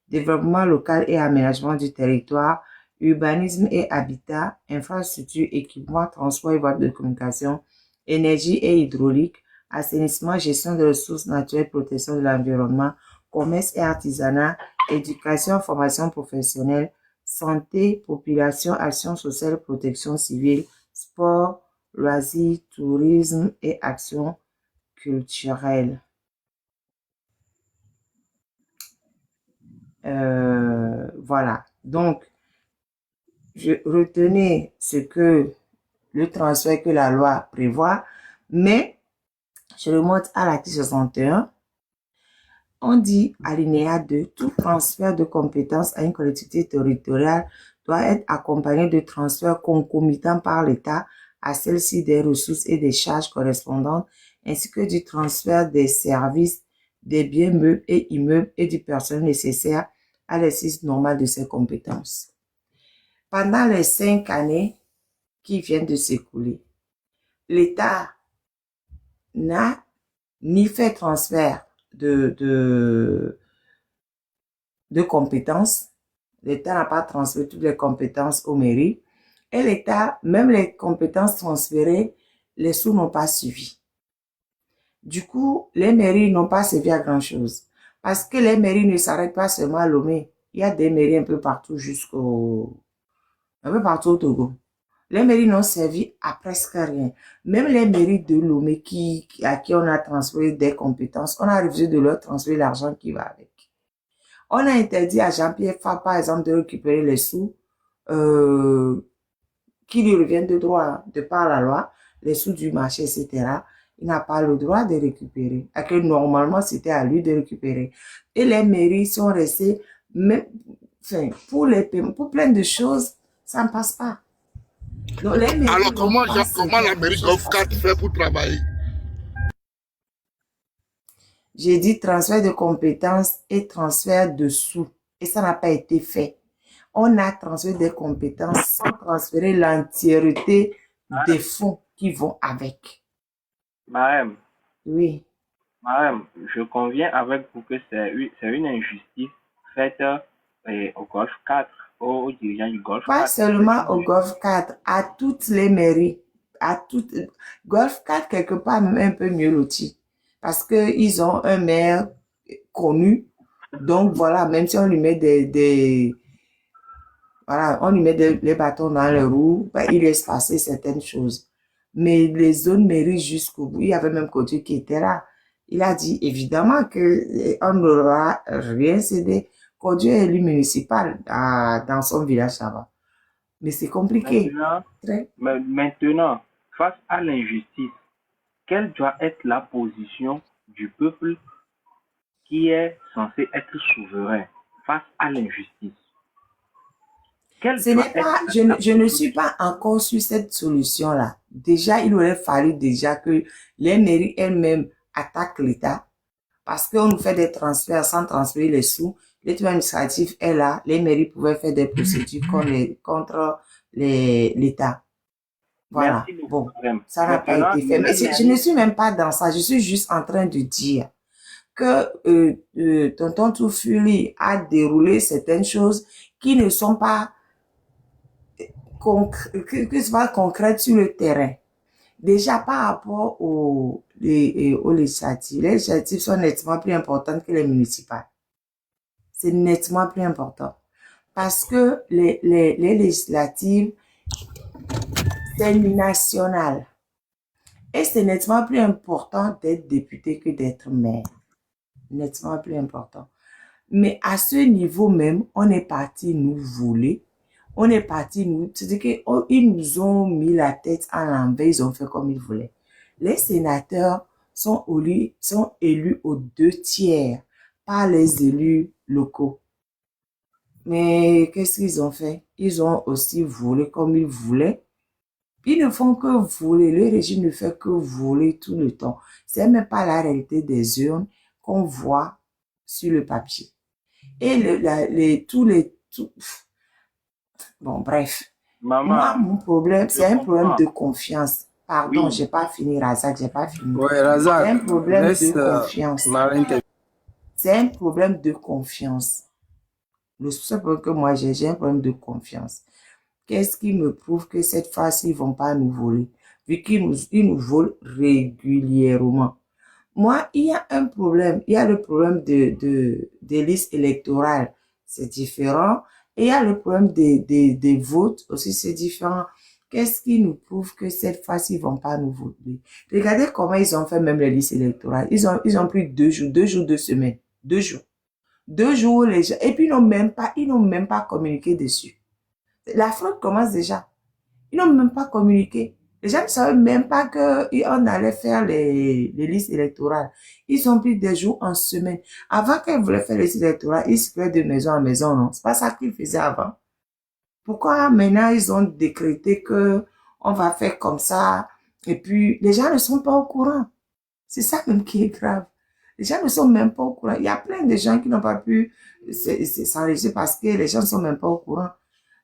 développement local et aménagement du territoire, urbanisme et habitat, infrastructures, équipements, transport et voies de communication, énergie et hydraulique, assainissement, gestion des ressources naturelles, protection de l'environnement, commerce et artisanat, éducation, formation professionnelle, santé, population, action sociale, protection civile, sport, loisirs, tourisme et action culturelle. Voilà. Donc, retenez ce que le transfert que la loi prévoit, mais je remonte à l'article 61. On dit, alinéa 2, tout transfert de compétences à une collectivité territoriale doit être accompagné de transferts concomitants par l'État à celle-ci des ressources et des charges correspondantes, ainsi que du transfert des services, des biens meubles et immeubles et du personnel nécessaire à l'exercice normal de ses compétences. Pendant les 5 années qui viennent de s'écouler, l'État n'a ni fait transfert de compétences. L'État n'a pas transféré toutes les compétences aux mairies. Et l'État, même les compétences transférées, les sous n'ont pas suivi. Du coup, les mairies n'ont pas servi à grand chose. Parce que les mairies ne s'arrêtent pas seulement à Lomé. Il y a des mairies un peu partout un peu partout au Togo. Les mairies n'ont servi à presque rien. Même les mairies de Lomé à qui on a transféré des compétences, on a refusé de leur transférer l'argent qui va avec. On a interdit à Jean-Pierre Fall, par exemple, de récupérer les sous qui lui reviennent de droit, de par la loi, les sous du marché, etc. Il n'a pas le droit de récupérer. Et que normalement, c'était à lui de récupérer. Et les mairies sont restées, pour plein de choses, ça ne passe pas. Donc, alors comment la mairie Golf 4 fait pour travailler? J'ai dit transfert de compétences et transfert de sous. Et ça n'a pas été fait. On a transféré des compétences sans transférer l'entièreté des fonds qui vont avec. Madame. Oui. Madame, je conviens avec vous que c'est une injustice faite au Golf 4. Aux dirigeants du Golf 4. Pas seulement au Golf 4, à toutes les mairies. Golf 4, quelque part, même un peu mieux loti. Parce qu'ils ont un maire connu. Donc, voilà, même si on lui met les bâtons dans les roues, il laisse passer certaines choses. Mais les zones mairies jusqu'au bout, il y avait même Côté qui était là. Il a dit évidemment qu'on n'aura rien cédé qu'au Dieu élu municipal dans son village là-bas. Mais c'est compliqué. Maintenant, face à l'injustice, quelle doit être la position du peuple qui est censé être souverain face à l'injustice? Je ne suis pas encore sur cette solution-là. Déjà, il aurait fallu que les mairies elles-mêmes attaquent l'État parce qu'on nous fait des transferts sans transférer les sous. L'état administratif est là. Les mairies pouvaient faire des procédures contre l'État. Voilà. Bon, ça n'a pas été fait. Mais je ne suis même pas dans ça. Je suis juste en train de dire que Tonton Toufuli a déroulé certaines choses qui ne sont pas concrètes sur le terrain. Déjà par rapport aux législatives. Les législatives sont nettement plus importantes que les municipales. C'est nettement plus important. Parce que les législatives, c'est national. Et c'est nettement plus important d'être député que d'être maire. Nettement plus important. Mais à ce niveau même, on est parti nous voler. On est parti nous... C'est-à-dire qu'ils nous ont mis la tête à l'envers, ils ont fait comme ils voulaient. Les sénateurs sont élus aux 2/3 par les élus locaux. Mais qu'est-ce qu'ils ont fait? Ils ont aussi volé comme ils voulaient. Ils ne font que voler. Le régime ne fait que voler tout le temps. C'est même pas la réalité des urnes qu'on voit sur le papier. Et bon, bref. Maman, moi, mon problème, c'est un problème de confiance. Pardon, j'ai pas fini, Razak, j'ai pas fini. Ouais, Razak, c'est un problème de confiance. C'est un problème de confiance. Le seul problème que moi j'ai un problème de confiance. Qu'est-ce qui me prouve que cette fois-ci, ils vont pas nous voler? Vu qu'ils nous volent régulièrement. Moi, il y a un problème. Il y a le problème des listes électorales. C'est différent. Et il y a le problème des votes aussi, c'est différent. Qu'est-ce qui nous prouve que cette fois-ci, ils vont pas nous voter? Regardez comment ils ont fait même les listes électorales. Ils ont pris 2 jours, 2 semaines. 2 jours. 2 jours, les gens. Et puis, ils n'ont même pas communiqué dessus. La fraude commence déjà. Ils n'ont même pas communiqué. Les gens ne savaient même pas qu'on allait faire les listes électorales. Ils ont pris des jours en semaine. Avant qu'ils voulaient faire les listes électorales, ils se faisaient de maison en maison, non? C'est pas ça qu'ils faisaient avant. Pourquoi maintenant ils ont décrété que on va faire comme ça? Et puis, les gens ne sont pas au courant. C'est ça même qui est grave. Les gens ne sont même pas au courant. Il y a plein de gens qui n'ont pas pu s'enregistrer parce que les gens ne sont même pas au courant.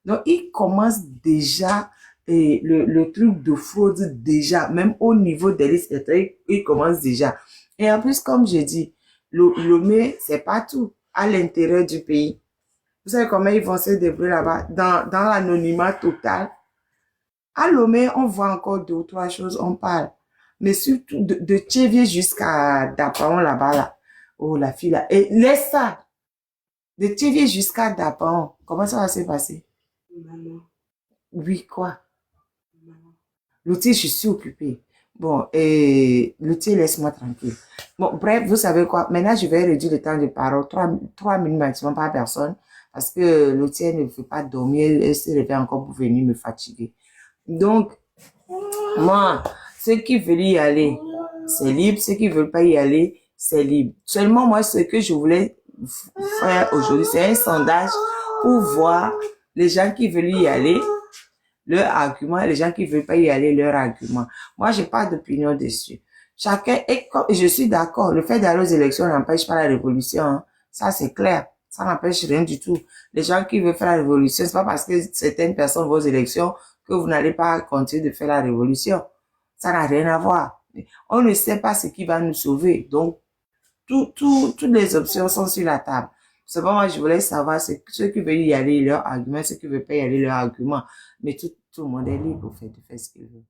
Donc, ils commencent déjà le truc de fraude déjà, même au niveau des listes électorales, ils commencent déjà. Et en plus, comme je dis, Lomé, c'est pas tout. À l'intérieur du pays. Vous savez comment ils vont se débrouiller là-bas? Dans l'anonymat total. À Lomé, on voit encore 2 ou 3 choses, on parle. Mais surtout, de Tchévier jusqu'à Dapaon là-bas, là. Oh, la fille là. Et laisse ça. De Tchévier jusqu'à Dapaon. Comment ça va se passer? Maman. Oui, quoi? L'outil, je suis occupée. Bon, et l'outil, laisse-moi tranquille. Bon, bref, vous savez quoi? Maintenant, je vais réduire le temps de parole. 3 minutes maximum par personne. Parce que l'outil ne veut pas dormir. Elle se réveille encore pour venir me fatiguer. Donc, moi, ceux qui veulent y aller, c'est libre. Ceux qui veulent pas y aller, c'est libre. Seulement, moi, ce que je voulais faire aujourd'hui, c'est un sondage pour voir les gens qui veulent y aller, leur argument, et les gens qui veulent pas y aller, leur argument. Moi, j'ai pas d'opinion dessus. Chacun est comme, je suis d'accord. Le fait d'aller aux élections n'empêche pas la révolution. Hein. Ça, c'est clair. Ça n'empêche rien du tout. Les gens qui veulent faire la révolution, c'est pas parce que certaines personnes vont aux élections que vous n'allez pas continuer de faire la révolution. Ça n'a rien à voir. On ne sait pas ce qui va nous sauver. Donc, toutes les options sont sur la table. C'est pas moi, je voulais savoir ceux qui veulent y aller, leur argument, ceux qui veulent pas y aller, leur argument. Mais tout le monde est libre, au fait, de faire ce qu'il veut.